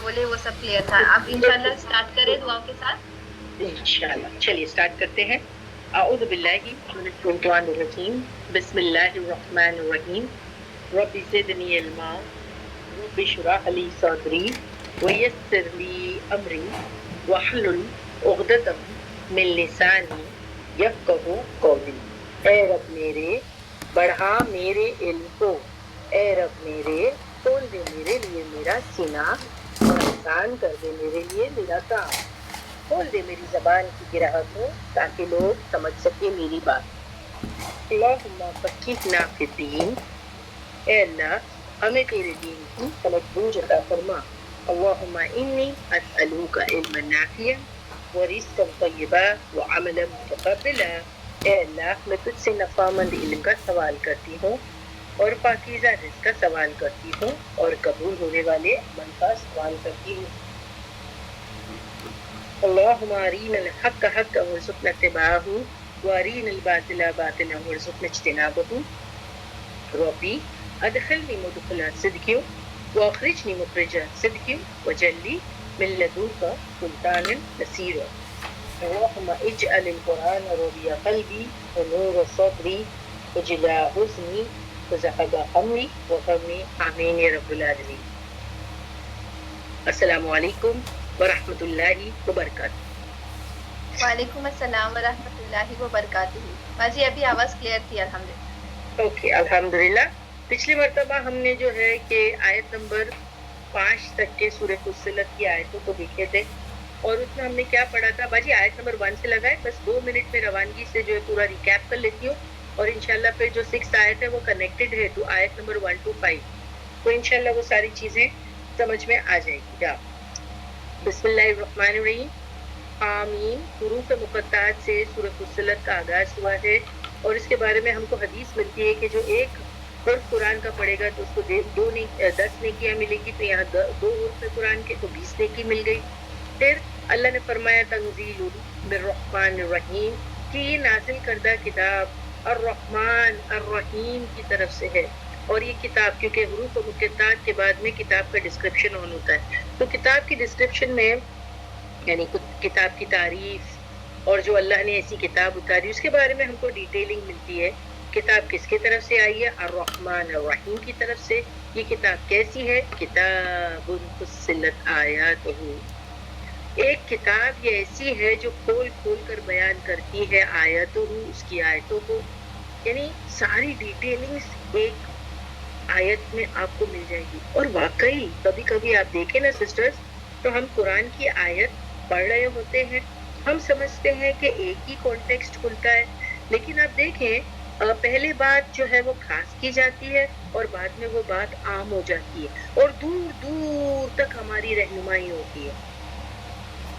بولے وہ سب کلیئر تھا. اب انشاءاللہ اسٹارٹ کریں دعاؤں کے ساتھ. انشاءاللہ چلیے اسٹارٹ کرتے ہیں. اعوذ باللہ من الشیطان الرجیم بسم اللہ الرحمن الرحیم رب زدنی علما رب اشرح لی صدری ویسر لی امری واحلل عقدۃ من لسانی یفقہوا قولی. اے رب میرے بڑھا میرے علم کو، اے رب میرے کھول دے میرے لیے میرا سینہ اور آسان کر دے میرے لیے میرا کام. کھول دے میری زبان کی گرہ کو تاکہ لوگ سمجھ سکے میری بات. اللہم فقہنا فی الدین، اے اللہ ہمیں تیرے دین کی سمجھ بوجھ عطا فرما. اللہم انی اسألوک علما نافعا ورزقا طیبا وعملا متقبلا. اے اللہ میں تجھ سے نفع مند علم کا سوال کرتی ہوں اور پاکیزہ رزق کا سوال کرتی ہوں اور قبول ہونے والے عمل کا سوال کرتی ہوں. اللہم ارنا الحق حقا وارزقنا اتباعہ وارنا الباطل باطلا وارزقنا اجتنابہ. ربی ادخلنی مدخل صدق واخرجنی مخرج صدق واجعل لی من لدنک سلطانا نصیرا. اللہم اجعل القرآن ربیع قلبی ونور صدری وجلاء حزنی وذهب غمی وغمی. آمین یا رب العالمین. السلام علیکم ورحمۃ اللہ وبرکاتہ. وعلیکم السلام ورحمۃ اللہ وبرکاتہ. باجی ابھی آواز کلیئر تھی الحمدللہ. اوکے الحمدللہ. پچھلی مرتبہ ہم نے جو ہے کہ آیت نمبر 5 تک کے سورہ فصلت کی آیتوں کو دیکھے تھے اور اس میں ہم نے کیا پڑھا تھا. باجی آیت نمبر 1 سے لگائے، بس 2 منٹ میں روانگی سے جو ہے پورا ریکیپ کر لیتی ہوں اور انشاءاللہ پھر جو 6 آیت ہے وہ کنیکٹڈ ہے تو آیت نمبر 1 to 5، تو انشاءاللہ وہ ساری چیزیں سمجھ میں آ جائے گی. بسم اللہ الرحمن الرحیم. آمین. حروف مقطعات سے سورہ فصلت کا آغاز ہوا ہے اور اس کے بارے میں ہم کو حدیث ملتی ہے کہ جو ایک حرف قرآن کا پڑھے گا تو اس کو 10 نیکیاں ملے گی. تو یہاں 2 حرف قرآن کے تو 20 نیکی مل گئی. پھر اللہ نے فرمایا تنزیل من الرحمن الرحیم کہ یہ نازل کردہ کتاب الرحمن الرحیم کی طرف سے ہے. اور یہ کتاب کیونکہ حروف و مقطعات کے بعد میں کتاب کا ڈسکرپشن آن ہوتا ہے، تو کتاب کی ڈسکرپشن میں یعنی کتاب کی تعریف اور جو اللہ نے ایسی کتاب اتاری اس کے بارے میں ہم کو ڈیٹیلنگ ملتی ہے. کتاب کس کی طرف سے آئی ہے؟ الرحمن الرحیم کی طرف سے. یہ کتاب کیسی ہے؟ کتاب فصلت آیاتہ، ایک کتاب یہ ایسی ہے جو کھول کھول کر بیان کرتی ہے آیاتہ، اس کی آیتوں کو، یعنی ساری ڈیٹیلنگز ایک آیت میں آپ کو مل جائے گی. اور واقعی کبھی کبھی آپ دیکھیں نا سسٹرز، تو ہم قرآن کی آیت پڑھ رہے ہوتے ہیں، ہم سمجھتے ہیں کہ ایک ہی کانٹیکسٹ کھلتا ہے، لیکن آپ دیکھیں پہلے بات جو ہے وہ خاص کی جاتی ہے اور بعد میں وہ بات عام ہو جاتی ہے اور دور دور تک ہماری رہنمائی ہوتی ہے،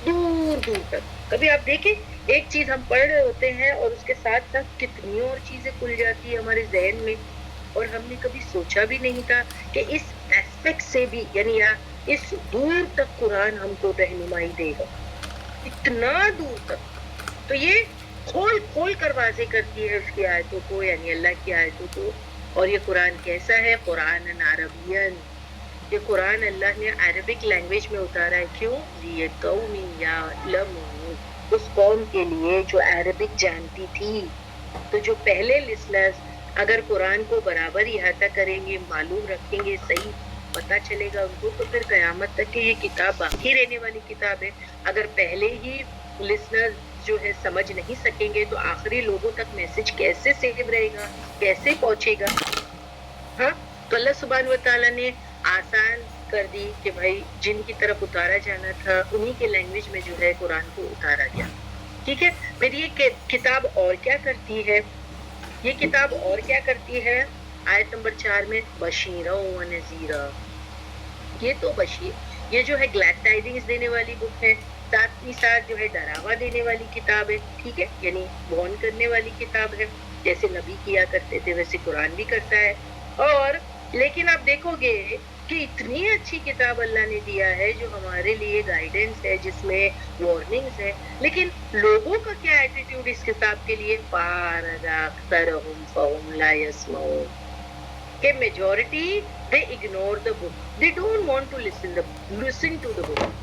دور دور تک. کبھی آپ دیکھیں ایک چیز ہم پڑھ رہے ہوتے ہیں اور اس کے ساتھ ساتھ کتنی اور چیزیں کھل جاتی ہے ہمارے ذہن میں، اور ہم نے کبھی سوچا بھی نہیں تھا کہ اس ایسپیکٹ سے بھی یعنی اس دور تک قرآن ہم کو رہنمائی دے گا، اتنا دور تک. تو یہ کھول کھول کر واضح کرتی ہے اس کی آیتوں کو، یعنی اللہ کی آیتوں کو. اور یہ قرآن کیسا ہے؟ قرآن عربین. یہ قرآن اللہ نے عربک لینگویج میں اتارا ہے. کیوں؟ لِقَوْمٍ يَعْلَمُونَ، اس قوم کے لیے جو عربک جانتی تھی. تو جو پہلے لسنرز اگر قرآن کو برابر احاطہ کریں گے، معلوم رکھیں گے، صحیح پتا چلے گا ان کو، تو پھر قیامت تک کہ یہ کتاب باقی رہنے والی کتاب ہے. اگر پہلے ہی لسنر جو ہے سمجھ نہیں سکیں گے تو آخری لوگوں تک میسج کیسے سیو رہے گا، کیسے پہنچے گا؟ ہاں، تو اللہ سبحانہ و تعالیٰ نے آسان کر دی کہ بھائی جن کی طرف اتارا جانا تھا انہی کے لینگویج میں جو ہے قرآن کو اتارا گیا. ٹھیک ہے. پھر یہ کتاب اور کیا کرتی ہے؟ یہ کتاب اور کیا کرتی ہے؟ آیت نمبر 4 میں بشیرا و نذیرا. یہ تو بشیر، یہ جو ہے گلیڈ ٹائڈنگز دینے والی بک ہے، ساتھ ہی ساتھ جو ہے ڈراوا دینے والی کتاب ہے. ٹھیک ہے، یعنی وارن کرنے والی کتاب ہے. جیسے نبی کیا کرتے تھے ویسے قرآن بھی کرتا ہے. اور لیکن آپ دیکھو گے کہ اتنی اچھی کتاب اللہ نے دیا ہے جو ہمارے لیے گائیڈنس ہے، جس میں وارننگز ہے، لیکن لوگوں کا کیا ایٹیٹیوڈ اس کتاب کے لیے؟ فَأَعْرَضَ أَكْثَرُهُمْ فَهُمْ لَا يَسْمَعُونَ، کہ majority they ignore the book, they don't want to listen to the book.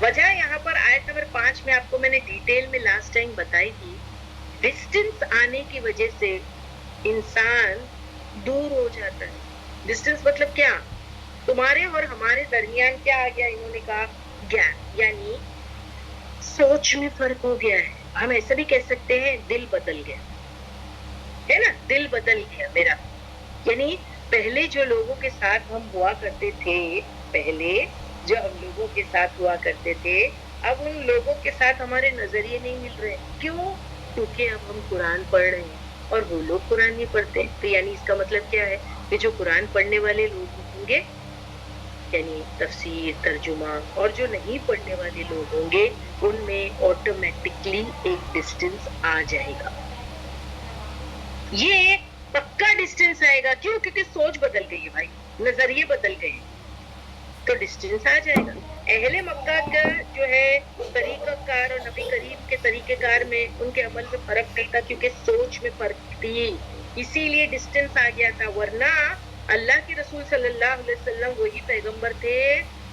وجہ یہاں پر آیت نمبر 5 میں آپ کو میں نے ڈیٹیل میں لاسٹ ٹائم بتائی تھی. ڈسٹینس آنے کی وجہ سے انسان دور ہو جاتا ہے. ڈسٹینس مطلب کیا؟ تمہارے اور ہمارے درمیان کیا آ گیا؟ انہوں نے کہا گیپ، یعنی سوچ میں فرق ہو گیا ہے. ہم ایسا بھی کہہ سکتے ہیں دل بدل گیا ہے نا. دل بدل گیا میرا، یعنی پہلے جو لوگوں کے ساتھ ہم ہوا کرتے تھے، پہلے جو ہم لوگوں کے ساتھ ہوا کرتے تھے، اب ان لوگوں کے ساتھ ہمارے نظریے نہیں مل رہے. کیوں؟ کیونکہ اب ہم قرآن پڑھ رہے ہیں اور وہ لوگ قرآن نہیں پڑھتے. تو یعنی اس کا مطلب کیا ہے کہ جو قرآن پڑھنے والے لوگ ہوں گے، یعنی تفسیر، ترجمہ، اور جو نہیں پڑھنے والے لوگ ہوں گے، ان میں آٹومیٹکلی ایک ڈسٹینس آ جائے گا. یہ پکا ڈسٹینس آئے گا. کیوں؟ کیونکہ سوچ بدل گئی ہے بھائی، نظریے بدل گئے ہیں، تو ڈسٹینس آ جائے گا. اہل مکہ کا جو ہے طریقہ کار اور نبی کریم کے طریقہ کار میں ان کے عمل میں فرق نہیں تھا، کیونکہ سوچ میں فرق تھی، اسی لیے ڈسٹینس آ گیا تھا. ورنہ اللہ کے رسول صلی اللہ علیہ وسلم وہی پیغمبر تھے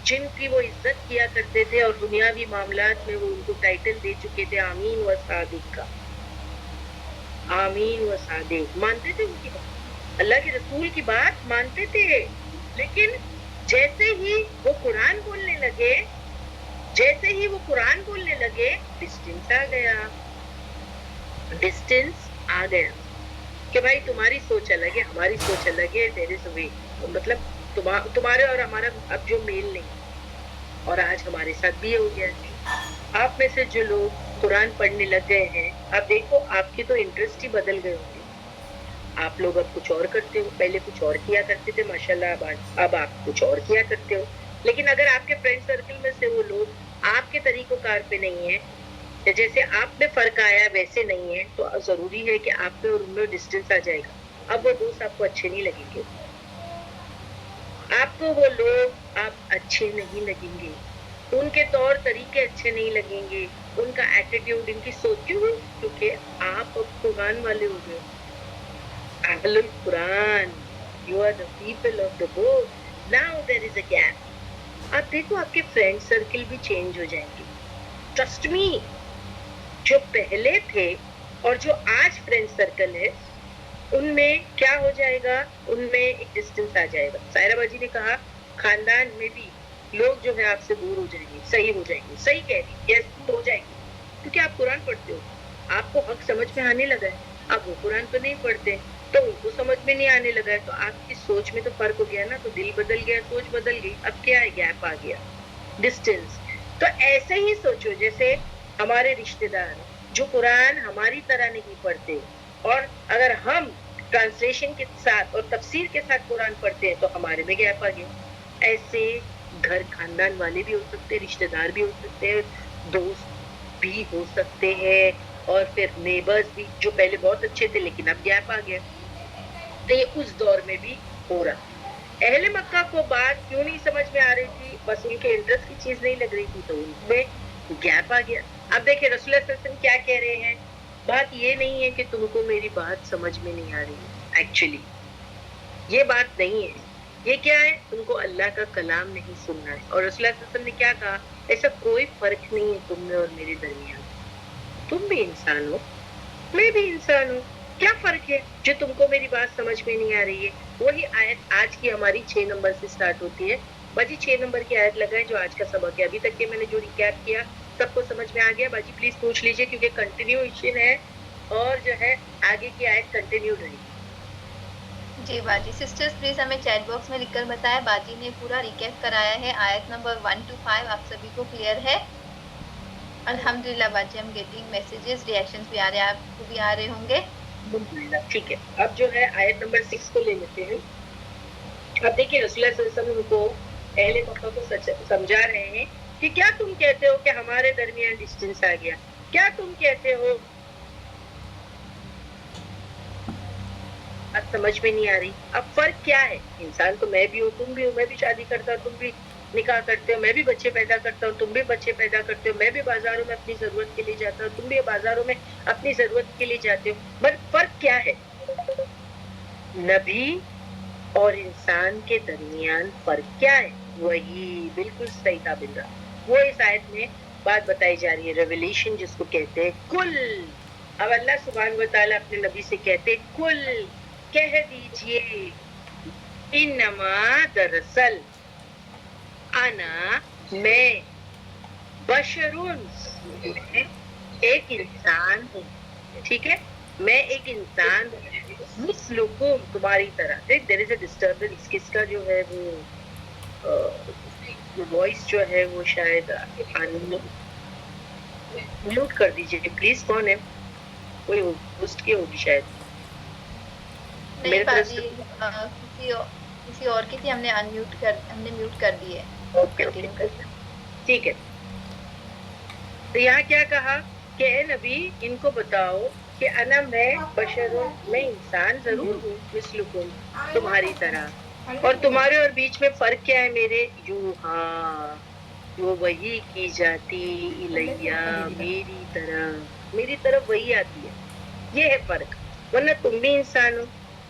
جن کی وہ عزت کیا کرتے تھے، اور دنیاوی معاملات میں وہ ان کو ٹائٹل دے چکے تھے آمین و صادق کا. آمین و صادق مانتے تھے ان کی بات، اللہ کے رسول کی بات مانتے تھے. لیکن جیسے ہی وہ قرآن بولنے لگے، ڈسٹینس آ گیا. ڈسٹینس آ گیا کہ بھائی تمہاری سوچ الگ ہے، ہماری سوچ الگ ہے. دیر از اے وے، مطلب تمہارے اور ہمارا اب جو میل نہیں، اور آج ہمارے ساتھ بھی ہو گیا. آپ میں سے جو لوگ قرآن پڑھنے لگ گئے ہیں، اب دیکھو آپ کے تو انٹرسٹ ہی بدل گئے ہوں گے. آپ لوگ اب کچھ اور کرتے ہو، پہلے کچھ اور کیا کرتے تھے، ماشاءاللہ اب آپ کچھ اور کیا کرتے ہو. لیکن اگر آپ کے فرینڈ سرکل میں سے وہ لوگ آپ کے طریقہ کار پہ نہیں ہیں، جیسے آپ میں فرق آیا ویسے نہیں ہے، تو ضروری ہے کہ آپ پہ اور ان میں ڈسٹینس آ جائے گا. اب وہ دوست آپ کو اچھے نہیں لگیں گے، آپ کو وہ لوگ آپ اچھے نہیں لگیں گے، ان کے طور طریقے اچھے نہیں لگیں گے، ان کا ایٹیٹیوڈ، ان کی سوچ. کیونکہ آپ اب قرآن والے ہو گئے، اہل القرآن. You are the people of the book. Now there is a gap. آپ دیکھو آپ کے فرینڈ سرکل بھی چینج ہو جائیں گے. ٹرسٹ می، جو پہلے تھے اور جو آج فرینڈ سرکل ہے، ان میں کیا ہو جائے گا؟ ان میں ایک ڈسٹینس آ جائے گا. سائرہ باجی نے کہا خاندان میں بھی لوگ جو ہے آپ سے دور ہو جائیں گے. صحیح ہو جائیں گے، صحیح کہہ رہی، یس ہو جائیں گے، کیونکہ آپ قرآن پڑھتے ہو، آپ کو حق سمجھ میں آنے لگا ہے. اب وہ قرآن تو نہیں پڑھتے تو ان کو سمجھ میں نہیں آنے لگا ہے، تو آپ کی سوچ میں تو فرق ہو گیا نا. تو دل بدل گیا، سوچ بدل گئی. اب کیا ہے؟ گیپ آ گیا، ڈسٹینس. تو ایسے ہی سوچو جیسے ہمارے رشتے دار جو قرآن ہماری طرح نہیں پڑھتے، اور اگر ہم ٹرانسلیشن کے ساتھ اور تفسیر کے ساتھ قرآن پڑھتے ہیں تو ہمارے میں گیپ آ گیا. ایسے گھر خاندان والے بھی ہو سکتے ہیں، رشتے دار بھی ہو سکتے ہیں، دوست بھی ہو سکتے ہیں، اور پھر نیبرز بھی جو پہلے بہت اچھے تھے لیکن اب گیپ آ گیا. تو یہ اس دور میں بھی ہو رہا. اہل مکہ کو بات کیوں نہیں سمجھ میں آ رہی تھی؟ بس ان کے انٹرسٹ کی چیز نہیں لگ رہی تھی، تو ان میں گیپ آ گیا. اب دیکھیں رسول اللہ صلی اللہ علیہ وسلم کیا کہہ رہے ہیں. بات یہ نہیں ہے کہ تم کو میری بات سمجھ میں نہیں آ رہی ہے، ایکچولی یہ بات نہیں ہے. یہ کیا ہے؟ تم کو اللہ کا کلام نہیں سننا ہے. اور رسول اللہ صلی اللہ علیہ وسلم نے کیا کہا؟ ایسا کوئی فرق نہیں ہے تم میں اور میرے درمیان. تم بھی انسان ہو، میں بھی انسان ہوں. کیا فرق ہے جو تم کو میری بات سمجھ میں نہیں آ رہی ہے؟ وہی آیت آج کی ہماری 6 نمبر سے سٹارٹ ہوتی ہے. باجی 6 نمبر کی آیت لگائے جو آج کا سبق ہے. ابھی تک کے میں نے جو ریکیپ کیا سب کو سمجھ میں آ گیا؟ باجی پلیز پوچھ لیجئے، کیونکہ کنٹینیویشن ہے اور جو ہے آگے کی آیت کنٹینیو رہی. جی باجی. سسٹرز پلیز ہمیں چیٹ باکس میں لکھ کر بتائیں. باجی نے پورا ریکیپ کرایا ہے، آیت نمبر 1 to 5 آپ سبھی کو کلیئر ہے؟ الحمدللہ باجی، ہم گیٹنگ میسیجز، ریئیکشنز بھی آ رہے ہیں، آپ کو بھی آ رہے ہوں گے. الحمدللہ ٹھیک ہے. اب جو ہے آیت نمبر 6 کو لے لیتے ہیں. اب دیکھیے رسول اللہ صلی اللہ علیہ وسلم کو اہل مکہ کو سمجھا رہے ہیں کہ کیا تم کہتے ہو کہ ہمارے درمیان ڈسٹینس آ گیا؟ کیا تم کہتے ہو؟ اب سمجھ میں نہیں آ رہی. اب فرق کیا ہے؟ انسان تو میں بھی ہوں، تم بھی ہو، میں بھی شادی کرتا ہوں، تم بھی نکاح کرتے ہو، میں بھی بچے پیدا کرتا ہوں، تم بھی بچے پیدا کرتے ہو، میں بھی بازاروں میں اپنی ضرورت کے لیے جاتا ہوں، تم بھی بازاروں میں اپنی ضرورت کے لیے جاتے ہو. بٹ فرق کیا ہے؟ نبی اور انسان کے درمیان فرق کیا ہے؟ وہی بالکل صحیح تھا بندہ. وہ اس آیت میں بات بتائی جا رہی ہے، ریویلیشن جس کو کہتے ہیں کل. اب اللہ سبحانہ و تعالیٰ اپنے نبی سے کہتے کل، کہہ دیجئے، انما دراصل انا میں، بشرون میں ایک انسان ہوں، ٹھیک ہے، میں ایک انسان ہوں، مثلکم تمہاری طرح. دیر از اے ڈسٹربنس، کس کا جو ہے وہ وائس جو ہے وہ شاید میوٹ کر دیجیے پلیز. کون ہے؟ کوئی ہوسٹ کی ہوگی شاید. نہیں میرے طرف باجی، سے کسی اور کی تھی، ہم نے میوٹ کر دی ہے. اوکے اوکے کنٹینیو کر. ٹھیک ہے. تو یہاں کیا کہا کہ اے نبی ان کو بتاؤ کہ انا میں بشرون، میں انسان ضرور ہوں، مثلکم تمہاری طرح، اور تمہارے اور بیچ میں فرق کیا ہے میرے؟ یوہا، جو وحی کی جاتی، الیہ میری طرف وہی آتی ہے. یہ ہے فرق. ورنہ تم بھی انسان ہو،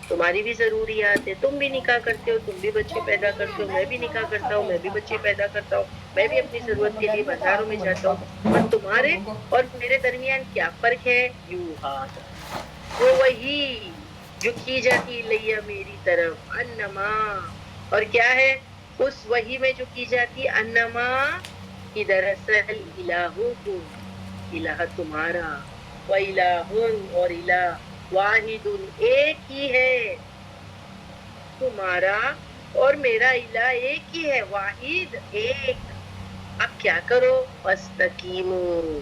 تمہاری بھی ضروریات ہے، تم بھی نکاح کرتے ہو، تم بھی بچے پیدا کرتے ہو، میں بھی نکاح کرتا ہوں، میں بھی بچے پیدا کرتا ہوں، میں بھی اپنی ضرورت کے لیے بازاروں میں جاتا ہوں. اور تمہارے اور میرے درمیان کیا فرق ہے؟ یوہا، وہ وہی جو کی جاتی الیہ میری طرف، انما، اور کیا ہے اس وحی میں جو کی جاتی؟ انما، کہ دراصل الہکم، الہ تمہارا، وَإِلَٰهٌ، اور الہ، واحد ایک ہی ہے، تمہارا اور میرا الہ ایک ہی ہے، واحد ایک. اب کیا کرو؟ فَاسْتَقِیمُوا،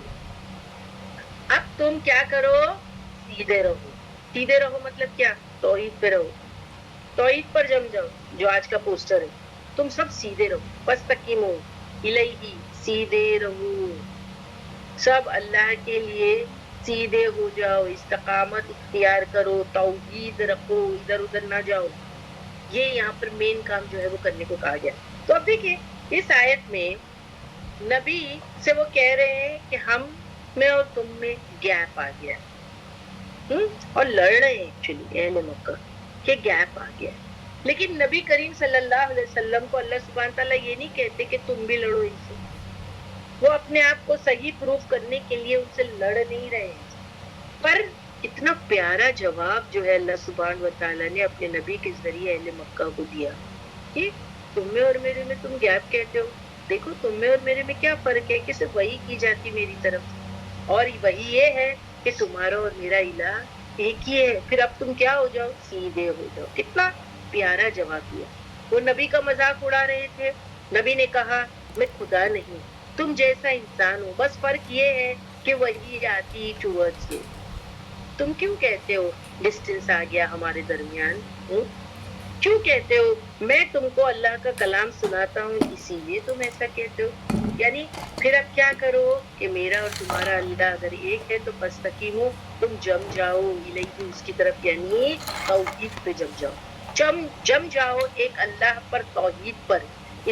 اب تم کیا کرو؟ سیدھے رہو. سیدھے رہو مطلب کیا؟ توحید پہ رہو، توحید پر جم جاؤ. جو آج کا پوسٹر ہے، تم سب سیدھے رہو. فَاسْتَقِیمُوا اِلَیْہِ، سیدھے رہو، سب اللہ کے لیے سیدھے ہو جاؤ، استقامت اختیار کرو، توحید رکھو، ادھر ادھر نہ جاؤ. یہ یہاں پر مین کام جو ہے وہ کرنے کو کہا گیا. تو اب دیکھیں اس آیت میں نبی سے وہ کہہ رہے ہیں کہ ہم میں اور تم میں گیپ آ گیا، اور لڑ رہے ہیں ایکچولی اہل مکہ کہ گیپ آ گیا. لیکن نبی کریم صلی اللہ علیہ وسلم کو اللہ سبحانہ تعالیٰ یہ نہیں کہتے کہ تم بھی لڑو ان سے. وہ اپنے آپ کو صحیح پروف کرنے کے لیے ان سے لڑ نہیں رہے ہیں. پر اتنا پیارا جواب جو ہے اللہ سبحانہ و تعالیٰ نے اپنے نبی کے ذریعے اہل مکہ کو دیا کہ تم میں اور میرے میں تم گیپ کہتے ہو، دیکھو تم میں اور میرے میں کیا فرق ہے کہ صرف وہی کی جاتی میری طرف، اور وہی یہ ہے کہ تمہارا اور میرا الہ ایک ہی ہے. پھر اب تم کیا ہو جاؤ؟ سیدھے ہو جاؤ. کتنا پیارا جواب دیا. وہ نبی کا مذاق اڑا رہے تھے. نبی نے کہا میں خدا نہیں، تم جیسا انسان ہو، بس فرق یہ ہے کہ وہی آتی ٹورڈز یو. تم کیوں کہتے ہو ڈسٹینس آ گیا ہمارے درمیان؟ کیوں کہتے ہو میں تم کو اللہ کا کلام سناتا ہوں اسی لیے تم ایسا کہتے ہو؟ یعنی پھر اب کیا کرو کہ میرا اور تمہارا اللہ اگر ایک ہے تو فاستقیموا، تم جم جاؤ الیہ، اس کی طرف، یعنی توحید پہ جم جاؤ. جم جاؤ ایک اللہ پر، توحید پر،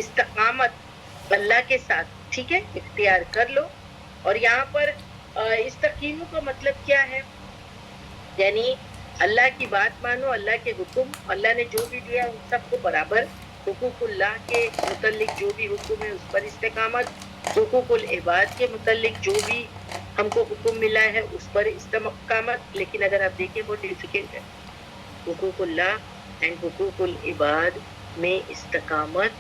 استقامت اللہ کے ساتھ، ٹھیک ہے، اختیار کر لو. اور یہاں پر استقیموا کا مطلب کیا ہے؟ یعنی اللہ کی بات مانو، اللہ کے حکم، اللہ نے جو بھی دیا ان سب کو برابر، حقوق اللہ کے متعلق جو بھی حکم ہے اس پر استقامت، حقوق العباد کے متعلق جو بھی ہم کو حکم ملا ہے اس پر استقامت. لیکن اگر آپ دیکھیں بہت ڈیفیکلٹ ہے حقوق اللہ اینڈ حقوق العباد میں استقامت،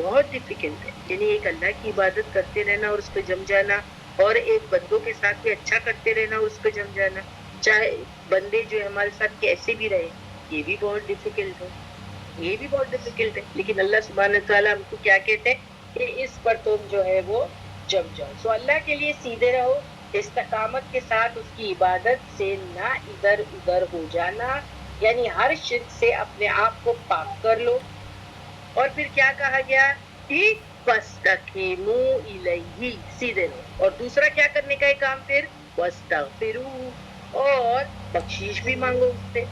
بہت ڈیفیکلٹ ہے. یعنی ایک اللہ کی عبادت کرتے رہنا اور اس پہ جم جانا، اور ایک بندوں کے ساتھ بھی اچھا کرتے رہنا اور اس پہ جم جانا، چاہے بندے جو ہمارے ساتھ کیسے بھی رہے، یہ بھی بہت ڈیفیکلٹ ہے، یہ بھی بہت ڈیفیکلٹ ہے. لیکن اللہ سبحانہ تعالیٰ ہم کو کیا کہتے ہیں کہ اس پر تم جو ہے وہ جم جاؤ. سو اللہ کے لیے سیدھے رہو، استقامت کے ساتھ اس کی عبادت سے نہ ادھر ادھر ہو جانا، یعنی ہر شرک سے اپنے آپ کو پاک کر لو. اور پھر کیا کہا گیا کہ فاستقیموا الیہ، سیدھے رہو. اور دوسرا کیا کرنے کا ہے کام پھر؟ واستغفروہ، اور بخشش بھی مانگو اس سے.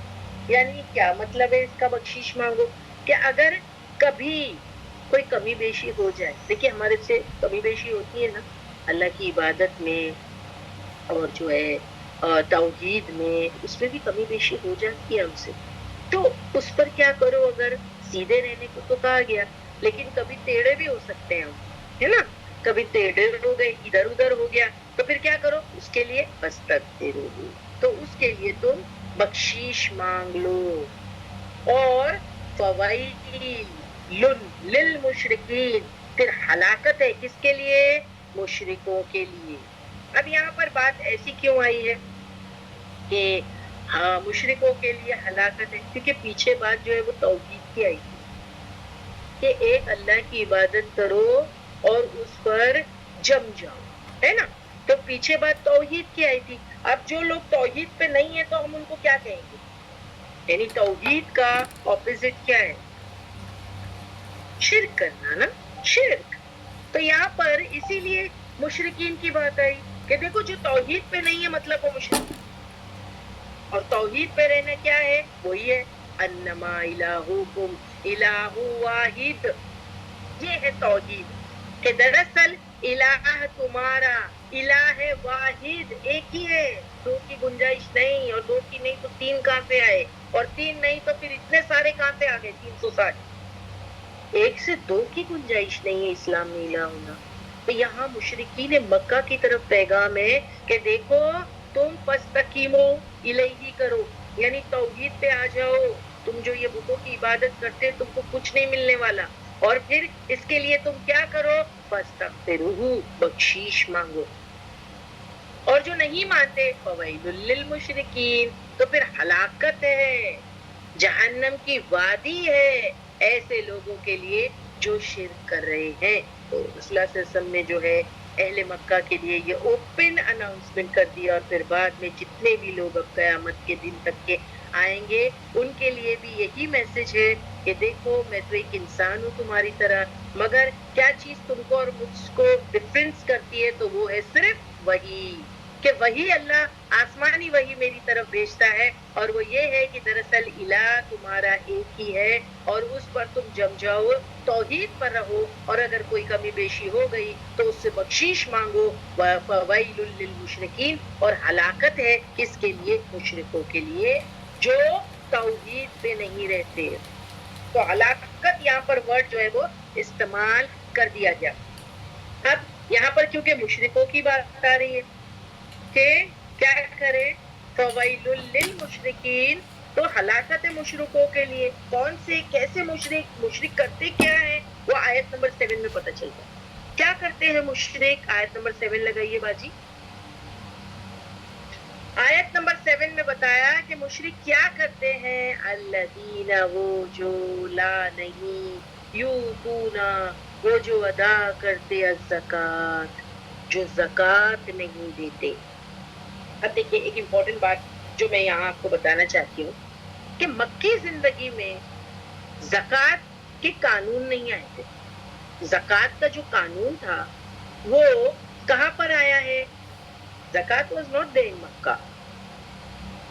یعنی کیا مطلب ہے اس کا بخشش مانگو؟ کہ اگر کبھی کوئی کمی بیشی ہو جائے، دیکھیے ہمارے سے کمی بیشی ہوتی ہے نا اللہ کی عبادت میں اور جو ہے توحید میں، اس میں بھی کمی بیشی ہو جاتی ہے ہم سے. تو اس پر کیا کرو؟ اگر سیدھے رہنے کو تو کہا گیا، لیکن کبھی ٹیڑھے بھی ہو سکتے ہیں ہم، ہے نا، کبھی ٹیڑھے ہو گئے, ادھر ادھر ہو گیا, تو پھر کیا کرو, اس کے لیے فاستغفروہ, تو اس کے لیے تم بخشش مانگ لو. اور فویل للمشرکین, پھر ہلاکت ہے کس کے لیے, مشرکوں کے لیے. اب یہاں پر بات ایسی کیوں آئی ہے کہ ہاں مشرکوں کے لیے ہلاکت ہے, کیونکہ پیچھے بات جو ہے وہ توحید کی آئی تھی کہ ایک اللہ کی عبادت کرو اور اس پر جم جاؤ, ہے نا. تو پیچھے بات توحید کی آئی تھی. اب جو لوگ توحید پہ نہیں ہے تو ہم ان کو کیا کہیں گے, یعنی توحید کا اپوزٹ کیا ہے, شرک کرنا نا, شرک. تو یہاں پر اسی لیے مشرکین کی بات آئی کہ دیکھو جو توحید پہ نہیں ہے مطلب وہ مشرک, اور توحید پہ رہنا کیا ہے, وہی ہے انما الہکم الہ واحد. یہ ہے توحید کہ دراصل الہ تمہارا الہ واحد ایک ہی ہے, دو کی گنجائش نہیں, اور دو کی نہیں تو تین کہاں سے آئے, اور تین نہیں تو پھر اتنے سارے کہاں سے آ گئے 360. ایک سے دو کی گنجائش نہیں ہے اسلام میں الہ ہونا. تو یہاں مشرکین مکہ کی طرف پیغام ہے کہ دیکھو تم فاستقیمو الیہ کرو, یعنی توحید پہ آ جاؤ. تم جو یہ بتوں کی عبادت کرتے تم کو کچھ نہیں ملنے والا, اور پھر اس کے لیے تم کیا کرو, فاستغفروہ, بخشش مانگو. اور جو نہیں مانتے فویل للمشرکین, تو پھر ہلاکت ہے, جہنم کی وادی ہے ایسے لوگوں کے لیے جو شرک کر رہے ہیں. تو رسول اللہ صلی اللہ علیہ وسلم نے جو ہے اہل مکہ کے لیے یہ اوپن اناؤنسمنٹ کر دیا, اور پھر بعد میں جتنے بھی لوگ اب قیامت کے دن تک کے آئیں گے ان کے لیے بھی یہی میسج ہے کہ دیکھو میں تو ایک انسان ہوں تمہاری طرح, مگر کیا چیز تم کو اور مجھ کو ڈفرینس کرتی ہے, تو وہ ہے صرف وہی, کہ وہی اللہ آسمانی وہی میری طرف بھیجتا ہے, اور وہ یہ ہے کہ دراصل الہ تمہارا ایک ہی ہے, اور اس پر تم جم جاؤ, توحید پر رہو, اور اگر کوئی کمی بیشی ہو گئی تو اس سے بخشش مانگو. فویل للمشرکین, اور ہلاکت ہے کس کے لیے, مشرکوں کے لیے جو توحید پہ نہیں رہتے. تو ہلاکت یہاں پر ورڈ جو ہے وہ استعمال کر دیا گیا. اب یہاں پر کیونکہ مشرکوں کی بات آ رہی ہے کہ کیا کرے, فویل للمشرکین, تو ہلاکت ہے مشرکوں کے لیے. کون سے, کیسے مشرک, مشرک کرتے کیا ہے, وہ آیت نمبر 7 میں پتہ چلتا ہے. کیا کرتے ہیں مشرک, آیت نمبر 7 لگائیے باجی. آیت نمبر 7 میں بتایا کہ مشرک کیا کرتے ہیں, الذین, وہ جو, لا نہیں, یؤتونا, وہ جو ادا کرتے, الزکات, جو زکات نہیں دیتے. اب دیکھیے ایک امپورٹنٹ بات جو میں یہاں آپ کو بتانا چاہتی ہوں کہ مکی زندگی میں زکات کے قانون نہیں آئے تھے. زکات کا جو قانون تھا وہ کہاں پر آیا ہے, زکات واز ناٹ دیر ان مکہ.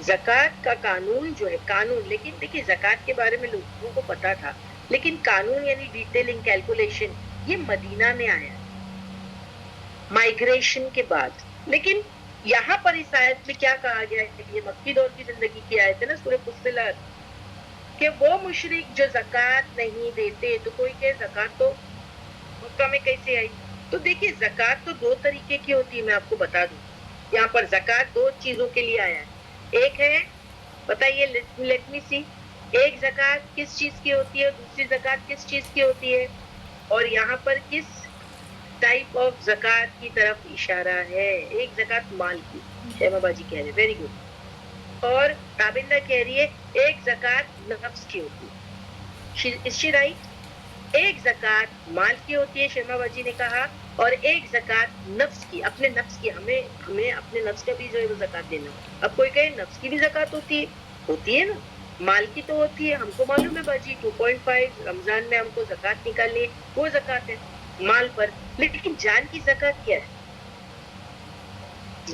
زکات کا قانون جو ہے, قانون, لیکن دیکھیے زکات کے بارے میں لوگوں کو پتا تھا, لیکن قانون یعنی ڈیٹیلنگ, کیلکولیشن, یہ مدینہ میں آیا مائگریشن کے بعد. لیکن یہاں پر اس آیت میں کیا کہا گیا ہے, یہ مکی دور کی زندگی کی آیت ہے نا سورہ فصلت, کہ وہ مشرک جو زکات نہیں دیتے. تو کوئی کہ زکات تو مکہ میں کیسے آئی, تو دیکھیے زکات تو دو طریقے کی ہوتی ہے, میں آپ کو بتا دوں. یہاں پر زکات دو چیزوں کے لیے آیا ہے. ایک ہے, بتائیے, لیٹ می سی, ایک زکات کس چیز کی ہوتی ہے, دوسری زکات کس چیز کی ہوتی ہے, اور یہاں پر کس ٹائپ آف زکات کی طرف اشارہ ہے. ایک زکات مال کی, شیما باجی کہہ رہے, ویری گڈ, اور تابندہ کہہ رہی ہے ایک زکات نفس کی ہوتی ہے. از شی رائٹ؟ ایک زکات مال کی ہوتی ہے, شیما باجی نے کہا, اور ایک زکات نفس کی, اپنے نفس کی. ہمیں اپنے نفس کا بھی جو ہے وہ زکات دینا. اب کوئی کہے نفس کی بھی زکات ہوتی ہے نا, مال کی تو ہوتی ہے, ہم کو معلوم ہے باجی 2.5 رمضان میں ہم کو زکات نکالنی ہے, وہ زکات ہے مال پر. لیکن جان کی زکات کیا ہے,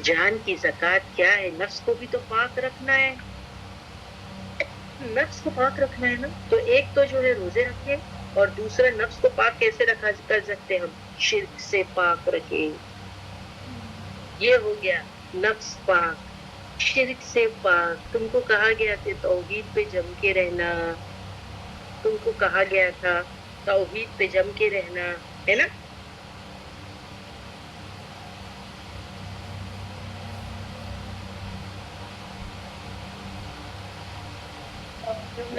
جان کی زکات کیا ہے, نفس کو بھی تو پاک رکھنا ہے, نفس کو پاک رکھنا ہے نا. تو ایک تو جو ہے روزے رکھے, اور دوسرا نفس کو پاک کیسے رکھا کر سکتے ہم, شرک سے پاک رکھے. یہ ہو گیا نفس پاک, شرک سے پاک. تم کو کہا گیا تھا توحید پہ جم کے رہنا, تم کو کہا گیا تھا توحید پہ جم کے رہنا, ہے نا.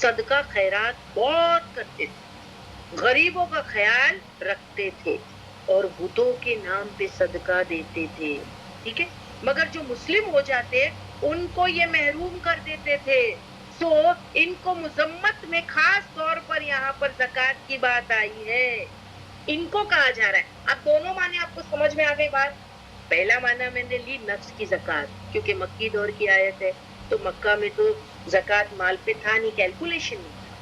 صدقہ خیرات بہت کرتے تھے, غریبوں کا خیال رکھتے تھے اور بتوں کے نام پہ صدقہ دیتے تھے, ٹھیک ہے. مگر جو مسلم ہو جاتے ان کو یہ محروم کر دیتے تھے. سو ان کو مذمت میں خاص طور پر یہاں پر زکوٰۃ کی بات آئی ہے. ان کو کہا جا رہا ہے. اب دونوں معنی آپ کو سمجھ میں آ گئی بات. پہلا معنی میں نے لی نفس کی زکوٰۃ, کیونکہ مکی دور کی آیت ہے, تو مکہ میں تو زکوٰۃ مال پہ تھا نہیں, کیلکولیشن نہیں تھا.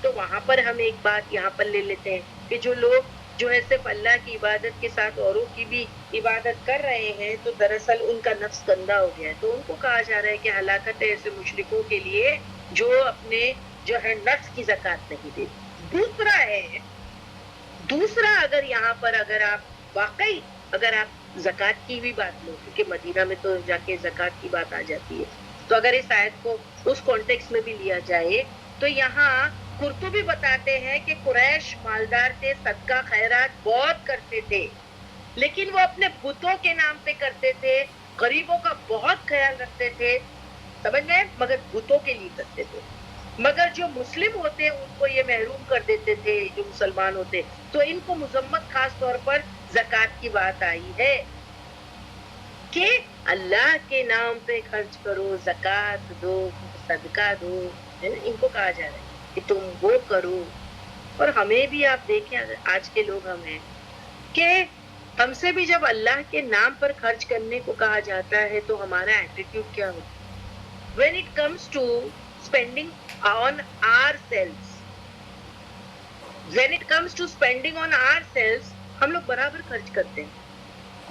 تو وہاں پر ہم ایک بات یہاں پر لے لیتے ہیں کہ جو لوگ جو ہے صرف اللہ کی عبادت کے ساتھ اوروں کی بھی عبادت کر رہے ہیں تو دراصل ان کا نفس گندا ہو گیا ہے. تو ان کو کہا جا رہا ہے کہ ہلاکت ہے ایسے مشرکوں کے لیے جو اپنے جو ہے نفس کی زکوٰۃ نہیں دیتے. دوسرا اگر یہاں پر اگر آپ واقعی اگر آپ زکوٰۃ کی بھی بات لو, کیونکہ مدینہ میں تو جا کے زکوٰۃ کی بات آ جاتی ہے, تو اگر اس آیت کو اس کانٹیکس میں بھی لیا جائے تو یہاں قرطبی بتاتے ہیں کہ قریش مالدار تھے, صدقہ خیرات بہت کرتے تھے, لیکن وہ اپنے بتوں کے نام پہ کرتے تھے, غریبوں کا بہت خیال رکھتے تھے, سمجھ میں, مگر بتوں کے لیے کرتے تھے. مگر جو مسلم ہوتے ان کو یہ محروم کر دیتے تھے, جو مسلمان ہوتے, تو ان کو مذمت خاص طور پر زکوٰۃ کی بات آئی ہے کہ اللہ کے نام پہ خرچ کرو, زکوٰۃ دو, صدقہ دو. ان کو کہا جا رہا ہے کہ تم وہ کرو. اور ہمیں بھی آپ دیکھیں, آج کے لوگ ہم ہیں کہ ہم سے بھی جب اللہ کے نام پر خرچ کرنے کو کہا جاتا ہے تو ہمارا ایٹیٹیوڈ کیا ہوتا ہے. When it comes to spending on ourselves, when it comes to spending on ourselves, ہم لوگ برابر خرچ کرتے ہیں,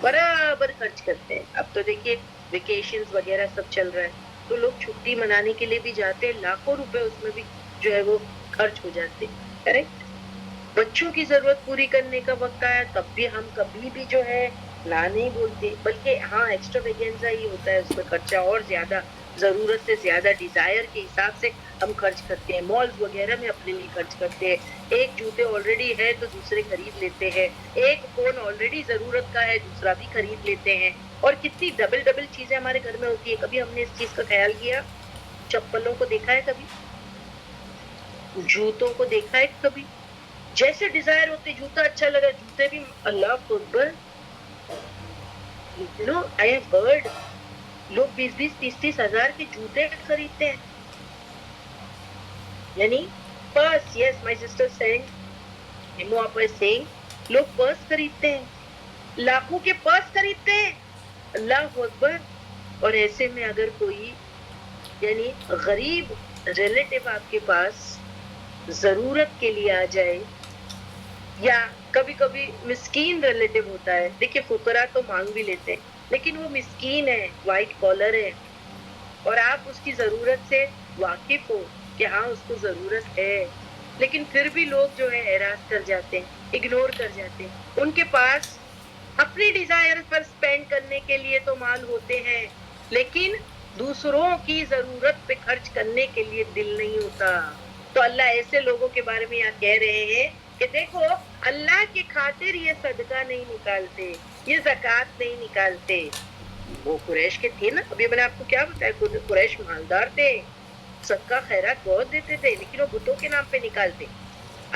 برابر خرچ کرتے ہیں. اب تو دیکھیے ویکیشنز وغیرہ سب چل رہا ہے, تو لوگ چھٹی منانے کے لیے بھی جاتے ہیں, لاکھوں روپے اس میں بھی جو ہے وہ خرچ ہو جاتے ہیں, کریکٹ. بچوں کی ضرورت پوری کرنے کا وقت آیا تب بھی ہم کبھی بھی جو ہے لا نہیں بولتے, بلکہ ہاں ایکسٹرا ویگنزا ہی ہوتا ہے, اس میں خرچہ اور زیادہ, ضرورت سے زیادہ ڈیزائر کے حساب سے ہم خرچ کرتے ہیں. مالز وغیرہ میں اپنے لیے خرچ کرتے ہیں, ایک جوتے آلریڈی ہے تو دوسرے خرید لیتے ہیں, ایک فون آلریڈی ضرورت کا ہے دوسرا بھی خرید لیتے ہیں, اور کتنی ڈبل چیزیں ہمارے گھر میں ہوتی ہے. کبھی ہم نے اس چیز کا خیال کیا؟ چپلوں کو دیکھا ہے کبھی, جوتوں کو دیکھا ہے کبھی, جیسے ڈیزائر ہوتے جوتا اچھا لگا, جوتے بھی اللہ اکبر, I have heard لوگ 20-30 ہزار کے جوتے خریدتے ہیں. یعنی پرس, یس مائی سسٹر سینگ, لوگ پرس خریدتے ہیں, لاکھوں کے پرس خریدتے ہیں, اللہ اکبر. اور ایسے میں اگر کوئی یعنی غریب ریلیٹو آپ کے پاس ضرورت کے لیے آ جائے, یا کبھی کبھی مسکین ریلیٹو ہوتا ہے, دیکھیے فقراء تو مانگ بھی لیتے ہیں, لیکن وہ مسکین ہے, وائٹ کالر ہے, اور آپ اس کی ضرورت سے واقف ہو کہ ہاں اس کو ضرورت ہے, لیکن پھر بھی لوگ جو ہے اعراض کر جاتے ہیں, اگنور کر جاتے ہیں. ان کے پاس اپنی ڈیزائر پر سپینڈ کرنے کے لیے تو مال ہوتے ہیں, لیکن دوسروں کی ضرورت پہ خرچ کرنے کے لیے دل نہیں ہوتا. تو اللہ ایسے لوگوں کے بارے میں یہاں کہہ رہے ہیں کہ دیکھو اللہ کی خاطر یہ صدقہ نہیں نکالتے, یہ زکوٰۃ نہیں نکالتے. وہ قریش کے تھے نا, ابھی میں نے آپ کو کیا بتایا, قریش مالدار تھے, صدقہ خیرات بہت دیتے تھے, لیکن وہ بتوں کے نام پہ نکالتے,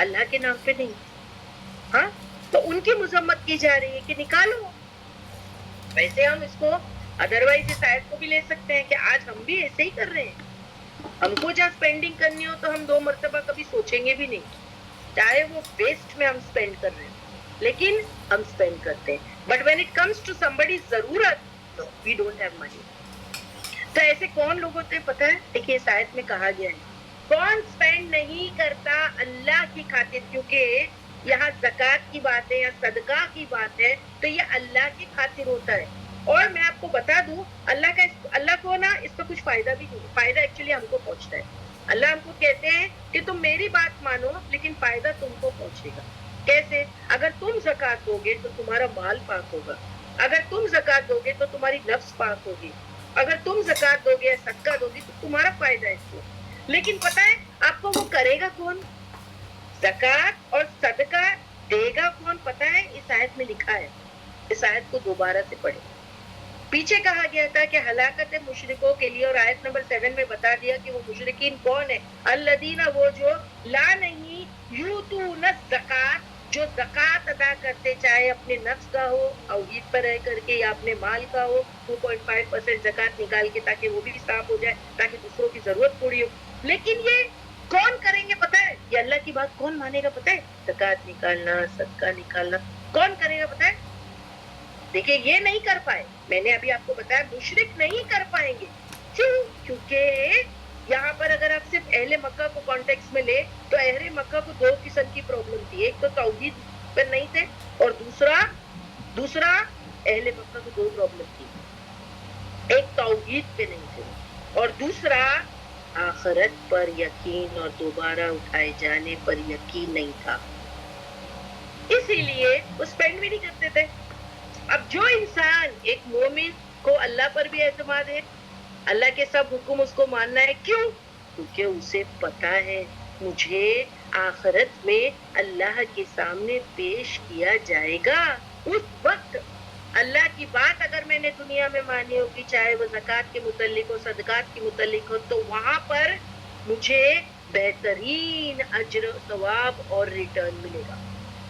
اللہ کے نام پہ نہیں. ہاں, تو ان کی مذمت کی جا رہی ہے کہ نکالو. ویسے ہم اس کو ادروائز اس آیت کو بھی لے سکتے ہیں کہ آج ہم بھی ایسے ہی کر رہے ہیں. ہم کو جہاں اسپینڈنگ کرنی ہو تو ہم 2 مرتبہ کبھی سوچیں گے بھی نہیں, چاہے وہ ویسٹ میں ہم اسپینڈ کر رہے ہیں, لیکن ہم اسپینڈ کرتے ہیں. But when it comes to somebody ضرورت, no, we don't have money. تو ایسے کون لوگ ہوتے ہیں پتہ ہے, دیکھیے اس آیت میں کہا گیا ہے کون اسپینڈ نہیں کرتا اللہ کی خاطر, کیونکہ یہاں زکوٰۃ کی بات ہے یا صدقہ کی بات ہے, تو یہ اللہ کی خاطر ہوتا ہے. اور میں آپ کو بتا دوں, اللہ کو نا اس پہ کچھ فائدہ بھی نہیں, فائدہ ایکچولی ہم کو پہنچتا ہے. اللہ ہم کو کہتے ہیں کہ تم میری بات مانو, لیکن فائدہ تم کو پہنچے گا. کیسے؟ اگر تم زکوٰۃ دو گے تو تمہارا مال پاک ہوگا, اگر تم زکوٰۃ دو گے تو تمہاری نفس پاک ہوگی, اگر تم زکوٰۃ دو گے, صدقہ دو گے تو تمہارا فائدہ ہے اس کو. لیکن پتہ ہے آپ کو وہ کرے گا کون, زکوٰۃ اور صدقہ دے گا کون, پتہ ہے اس آیت میں لکھا ہے. اس آیت کو دوبارہ سے پڑھیں, پیچھے کہا گیا تھا کہ ہلاکت مشرکوں کے لیے، اور آیت نمبر 7 میں بتا دیا کہ وہ مشرکین کون ہے. الذین، وہ جو لا نہیں یوتون الزکات، جو زکات ادا کرتے، چاہے اپنے نفس کا ہو توحید پر رہ کر کے یا اپنے مال کا ہو، 2.5% زکات نکال کے تاکہ وہ بھی صاف ہو جائے، تاکہ دوسروں کی ضرورت پوری ہو. لیکن یہ کون کریں گے پتہ ہے؟ یہ اللہ کی بات کون مانے گا پتہ ہے؟ زکات نکالنا، صدقہ نکالنا کون کرے گا پتہ ہے؟ دیکھیں یہ نہیں کر پائے. میں نے ابھی آپ کو بتایا مشرک نہیں کر پائیں گے. کیوں؟ کیونکہ یہاں پر اگر آپ صرف اہل مکہ کو کانٹیکس میں لے تو اہل مکہ کو دو قسم کی پرابلم تھی. ایک تو توحید پر نہیں تھے، اور دوسرا اہل مکہ کو دو پرابلم تھی. ایک توحید پہ نہیں تھے، اور دوسرا آخرت پر یقین اور دوبارہ اٹھائے جانے پر یقین نہیں تھا. اسی لیے وہ اسپینڈ بھی نہیں کرتے تھے. اب جو انسان، ایک مومن کو اللہ پر بھی اعتماد ہے، اللہ کے سب حکم اس کو ماننا ہے. کیوں؟ کیونکہ اسے پتا ہے مجھے آخرت میں اللہ کے سامنے پیش کیا جائے گا. اس وقت اللہ کی بات اگر میں نے دنیا میں مانی ہوگی، چاہے وہ زکوٰۃ کے متعلق ہو، صدقات کے متعلق ہو، تو وہاں پر مجھے بہترین اجر و ثواب اور ریٹرن ملے گا.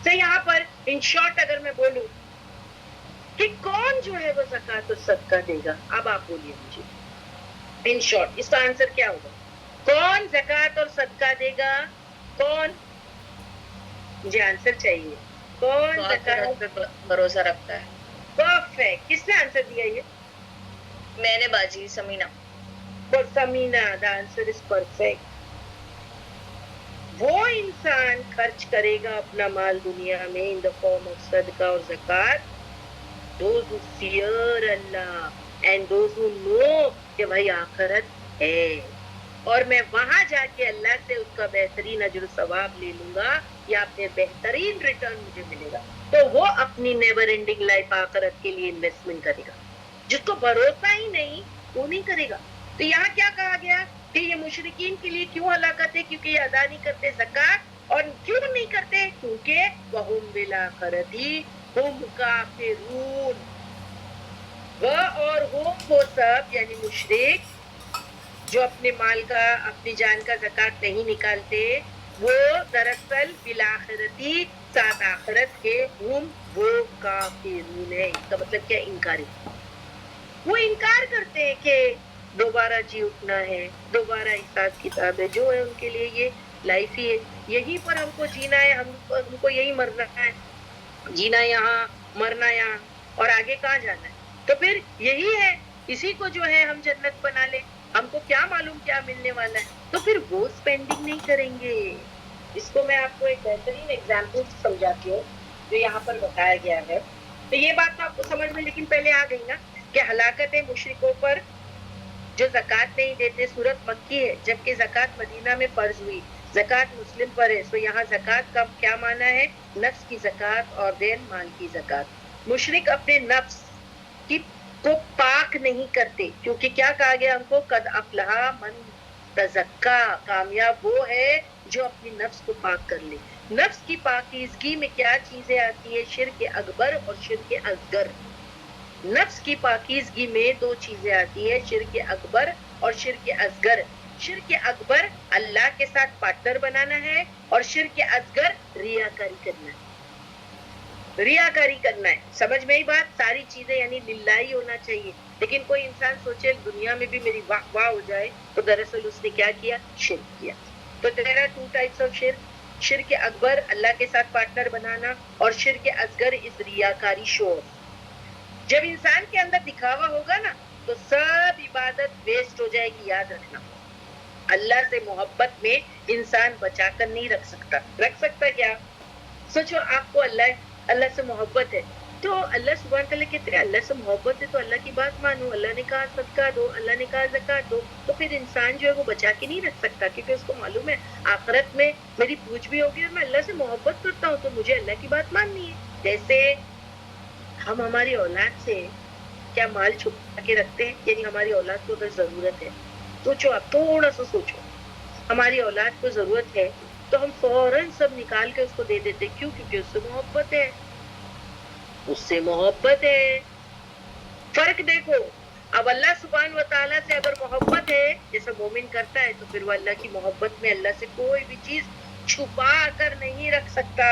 تو یہاں پر ان شارٹ اگر میں بولوں کہ کون جو ہے وہ زکوٰۃ اور صدقہ دے گا، اب آپ بولیے مجھے ان شارٹ اس کا آنسر کیا ہوگا؟ کون زکوٰۃ اور صدقہ دے گا؟ کون؟ مجھے آنسر چاہیے. کون زکوٰۃ پہ بھروسہ رکھتا ہے؟ پرفیکٹ. کس نے آنسر دیا؟ یہ میں نے باجی سمینا. سمینا، دا آنسر از پرفیکٹ. وہ انسان خرچ کرے گا اپنا مال دنیا میں ان دا فارم آف صدقہ اور زکوٰۃ، those who fear Allah and those who know کہ بھائی آخرت ہے، اور میں وہاں جا کے اللہ سے اس کا بہترین اجر و ثواب لے لوں گا، یا اپنے بہترین ریٹرن مجھے ملے گا. تو وہ اپنی نیور اینڈنگ لائف آخرت کے لیے انویسٹمنٹ کرے گا. جس کو بھروسہ ہی نہیں وہ نہیں کرے گا. تو یہاں کیا کہا گیا کہ یہ مشرکین کے لیے کیوں ہلاکت ہے؟ کیونکہ یہ ادا نہیں کرتے زکوٰۃ. اور کیوں نہیں کرتے؟ کیونکہ وَهُمْ بِالْآخِرَةِ هُمْ کافرون. وہ اور وہ سب یعنی مشرک جو اپنے مال کا، اپنی جان کا زکوٰۃ نہیں نکالتے، وہ دراصل بالآخرتی، ساتھ آخرت کے، وہ کافرون ہے. اس کا مطلب کیا؟ انکاری. وہ انکار کرتے ہیں کہ دوبارہ جی اٹھنا ہے، دوبارہ حساب کتاب ہے. جو ہے ان کے لیے یہ لائف ہی ہے، یہیں پر ہم کو جینا ہے، ہم کو یہی مرنا ہے. جینا یہاں، مرنا یہاں، اور آگے کہاں جانا ہے؟ تو پھر یہی ہے، اسی کو جو ہے ہم جنت بنا لیں. ہم کو کیا معلوم کیا ملنے والا ہے؟ تو پھر وہ اسپینڈنگ نہیں کریں گے. اس کو میں آپ کو ایک بہترین ایگزامپل سمجھاتی ہوں جو یہاں پر بتایا گیا ہے. تو یہ بات تو آپ کو سمجھ میں لیکن پہلے آ گئی نا کہ ہلاکت مشرکوں پر جو زکوٰۃ نہیں دیتے. صورت مکی ہے، جبکہ زکوٰۃ مدینہ میں فرض ہوئی. زکوٰۃ مسلم پر ہے. سو یہاں زکوٰۃ کا کیا معنی ہے؟ نفس کی زکوٰۃ اور دین مال کی زکوٰۃ. مشرک اپنے نفس کو پاک نہیں کرتے، کیونکہ کیا کہا گیا ہم کو؟ قد افلح من تزکا. کامیاب وہ ہے جو اپنی نفس کو پاک کر لے. نفس کی پاکیزگی میں کیا چیزیں آتی ہے؟ شرک اکبر اور شرک اصغر. نفس کی پاکیزگی میں دو چیزیں آتی ہے، شرک اکبر اور شرک اصغر. شرک اکبر اللہ کے ساتھ پارٹنر بنانا ہے، اور شرک اصغر ریاکاری کرنا ہے. ریاکاری کرنا ہے. سمجھ میں ہی بات؟ ساری چیزیں یعنی للہ ہی ہونا چاہیے. لیکن کوئی انسان سوچے دنیا میں بھی میری واہ واہ ہو جائے، تو دراصل اس نے کیا کیا؟ شرک کیا. تو دیر آر 2 types of شرک. شرک اکبر اللہ کے ساتھ پارٹنر بنانا، اور شرک اصغر اس ریاکاری شو. جب انسان کے اندر دکھاوا ہوگا نا تو سب عبادت ویسٹ ہو جائے گی. یاد رکھنا، اللہ سے محبت میں انسان بچا کر نہیں رکھ سکتا. رکھ سکتا کیا؟ سوچو آپ کو اللہ سے محبت ہے، تو اللہ سبحانہ تعالیٰ کہتے ہیں اللہ سے محبت ہے تو اللہ کی بات مانو. اللہ نے کہا صدقہ دو، اللہ نے کہا زکوٰۃ دو. تو پھر انسان جو ہے وہ بچا کے نہیں رکھ سکتا، کیونکہ اس کو معلوم ہے آخرت میں میری پوچھ بھی ہوگی اور میں اللہ سے محبت کرتا ہوں تو مجھے اللہ کی بات ماننی ہے. جیسے ہم ہماری اولاد سے کیا مال چھپا کے رکھتے ہیں؟ یعنی ہماری اولاد کو اگر ضرورت ہے، سوچو آپ تھوڑا سا سوچو، ہماری اولاد کو ضرورت ہے تو ہم فوراً سب نکال کے اس کو دے دیتے. کیوں؟ کیونکہ اس سے محبت ہے. اس سے محبت ہے. فرق دیکھو. اب اللہ سبحان و تعالیٰ سے اگر محبت ہے جیسا مومن کرتا ہے تو پھر وہ اللہ کی محبت میں اللہ سے کوئی بھی چیز چھپا کر نہیں رکھ سکتا.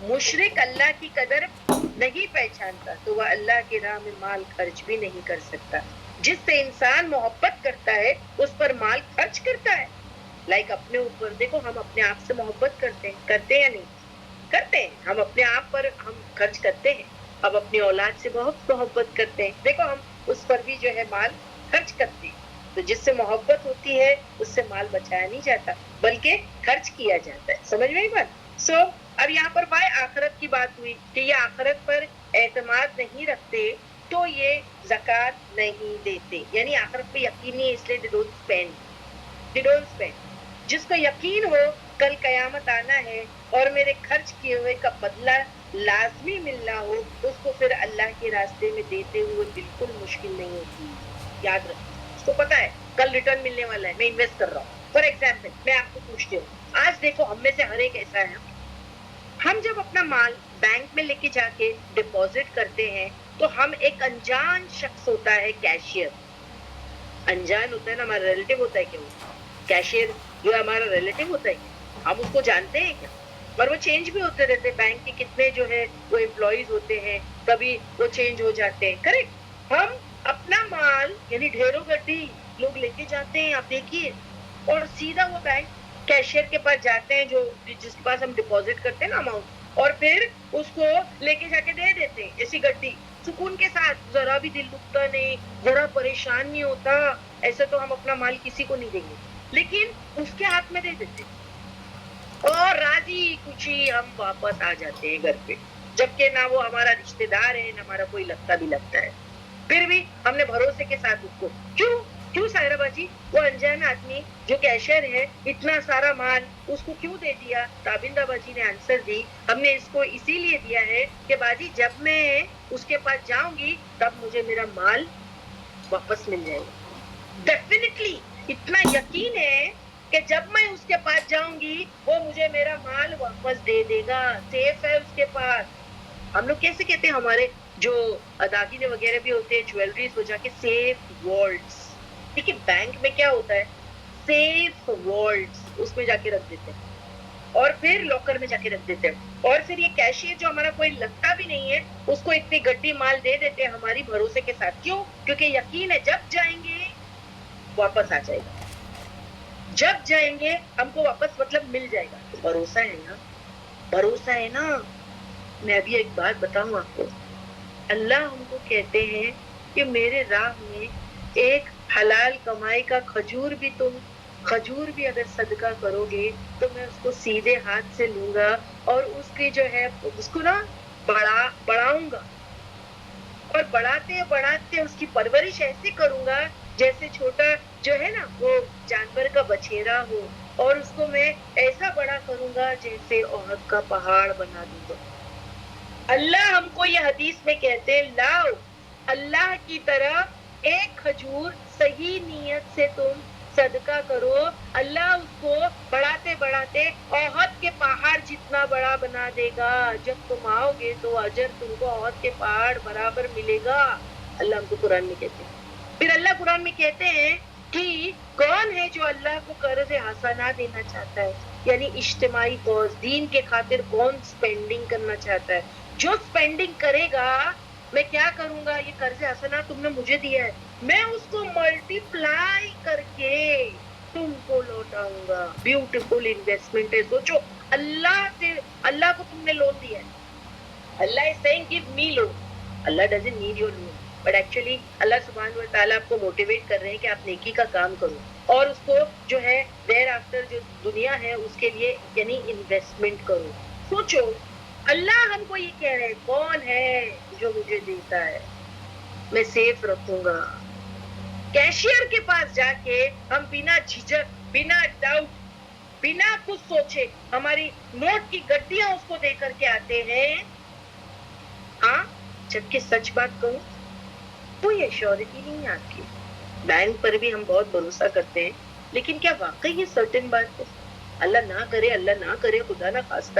مشرک اللہ کی قدر نہیں پہچانتا تو وہ اللہ کی راہ میں مال خرچ بھی نہیں کر سکتا. جس سے انسان محبت کرتا ہے اس پر مال خرچ کرتا ہے. لائک اپنے اوپر دیکھو, ہم اپنے آپ سے محبت کرتے ہیں یا نہیں کرتے ہیں؟ ہم اپنے آپ پر ہم خرچ کرتے ہیں. ہم اپنی اولاد سے بہت محبت کرتے ہیں, دیکھو ہم اس پر بھی جو ہے مال خرچ کرتے ہیں. تو جس سے محبت ہوتی ہے اس سے مال بچایا نہیں جاتا بلکہ خرچ کیا جاتا ہے. سمجھ میں بات؟ سو اب یہاں پر بھائی آخرت کی بات ہوئی کہ یہ آخرت پر اعتماد نہیں رکھتے تو یہ زکوٰۃ نہیں دیتے, یعنی آخرت پہ یقین نہیں ہے اس لیے they don't spend. جس کو یقین ہو کل قیامت آنا ہے اور میرے خرچ کیے ہوئے کا بدلہ لازمی ملنا ہو, اس کو پھر اللہ کے راستے میں دیتے ہوئے بالکل مشکل نہیں ہوتی. یاد رکھیں, اس کو پتا ہے کل ریٹرن ملنے والا ہے, میں انویسٹ کر رہا ہوں. فار ایگزامپل میں آپ کو پوچھتی ہوں, آج دیکھو ہم میں سے ہر ایک ایسا ہے, ہم جب اپنا مال بینک میں لے کے جا کے ڈپوزٹ کرتے ہیں تو ہم ایک انجان شخص ہوتا ہے کیشیئر, انجان ہوتا ہے نا, ہمارا ریلیٹو ہوتا ہے کیا وہ کیشیئر جو ہمارا ریلیٹو ہوتا ہے, ہم اس کو جانتے ہیں کیا؟ اور وہ چینج بھی ہوتے رہتے, بینک کے کتنے جو ہے وہ امپلائیز ہوتے ہیں, کبھی وہ چینج ہو جاتے ہیں. کریکٹ. ہم اپنا مال یعنی ڈھیروں گڈی لوگ لے کے جاتے ہیں, آپ دیکھیے, اور سیدھا وہ بینک کیشیئر کے پاس جاتے ہیں جو جس کے پاس ہم ڈپوزٹ کرتے ہیں نا اماؤنٹ, اور پھر اس کو لے کے جا کے دے دیتے ہیں ایسی گڈی سکون کے ساتھ, ذرا بھی دل دکھتا نہیں, ذرا پریشان نہیں ہوتا. ایسے تو ہم اپنا مال کسی کو نہیں دیں گے, لیکن اس کے ہاتھ میں دے دیتے اور راضی خوشی ہم واپس آ جاتے ہیں گھر پہ, جبکہ نہ وہ ہمارا رشتہ دار ہے نہ ہمارا کوئی لگتا بھی لگتا ہے. پھر بھی ہم نے بھروسے کے ساتھ اس کو کیوں سائرہ باجی وہ انجان آدمی جو کیشیئر ہے اتنا سارا مال اس کو کیوں دے دیا؟ تابندہ باجی نے آنسر دی, ہم نے اس کو اسی لیے دیا ہے کہ باجی جب میں اس کے پاس جاؤں گی تب مجھے میرا مال واپس مل جائے گا. ڈیفینیٹلی اتنا یقین ہے کہ جب میں اس کے پاس جاؤں گی وہ مجھے میرا مال واپس دے دے گا, سیف ہے اس کے پاس. ہم لوگ کیسے کہتے ہیں, ہمارے جو داگینے وغیرہ بھی ہوتے ہیں, جویلریز ہو جا کے سیف والٹس, ٹھیک ہے, بینک میں کیا ہوتا ہے سیف والٹس, اس میں جا کے رکھ دیتے ہیں اور پھر لاکر میں جا کے رکھ دیتے ہیں. اور پھر یہ کیشیئر جو ہمارا کوئی لگتا بھی نہیں ہے اس کو اتنی گڈی مال دے دیتے ہیں ہماری بھروسے کے ساتھ. کیوں؟ کیونکہ یقین ہے جب جائیں گے واپس آ جائے گا, جب جائیں گے ہم کو واپس مطلب مل جائے گا. تو بھروسہ ہے نا, بھروسہ ہے نا. میں ابھی ایک بات بتاؤں آپ کو, اللہ ہم کو کہتے ہیں کہ میرے راہ میں ایک حلال کمائی کا کھجور بھی اگر صدقہ کرو گے تو میں اس کو سیدھے ہاتھ سے لوں گا اور اس کی جو ہے اس کو نا بڑھاؤں گا, اور بڑھاتے اس کی پرورش ایسے کروں گا جیسے چھوٹا جو ہے نا وہ جانور کا بچھیرا ہو, اور اس کو میں ایسا بڑا کروں گا جیسے احد کا پہاڑ بنا دوں گا. اللہ ہم کو یہ حدیث میں کہتے ہیں, لاؤ اللہ کی طرف ایک کھجور صحیح نیت سے تم صدقہ کرو, اللہ اس کو بڑھاتے احد کے پہاڑ جتنا بڑا بنا دے گا. جب تم آؤ گے تو اجر تم کو احد کے پہاڑ برابر ملے گا. اللہ ہم کو قرآن میں کہتے ہیں. پھر اللہ قرآن میں کہتے ہیں کہ کون ہے جو اللہ کو قرض حسنہ دینا چاہتا ہے, یعنی اجتماعی قرض, دین کے خاطر کون سپینڈنگ کرنا چاہتا ہے. جو سپینڈنگ کرے گا میں کیا کروں گا, یہ قرض حسنہ تم نے مجھے دیا ہے, میں اس کو ملٹی پلائی کر کے تم کو لوٹاؤں گا. بیوٹیفل انویسٹمنٹ ہے. سوچو, اللہ کو تم نے لون دیا ہے, اللہ is saying give me loan. Allah doesn't need your loan. But actually اللہ سبحانہ وتعالیٰ آپ کو موٹیویٹ کر رہے ہیں کہ آپ نیکی کا کام کرو اور اس کو جو ہے دیر آفٹر جو دنیا ہے اس کے لیے یعنی انویسٹمنٹ کرو. سوچو, اللہ ہم کو یہ کہہ رہے ہیں کون ہے جو مجھے دیتا ہے, میں سیف رکھوں گا. کیشیئر کے پاس جا کے ہم بنا جھجک, بنا ڈاؤٹ, بنا کچھ سوچے ہماری نوٹ کی گڈیاں اس کو دے کر کے آتے ہیں. ہاں, جبکہ سچ بات کہوں کوئی ایشورٹی نہیں ہے آپ کی. بینک پر بھی ہم بہت بھروسہ کرتے ہیں, لیکن کیا واقعی یہ سرٹن بات ہے؟ اللہ نہ کرے خدا نہ خواستہ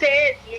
says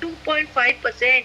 2.5%,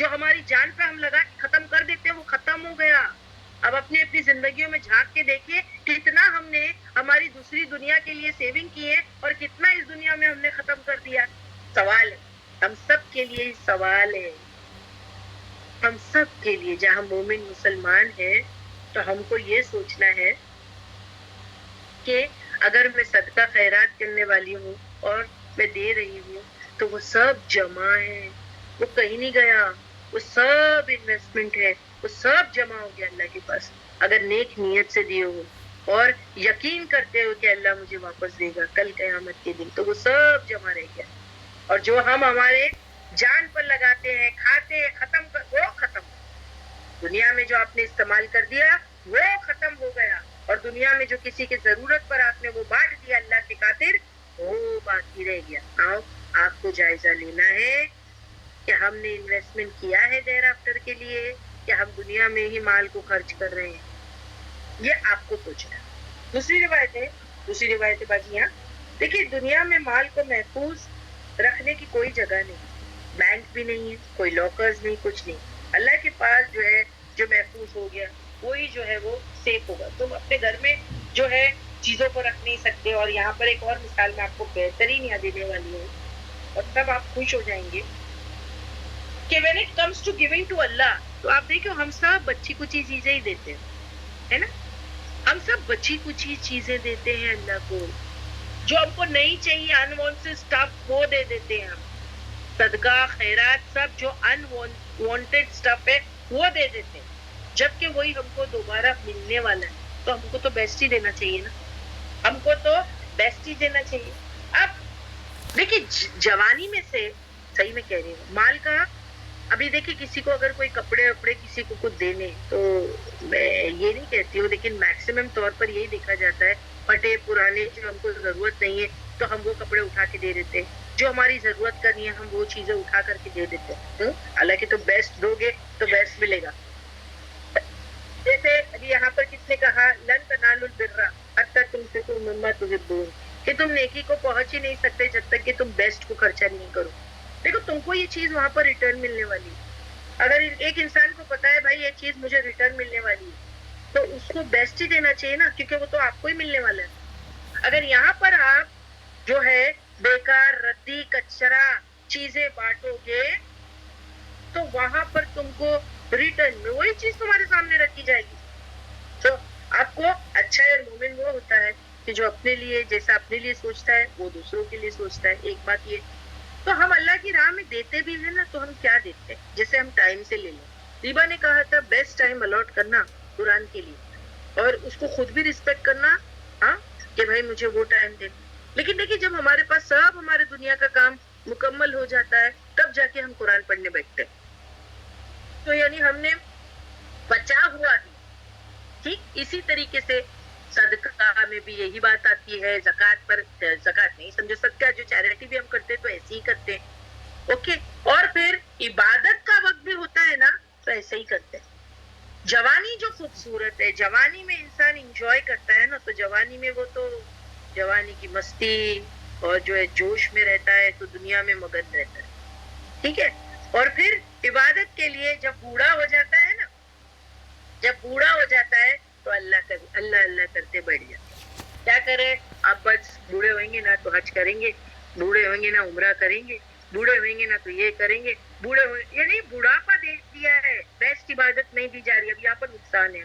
جو ہماری جان پہ ہم لگا کے ختم کر دیتے ہیں وہ ختم ہو گیا. اب اپنی اپنی زندگیوں میں جھانک کے دیکھیے کتنا ہم نے ہماری دوسری دنیا کے لیے سیونگ کی ہے اور کتنا اس دنیا میں ہم نے ختم کر دیا. سوال ہے, ہم سب کے لیے سوال ہے, ہم سب کے لیے جہاں مومن مسلمان ہے تو ہم کو یہ سوچنا ہے کہ اگر میں صدقہ خیرات کرنے والی ہوں اور میں دے رہی ہوں تو وہ سب جمع ہے, وہ کہیں نہیں گیا, وہ سب انویسٹمنٹ ہے, وہ سب جمع ہو گیا اللہ کے پاس. اگر نیک نیت سے دیے ہو اور یقین کرتے ہو کہ اللہ مجھے واپس دے گا کل قیامت کے دن تو وہ سب جمع رہ گیا. اور جو ہم ہمارے جان پر لگاتے ہیں, کھاتے ہیں, ختم کر, وہ ختم. دنیا میں جو آپ نے استعمال کر دیا وہ ختم ہو گیا, اور دنیا میں جو کسی کی ضرورت پر آپ نے وہ بانٹ دیا اللہ کی خاطر وہ باقی رہ گیا. آؤ آپ کو جائزہ لینا ہے کہ ہم نے انویسٹمنٹ کیا ہے دیر آفٹر کے لیے کہ ہم دنیا میں ہی مال کو خرچ کر رہے ہیں, یہ آپ کو سوچنا ہے. دوسری روایت ہے باجی, یہاں دیکھیے دنیا میں مال کو محفوظ رکھنے کی کوئی جگہ نہیں, بینک بھی نہیں ہے, کوئی لاکرز نہیں, کچھ نہیں. اللہ کے پاس جو ہے جو محفوظ ہو گیا وہی جو ہے وہ سیف ہوگا. تم اپنے گھر میں جو ہے چیزوں کو رکھ نہیں سکتے. اور یہاں پر ایک اور مثال میں آپ کو بہترین یاد دینے والی ہوں اور تب آپ خوش ہو جائیں گے کہ when it comes to giving to Allah تو آپ دیکھو ہم سب بچی کچی چیزیں ہی دیتے ہیں, ہے نا, ہم سب بچی کچی چیزیں دیتے ہیں اللہ کو. جو ہم کو نہیں چاہیے انوانٹڈ اسٹف وہ دے دیتے ہیں ہم. صدقہ خیرات سب جو انوانٹڈ اسٹف ہے وہ دے دیتے ہیں, جبکہ وہی ہم کو دوبارہ ملنے والا ہے. تو ہم کو تو بیسٹ ہی دینا چاہیے نا, ہم کو تو بیسٹ ہی دینا چاہیے. اب دیکھیے جوانی میں سے صحیح میں کہہ رہی ہوں مال کا, ابھی دیکھیے کسی کو اگر کوئی کپڑے وپڑے کسی کو کچھ دینے تو میں یہ نہیں کہتی ہوں, لیکن میکسیمم طور پر یہی دیکھا جاتا ہے پھٹے پرانے جو ہم کو ضرورت نہیں ہے تو ہم وہ کپڑے اٹھا کے دے دیتے ہیں, جو ہماری ضرورت کرنی ہے ہم وہ چیزیں اٹھا کر کے دے دیتے ہیں. حالانکہ تو بیسٹ دو گے تو بیسٹ ملے گا. جیسے ابھی یہاں پر کس نے کہا لن تنالوا البر حتی تنفقوا مما تحبون, کہ تم نیکی کو پہنچ ہی نہیں سکتے جب تک کہ تم بیسٹ کو خرچہ نہیں کرو. دیکھو تم کو یہ چیز وہاں پر ریٹرن ملنے والی ہے. اگر ایک انسان کو پتا ہے بھائی یہ چیز مجھے ریٹرن ملنے والی ہے تو اس کو بیسٹ ہی دینا چاہیے نا, کیونکہ وہ تو آپ کو ہی ملنے والا ہے. اگر یہاں پر آپ جو ہے بیکار ردی کچرا چیزیں بانٹو گے تو وہاں پر تم کو ریٹرن میں وہی چیز تمہارے سامنے رکھی جائے گی. تو آپ کو اچھا اور مومن وہ ہوتا ہے کہ جو اپنے لیے جیسا اپنے لیے سوچتا ہے وہ دوسروں کے لیے سوچتا ہے. ایک بات یہ تو ہم اللہ کی راہ میں دیتے بھی ہیں نا, تو ہم کیا دیتے ہیں, جیسے ہم ٹائم سے لے لیں. ریبا نے کہا تھا بیسٹ ٹائم الاٹ کرنا قرآن کے لیے اور اس کو خود بھی رسپیکٹ کرنا, ہاں کہ بھائی مجھے وہ ٹائم دے. لیکن دیکھیے جب ہمارے پاس سب ہمارے دنیا کا کام مکمل ہو جاتا ہے تب جا کے ہم قرآن پڑھنے بیٹھتے ہیں. تو یعنی ہم نے بچا ہوا ہی. ٹھیک اسی طریقے سے صدقہ میں بھی یہی بات آتی ہے, زکوٰۃ پر, زکوٰۃ نہیں سمجھو صدقہ جو چیریٹی بھی ہم کرتے ہیں تو ایسے ہی کرتے ہیں. اوکے, اور پھر عبادت کا وقت بھی ہوتا ہے نا تو ایسے ہی کرتے ہیں. جوانی جو خوبصورت ہے, جوانی میں انسان انجوائے کرتا ہے نا, تو جوانی میں وہ تو جوانی کی مستی اور جو ہے جوش میں رہتا ہے تو دنیا میں مگن رہتا ہے. ٹھیک ہے, اور پھر عبادت کے لیے جب بوڑھا ہو جاتا ہے نا, جب بوڑھا ہو جاتا ہے تو اللہ اللہ کرتے بیٹھ جاتا ہے. کیا کرے, اب بس بوڑھے ہوئیں گے نا تو حج کریں گے, بوڑھے ہوئیں گے نا عمرہ کریں گے, بوڑھے ہوئیں گے نا تو یہ کریں گے, بوڑھے ہوئے یعنی بڑھاپا دے دیا ہے, بیسٹ عبادت نہیں دی جا رہی. اب یہاں پر نقصان ہے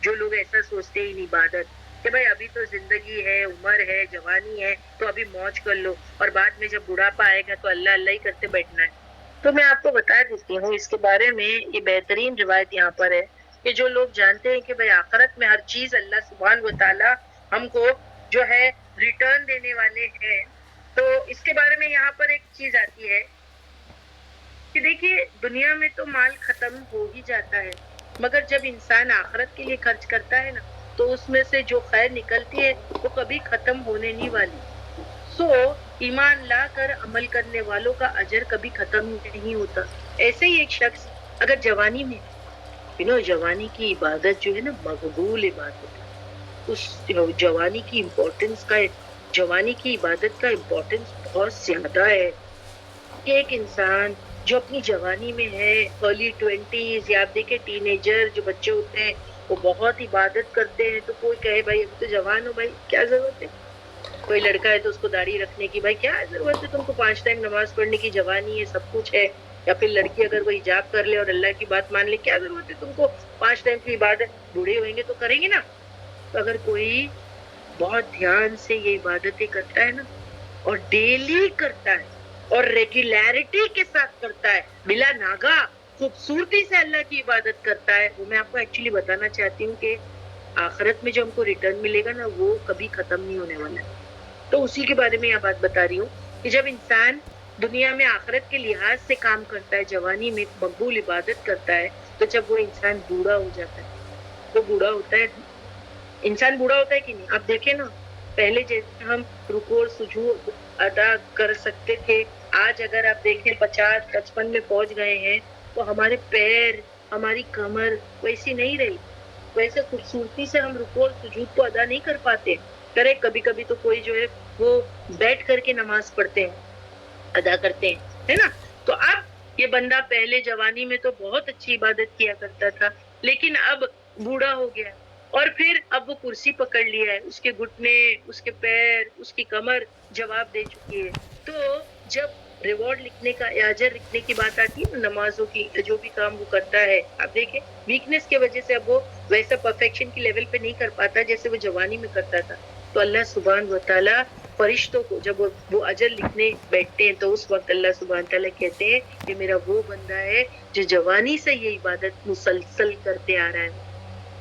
جو لوگ ایسا سوچتے ہی نہیں عبادت کہ بھائی ابھی تو زندگی ہے, عمر ہے, جوانی ہے تو ابھی موج کر لو, اور بعد میں جب بڑھاپا آئے گا تو اللہ اللہ ہی کرتے بیٹھنا ہے. تو میں آپ کو بتا دیتی ہوں اس کے بارے میں, یہ بہترین روایت یہاں پر ہے کہ جو لوگ جانتے ہیں کہ بھائی آخرت میں ہر چیز اللہ سبحانہ و تعالی ہم کو جو ہے ریٹرن دینے والے ہیں, تو اس کے بارے میں یہاں پر ایک چیز آتی ہے کہ دیکھیے دنیا میں تو مال ختم ہو ہی جاتا ہے, مگر جب انسان آخرت کے لیے خرچ کرتا ہے نا تو اس میں سے جو خیر نکلتی ہے وہ کبھی ختم ہونے نہیں والی. سو ایمان لا کر عمل کرنے والوں کا اجر کبھی ختم نہیں ہوتا. ایسے ہی ایک شخص اگر جوانی میں جوانی کی عبادت جو ہے نا مقبول عبادت, اس جوانی کی امپورٹنس کا, جوانی کی عبادت کا امپورٹنس بہت زیادہ ہے کہ ایک انسان جو اپنی جوانی میں ہے ارلی 20s یا آپ دیکھیں ٹینیجر جو بچے ہوتے ہیں وہ بہت عبادت کرتے ہیں, تو کوئی کہے بھائی ابھی تو جوان ہو, بھائی کیا ضرورت ہے. کوئی لڑکا ہے تو اس کو داڑھی رکھنے کی, بھائی کیا ضرورت ہے تم کو 5 ٹائم نماز پڑھنے کی, جوانی ہے سب کچھ ہے. یا پھر لڑکی اگر وہ حجاب کر لے اور اللہ کی بات مان لے, کیا ضرورت ہے تم کو 5 ٹائم کی عبادت, بوڑھے ہوئیں گے تو کریں گے نا. تو اگر کوئی بہت دھیان سے یہ عبادتیں کرتا ہے نا اور ڈیلی کرتا ہے اور ریگولیرٹی کے ساتھ کرتا ہے, بلا ناگا خوبصورتی سے اللہ کی عبادت کرتا ہے, وہ میں آپ کو ایکچولی بتانا چاہتی ہوں کہ آخرت میں جو ہم کو ریٹرن ملے گا نا وہ کبھی ختم نہیں ہونے والا ہے. تو اسی کے بارے میں یہ بات بتا رہی ہوں کہ جب انسان دنیا میں آخرت کے لحاظ سے کام کرتا ہے, جوانی میں مقبول عبادت کرتا ہے, تو جب وہ انسان بوڑھا ہو جاتا ہے, تو بوڑھا ہوتا ہے, انسان بوڑھا ہوتا ہے کہ نہیں. آپ دیکھیں نا پہلے جیسے ہم رکوع اور سجود ادا کر سکتے تھے, آج اگر آپ دیکھیں 50-55 میں پہنچ گئے ہیں تو ہمارے پیر, ہماری کمر ویسی نہیں رہی, ویسے خوبصورتی سے ہم رکوع اور سجود کو ادا نہیں کر پاتے. کرے کبھی کبھی تو کوئی جو ہے وہ بیٹھ کر کے نماز پڑھتے ہیں, ادا کرتے ہیں, ہے نا. تو اب یہ بندہ پہلے جوانی میں تو بہت اچھی عبادت کیا کرتا تھا, لیکن اب بوڑھا ہو گیا اور پھر اب وہ کرسی پکڑ لیا ہے, اس کے گھٹنے, اس کے پیر, اس کی کمر جواب دے چکی ہے. تو جب ریوارڈ لکھنے کا, اجر لکھنے کی بات آتی ہے نا نمازوں کی, جو بھی کام وہ کرتا ہے, آپ دیکھیں ویکنس کی وجہ سے اب وہ ویسا پرفیکشن کی لیول پہ نہیں کر پاتا جیسے وہ جوانی میں کرتا تھا. تو اللہ سبحانہ وتعالی فرشتوں کو جب وہ اجر لکھنے بیٹھتے ہیں تو اس وقت اللہ سبحانہ تعالیٰ کہتے ہیں کہ میرا وہ بندہ ہے جو جوانی سے یہ عبادت مسلسل کرتے آ رہا ہے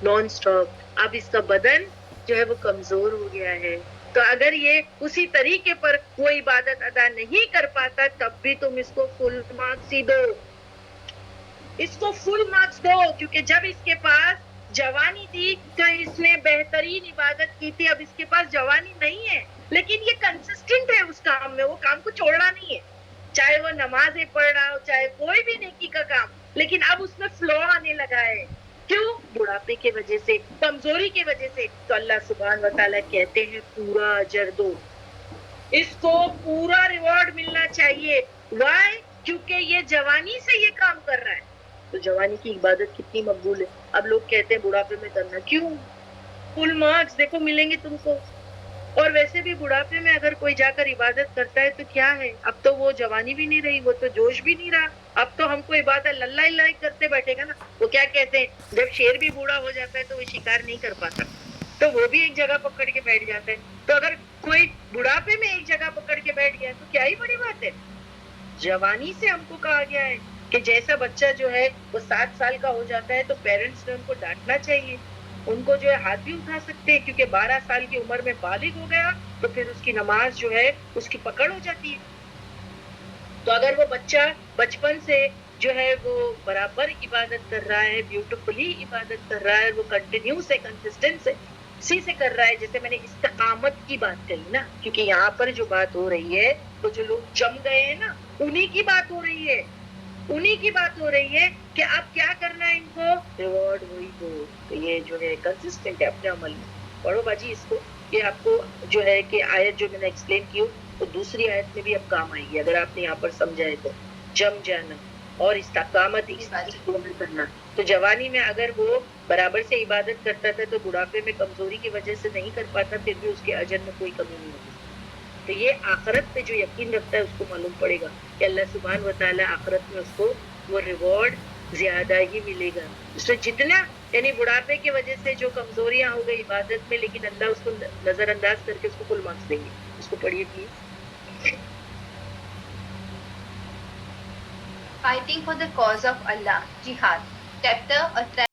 نان سٹاپ. اب اس کا بدن جو ہے وہ کمزور ہو گیا ہے, تو اگر یہ اسی طریقے پر وہ عبادت ادا نہیں کر پاتا تب بھی تم اس کو فل مارکس ہی دو, اس کو فل مارکس دو, کیونکہ جب اس کے پاس جوانی تھی تو اس نے بہترین عبادت کی تھی. اب اس کے پاس جوانی نہیں ہے لیکن یہ کنسسٹنٹ ہے اس کام میں, وہ کام کو چھوڑنا نہیں ہے, چاہے وہ نمازیں پڑھ رہا ہو, چاہے کوئی بھی نیکی کا کام, لیکن اب اس میں فلو آنے لگا ہے. کیوں؟ بڑھاپے کی وجہ سے, کمزوری کی وجہ سے. تو اللہ سبحانہ وتعالیٰ کہتے ہیں پورا اجر دو, اس کو پورا ریوارڈ ملنا چاہیے. وائی؟ کیونکہ یہ جوانی سے یہ کام کر رہا ہے. تو جوانی کی عبادت کتنی مقبول ہے. اب لوگ کہتے ہیں بڑھاپے میں کرنا, کیوں؟ فل مارکس دیکھو ملیں گے تم کو. اور ویسے بھی بڑھاپے میں اگر کوئی جا کر عبادت کرتا ہے تو کیا ہے, اب تو وہ جوانی بھی نہیں رہی, وہ تو جوش بھی نہیں رہا. اب تو ہم کو عبادت للہ اللہ کرتے بیٹھے گا نا. وہ کیا کہتے ہیں جب شیر بھی بوڑھا ہو جاتا ہے تو وہ شکار نہیں کر پاتا, تو وہ بھی ایک جگہ پکڑ کے بیٹھ جاتا ہے. تو اگر کوئی بڑھاپے میں ایک جگہ پکڑ کے بیٹھ گیا تو کیا ہی بڑی بات ہے. جوانی سے ہم کو کہا گیا ہے کہ جیسا بچہ جو ہے وہ 7 سال کا ہو جاتا ہے تو پیرنٹس نے ان کو ڈانٹنا چاہیے, ان کو جو ہے ہاتھ بھی اٹھا سکتے ہیں, کیونکہ 12 سال کی عمر میں بالغ ہو گیا تو پھر اس کی نماز جو ہے اس کی پکڑ ہو جاتی ہے. تو اگر وہ بچہ بچپن سے جو ہے وہ برابر عبادت کر رہا ہے, بیوٹیفلی عبادت کر رہا ہے, وہ کنٹینیو سے کنسسٹنٹ سے کر رہا ہے, جیسے میں نے استقامت کی بات کہی نا, کیونکہ یہاں پر جو بات ہو رہی ہے تو جو لوگ جم گئے ہیں نا انہی کی بات ہو رہی ہے, انہی کی بات ہو رہی ہے کہ اب کیا کرنا ہے ان کو, ریوارڈ وہی دو. تو یہ جو ہے کنسسٹنٹ ہے اپنے عمل میں. پڑھو باجی اس کو, یہ آپ کو جو ہے کہ آیت جو میں نے ایکسپلین کی تو دوسری آیت میں بھی اب کام آئے گی اگر آپ نے یہاں پر سمجھا ہے تو. جم جانا اور استقامت کرنا. تو جوانی میں اگر وہ برابر سے عبادت کرتا تھا تو بڑھاپے میں کمزوری کی وجہ سے نہیں کر پاتا, پھر بھی اس کے اجر میں کوئی کمی نہیں ہوتی. تو یہ آخرت پہ جو یقین رکھتا ہے اس کو معلوم پڑے گا کہ اللہ سبحانہ وتعالیٰ آخرت میں اس کو وہ ریوارڈ زیادہ ہی ملے گا. اس سے جتنا یعنی بڑھاپے کی وجہ سے جو کمزوریاں ہو گئی عبادت میں, لیکن اللہ اس کو نظر انداز کر کے اس کو فل مارکس دیں گے. اس کو پڑھیے please. Fighting for the cause of Allah, جہاد. چیپٹر اور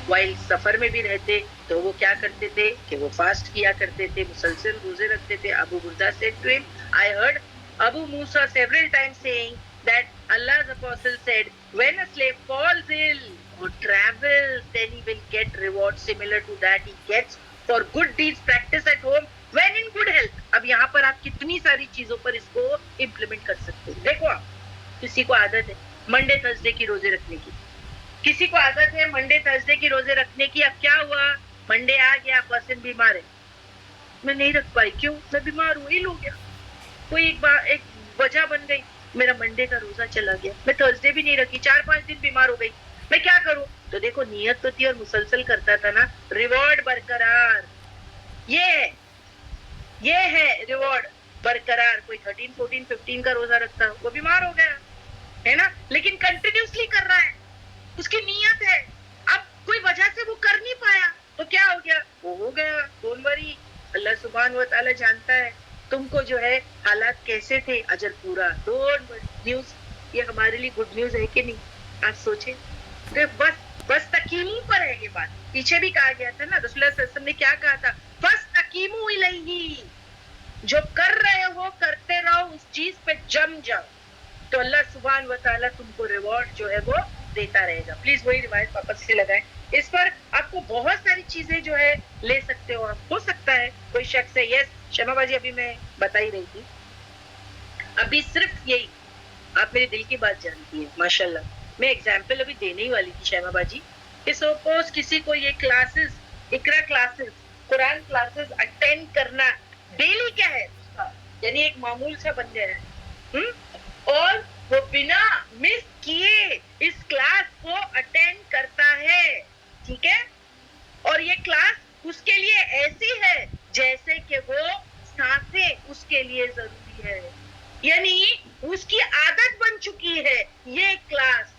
وائل سفر میں بھی رہتے تو وہ کیا کرتے تھے کہ وہ فاسٹ کیا کرتے تھے, مسلسل روزے رکھتے تھے. ابو بردہ said to him, I heard Abu Musa several times saying that Allah's apostle said, when a slave falls ill or travels, then he will get reward similar to that he gets for good deeds practiced at home when in good health. اب یہاں پر آپ کتنی ساری چیزوں پر اس کو implement کر سکتے ہیں. دیکھو آپ کسی کو عادت ہے منڈے تھرسڈے کی روزے رکھنے کی, کسی کو عادت ہے منڈے تھرسڈے کی روزے رکھنے کی. اب کیا ہوا, منڈے آ گیا, پرسن بیمار ہے, میں نہیں رکھ پائی, کیوں, میں بیمار ہوں, ایل ہو گیا, کوئی ایک وجہ بن گئی, میرا منڈے کا روزہ چلا گیا, میں تھرسڈے بھی نہیں رکھی, 4-5 دن بیمار ہو گئی, میں کیا کروں؟ تو دیکھو نیت تو تھی اور مسلسل کرتا تھا نا, ریوارڈ برقرار, یہ ہے ریوارڈ برقرار. کوئی 13, 14, 15 کا روزہ رکھتا, وہ بیمار ہو گیا ہے نا, لیکن کنٹینیوسلی کر رہا ہے, اس کی نیت ہے. اب کوئی وجہ سے وہ کر نہیں پایا تو کیا ہو گیا؟ وہ ہو گیا. ڈونٹ وری, اللہ سبحانہ و تعالی جانتا ہے تم کو جو ہے حالات کیسے تھے, اجر پورا. Don't worry. نیوز یہ ہمارے لیے گڈ نیوز ہے کہ نہیں؟ آپ سوچیں. بس تقیموں پر ہے یہ بات. پیچھے بھی کہا گیا تھا نا, رسول اللہ صلی اللہ علیہ وسلم نے کیا کہا تھا؟ بس تقیموں الیہ, جو کر رہے ہو کرتے رہو, اس چیز پہ جم جاؤ, تو اللہ سبحانہ و تعالیٰ تم کو ریوارڈ جو ہے وہ دیتا رہے گا. پلیز وہی روایت واپس سے لگائیں. اس پر آپ کو بہت ساری چیزیں جو ہے لے سکتے ہو. ہو سکتا ہے کوئی شخص ہے, یس شمع باجی ابھی میں بتا ہی رہی تھی, ابھی صرف یہی آپ میرے دل کی بات جانتی ہے ماشاءاللہ. میں ایگزامپل ابھی دینے ہی والی تھی شمع باجی, کہ سپوز کسی کو یہ کلاسز, اقرا کلاسز, قرآن کلاسز اٹینڈ کرنا ڈیلی کیا ہے اس کا, یعنی ایک معمول سا بن گیا ہے, اور وہ بنا مس کیے اس کلاس کو اٹینڈ کرتا ہے, ٹھیک ہے, اور یہ کلاس اس کے لیے ایسی ہے جیسے کہ وہ سانسیں اس کے لیے ضروری ہے, یعنی اس کی عادت بن چکی ہے یہ کلاس.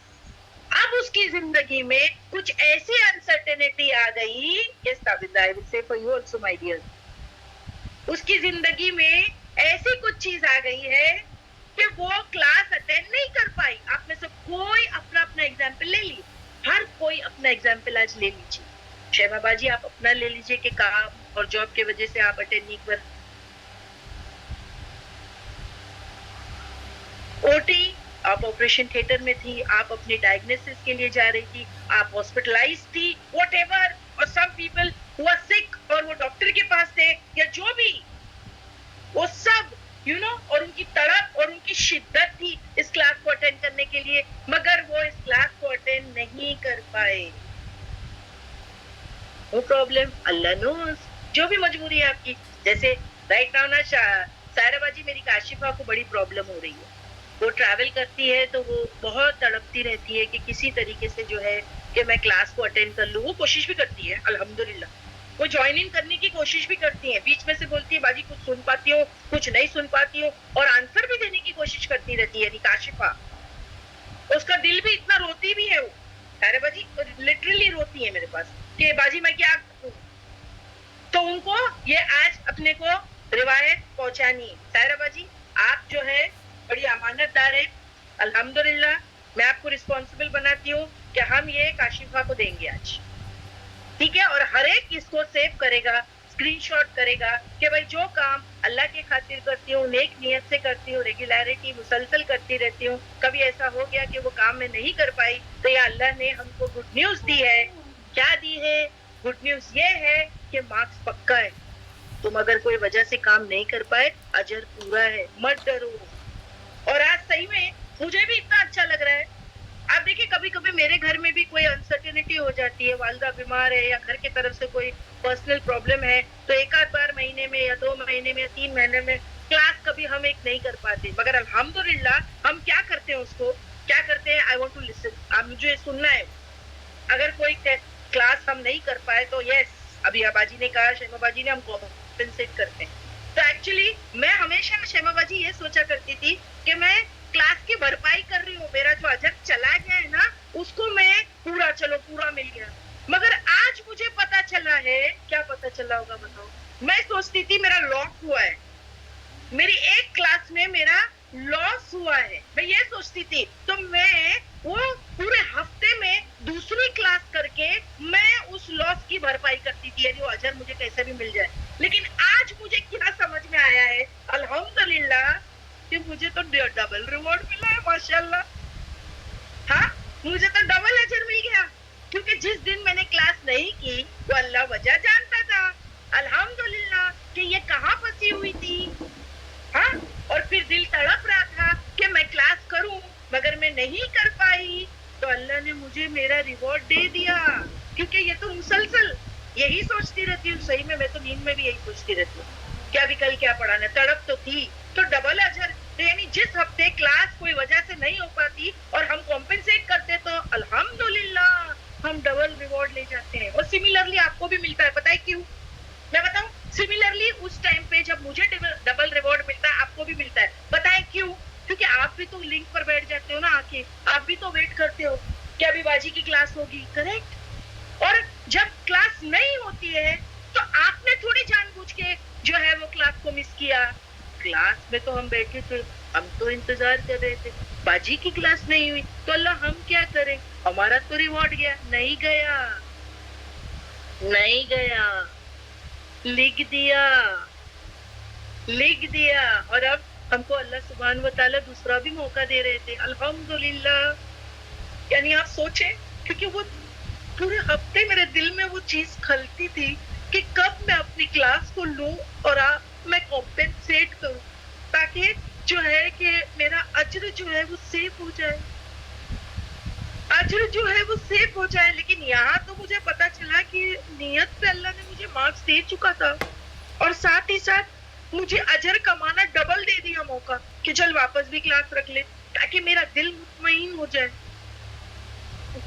اب اس کی زندگی میں کچھ ایسی انسرٹینٹی آ گئی, yes Tabitha, I will say for you also my dear, اس کی زندگی میں ایسی کچھ چیز آ گئی ہے کہ وہ کلاس اٹینڈ نہیں کر پائی. آپ میں سے کوئی اپنا اپنا ایگزامپل لے لی, ہر کوئی اپنا ایگزامپل آج لے لیجیے. شیما باجی آپ اپنا لے لیجیے کہ کام اور جاب کی وجہ سے آپ اٹینڈ نہیں کر. اوٹی, آپ آپریشن تھیٹر میں تھی, آپ اپنی ڈائگنوسس کے لیے جا رہی تھی, آپ ہاسپٹلائز تھی, واٹ ایور, اور سم پیپل ہوا سک اور وہ ڈاکٹر کے پاس تھے یا جو بھی, وہ سب اور ان کی تڑپ اور ان کی شدت تھی اس کلاس کو اٹینڈ کرنے کے لیے, مگر وہ اس کلاس کو اٹینڈ نہیں کر پائے. نو پرابلم, اللہ نوز, جو بھی مجبوری ہے آپ کی. جیسے رائٹ ناؤ نا سائرہ باجی, میری کاشفہ کو بڑی پرابلم ہو رہی ہے, وہ ٹریول کرتی ہے تو وہ بہت تڑپتی رہتی ہے کہ کسی طریقے سے جو ہے کہ میں کلاس کو اٹینڈ کر لوں. وہ کوشش بھی کرتی ہے الحمدللہ, وہ جوائن ان کرنے کی کوشش بھی کرتی ہیں, بیچ میں سے بولتی ہے باجی کچھ سن پاتی ہو, کچھ نہیں سن پاتی ہو, اور آنسر بھی دینے کی کوشش کرتی رہتی ہے کاشفہ. اس کا دل بھی اتنا روتی بھی ہے, وہ سائرہ باجی لٹرلی روتی ہے میرے پاس کہ باجی میں کیا کروں. تو ان کو یہ آج اپنے کو روایت پہنچانی ہے. سائرہ باجی آپ جو ہے بڑی امانت دار ہے, الحمدللہ میں آپ کو رسپانسبل بناتی ہوں کہ ہم یہ کاشفہ کو دیں گے آج, ٹھیک ہے, اور ہر ایک اس کو سیو کرے گا, اسکرین شاٹ کرے گا کہ بھائی جو کام اللہ کی خاطر کرتی ہوں, نیک نیت سے کرتی ہوں, ریگولیرٹی مسلسل کرتی رہتی ہوں, کبھی ایسا ہو گیا کہ وہ کام میں نہیں کر پائی تو یا اللہ نے ہم کو گڈ نیوز دی ہے. کیا دی ہے گڈ نیوز؟ یہ ہے کہ مارکس پکا ہے. تم اگر کوئی وجہ سے کام نہیں کر پائے, اجر پورا ہے, مت ڈرو. اور آج صحیح میں مجھے بھی اتنا اچھا لگ رہا ہے. آپ دیکھیں کبھی کبھی میرے گھر میں بھی کوئی انسرٹینٹی ہو جاتی ہے, والدہ بیمار ہے یا گھر کی طرف سے کوئی پرسنل پرابلم ہے, تو ایک آدھ بار مہینے میں یا 2 مہینے میں یا 3 مہینے میں کلاس کبھی ہم ایک نہیں کر پاتے. مگر الحمدللہ ہم کیا کرتے ہیں, اس کو کیا کرتے ہیں, آئی وانٹ ٹو لسن, آپ مجھے سننا ہے. اگر کوئی کلاس ہم نہیں کر پائے تو یس, ابھی باجی نے کہا, شیما باجی نے, ہم کمپنسیٹ کرتے ہیں. تو ایکچولی میں ہمیشہ شیما باجی یہ سوچا کرتی تھی کہ میں کلاس کی بھرپائی کر رہی ہوں, میرا جو اجر چلا گیا ہے نا اس کو میں پورا مل گیا. مگر آج مجھے پتا چلا ہے, کیا پتا چلا ہوگا بتاؤ, میں سوچتی تھی میرا لاس ہوا ہے, میری ایک کلاس میں میرا لاس ہوا ہے, میں یہ سوچتی تھی, تو میں وہ پورے ہفتے میں دوسری کلاس کر کے میں اس لاس کی بھرپائی کرتی تھی, یعنی وہ اجر مجھے کیسے بھی مل جائے. لیکن آج مجھے کیا سمجھ میں آیا ہے الحمدللہ کہ مجھے تو ڈبل ریوارڈ ملا ہے ماشاءاللہ. ہاں, مجھے تو ڈبل اجر مل گیا, کیونکہ جس دن میں نے کلاس نہیں کی وہ اللہ وجہ جانتا تھا الحمدللہ کہ یہ کہاں پھنسی ہوئی تھی. ہاں, اور پھر دل تڑپ رہا تھا کہ میں کلاس کروں مگر میں نہیں کر پائی, تو اللہ نے مجھے میرا ریوارڈ دے دیا. کیونکہ یہ تو مسلسل یہی سوچتی رہتی ہوں, صحیح میں تو نیند میں بھی یہی سوچتی رہتی ہوں کہ ابھی کل کیا پڑھانا. تڑپ تو تھی, تو ڈبل اجر تو یعنی جس ہفتے کلاس کوئی وجہ سے نہیں ہو پاتی اور ہم کمپنسیٹ کرتے تو الحمدللہ ہم ڈبل ریوارڈ لے جاتے ہیں. اور سملرلی آپ کو بھی ملتا ہے. پتہ ہے کیوں؟ میں بتاؤں. سملرلی اس ٹائم پہ جب مجھے ڈبل ریوارڈ ملتا ہے آپ کو بھی ملتا ہے. پتہ ہے کیوں؟ کیونکہ آپ بھی تو لنک پر بیٹھ جاتے ہو نا آ کے, آپ بھی تو ویٹ کرتے ہو کہ ابھی باجی کی کلاس ہوگی. کریکٹ. اور جب کلاس نہیں ہوتی ہے تو آپ نے تھوڑی جان بوجھ کے جو ہے وہ کلاس کو مس کیا. کلاس میں تو ہم بیٹھے تھے, ہم تو انتظار کر رہے تھے. باجی کی کلاس نہیں ہوئی تو اللہ ہم کیا کریں, ہمارا تو ریوارڈ گیا. نہیں گیا, نہیں گیا, لکھ دیا, لکھ دیا. اور اب ہم کو اللہ سبحانہ و تعالیٰ دوسرا بھی موقع دے رہے تھے. الحمدللہ. یعنی آپ سوچیں, کیونکہ وہ پورے ہفتے میرے دل میں وہ چیز کھلتی تھی کہ کب میں اپنی کلاس کو لوں اور میں کمپنسیٹ کروں تاکہ جو ہے کہ میرا اجر جو ہے وہ سیف ہو جائے, اجر جو ہے وہ سیف ہو جائے. لیکن یہاں تو مجھے پتا چلا کہ نیت پہ اللہ نے مجھے مارکس دے چکا تھا اور ساتھ ہی ساتھ مجھے اجر کمانا ڈبل دے دیا موقع کہ چل واپس بھی کلاس رکھ لے تاکہ میرا دل مطمئن ہو جائے,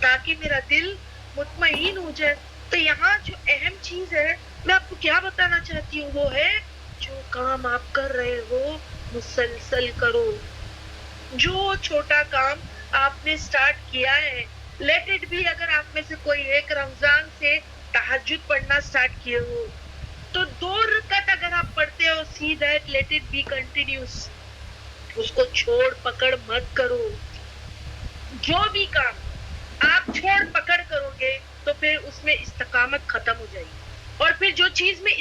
تاکہ میرا دل مطمئن ہو جائے. تو یہاں جو اہم چیز ہے میں آپ کو کیا بتانا چاہتی ہوں وہ ہے جو کام آپ کر رہے ہو مسلسل کرو. جو چھوٹا کام آپ نے سٹارٹ کیا ہے لیٹ اٹ بی. اگر آپ میں سے کوئی ایک رمضان سے تہجد پڑھنا سٹارٹ کیے ہو تو 2 رکعت اگر آپ پڑھتے ہو see that let it be continuous. اس کو چھوڑ پکڑ مت کرو. جو بھی کام آپ چھوڑ پکڑ کرو گے تو پھر اس میں استقامت ختم ہو جائے گی. اور پھر جو چیز میں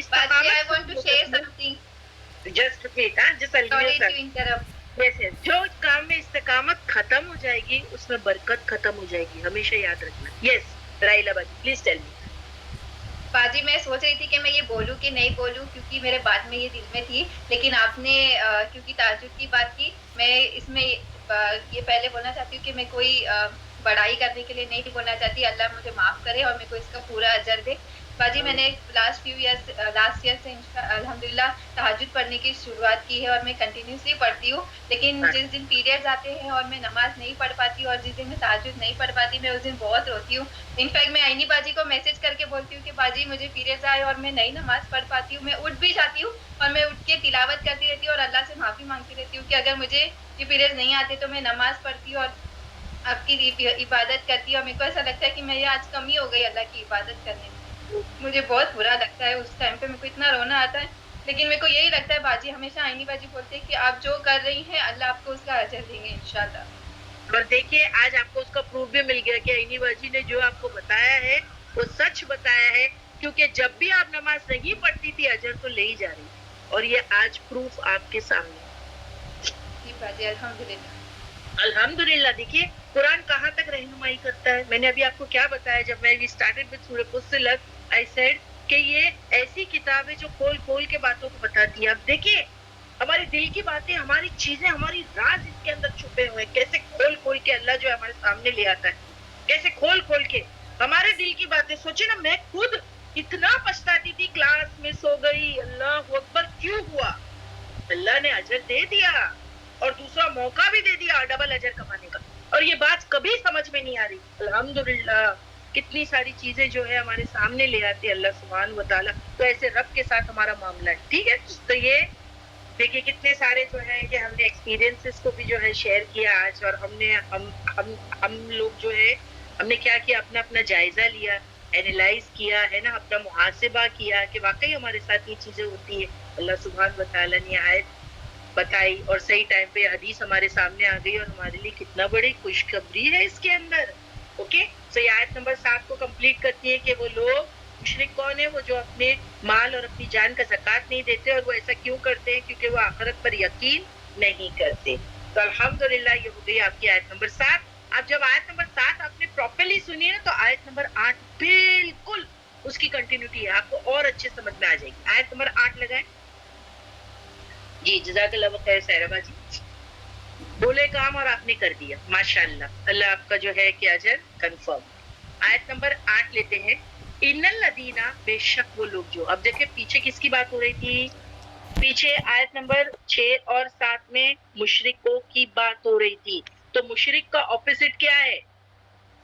جو کام میں استقامت ختم ہو جائے گی اس میں برکت ختم ہو جائے گی. ہمیشہ یاد رکھنا. یس رائلا باجی پلیز ٹیل می. باجی میں سوچ رہی تھی کہ میں یہ بولوں کہ نہیں بولوں کیونکہ میرے بعد میں یہ دل میں تھی, لیکن آپ نے کیونکہ تہجد کی بات کی, میں اس میں یہ پہلے بولنا چاہتی ہوں کہ میں کوئی بڑائی کرنے کے لیے نہیں بولنا چاہتی. اللہ مجھے معاف کرے اور میرے کو اس کا پورا اجر دے. باجی میں نے لاسٹ ایئر سے الحمدللہ تہجد پڑھنے کی شروعات کی ہے اور میں کنٹینیوسلی پڑھتی ہوں. لیکن جس دن پیریڈز آتے ہیں اور میں نماز نہیں پڑھ پاتی اور جس دن میں تہجد نہیں پڑھ پاتی میں اس دن بہت روتی ہوں. انفیکٹ میں آئینی باجی کو میسج کر کے بولتی ہوں کہ باجی مجھے پیریڈز آئے اور میں نئی نماز پڑھ پاتی ہوں. میں اٹھ بھی جاتی ہوں اور میں اٹھ کے تلاوت کرتی رہتی ہوں اور اللہ سے معافی مانگتی رہتی ہوں کہ اگر مجھے یہ پیریڈز نہیں آتے تو میں نماز پڑھتی ہوں اور آپ کی عبادت کرتی ہوں. اور میرے کو ایسا لگتا ہے کہ میری آج کمی ہو گئی اللہ کی عبادت کرنے میں. مجھے بہت برا لگتا ہے اس ٹائم پہ, میرے کو اتنا رونا آتا ہے. لیکن میرے کو یہی لگتا ہے باجی ہمیشہ آئینی باجی بولتے ہیں کہ آپ جو کر رہی ہیں اللہ آپ کو اس کا اجر دیں گے انشاءاللہ. اور دیکھیے آج آپ کو اس کا پروف بھی مل گیا کہ آئینی باجی نے جو آپ کو بتایا ہے وہ سچ بتایا ہے, کیونکہ جب بھی آپ نماز نہیں پڑھتی تھی اجر تو لے ہی جا رہی تھی. اور یہ آج پروف آپ کے سامنے. جی باجی الحمدللہ. الحمدللہ. دیکھیے قرآن کہاں تک رہنمائی کرتا ہے. میں نے ابھی آپ کو کیا بتایا جب میں اسٹارٹڈ وتھ سورہ فصلت آئی سیڈ کہ یہ ایسی کتاب ہے جو کھول کھول کے باتوں کو بتاتی ہے. اب دیکھیے ہمارے دل کی باتیں, ہماری چیزیں, ہماری راز اس کے اندر چھپے ہوئے, کیسے کھول کھول کے اللہ جو ہے ہمارے سامنے لے آتا ہے. کیسے کھول کھول کے ہمارے دل کی باتیں. سوچے نا میں خود اتنا پچھتاتی تھی کلاس مس ہو گئی, اللہ اکبر کیوں ہوا. اللہ نے اجر دے دیا اور دوسرا موقع بھی دے دیا ڈبل اجر کمانے کا. اور یہ بات کبھی سمجھ میں نہیں آ رہی. الحمدللہ کتنی ساری چیزیں جو ہے ہمارے سامنے لے آتے اللہ سبحانہ و تعالیٰ. تو ایسے رب کے ساتھ ہمارا معاملہ ہے. ٹھیک ہے. تو یہ دیکھیے کتنے سارے جو ہے کہ ہم نے ایکسپیرینسز کو بھی جو ہے شیئر کیا آج, اور ہم لوگ جو ہے ہم نے کیا کیا, اپنا اپنا جائزہ لیا, اینالائز کیا ہے نا, اپنا محاسبہ کیا کہ واقعی ہمارے ساتھ یہ چیزیں ہوتی ہے. اللہ سبحانہ و تعالیٰ نے آیت بتائی اور صحیح ٹائم پہ حدیث ہمارے سامنے آ گئی, اور ہمارے لیے کتنا بڑی خوشخبری ہے اس کے اندر. اوکے. تو یہ آیت نمبر 7 کو کمپلیٹ کرتی ہے کہ وہ لوگ مشرک کون ہے, وہ جو اپنے مال اور اپنی جان کا زکوٰۃ نہیں دیتے. اور وہ ایسا کیوں کرتے ہیں؟ کیونکہ وہ آخرت پر یقین نہیں کرتے. تو الحمدللہ یہ ہو گئی آپ کی آیت نمبر 7. اب جب آیت نمبر 7 آپ نے پراپرلی سنی نا تو آیت نمبر 8 بالکل اس کی کنٹینیوٹی ہے, آپ کو اور اچھے سمجھ میں آ جائے گی. آیت نمبر 8 لگائیں. جی جزاک اللہ خیر سیربا جی. بولے کام اور آپ نے کر دیا, ماشاءاللہ. اللہ آپ کا جو ہے کہ اجر کنفرم. آیت نمبر 8 لیتے ہیں. ان الذین, بے شک وہ لوگ جو. اب دیکھیں پیچھے کس کی بات ہو رہی تھی؟ پیچھے آیت نمبر 6 اور 7 میں مشرکوں کی بات ہو رہی تھی. تو مشرک کا اپوزٹ کیا ہے؟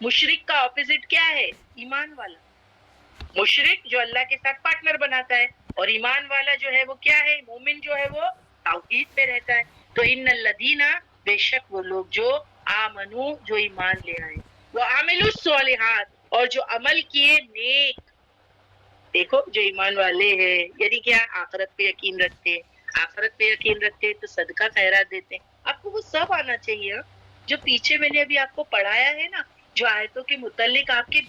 مشرک کا اپوزٹ کیا ہے؟ ایمان والا. مشرک جو اللہ کے ساتھ پارٹنر بناتا ہے، اور ایمان والا جو ہے وہ کیا ہے؟ مومن جو ہے وہ توحید پہ رہتا ہے. تو ان الذین، بے شک وہ لوگ جو آمنو، جو ایمان لے آئے، وہ عاملوا الصالحات، اور جو عمل کیے نیک. دیکھو جو ایمان والے ہیں یعنی کیا؟ آخرت پہ یقین رکھتے ہیں. آخرت پہ یقین رکھتے ہیں تو صدقہ خیرات دیتے ہیں. آپ کو وہ سب آنا چاہیے جو پیچھے میں نے ابھی آپ کو پڑھایا ہے نا، جو آیتوں کے متعلق آپ کے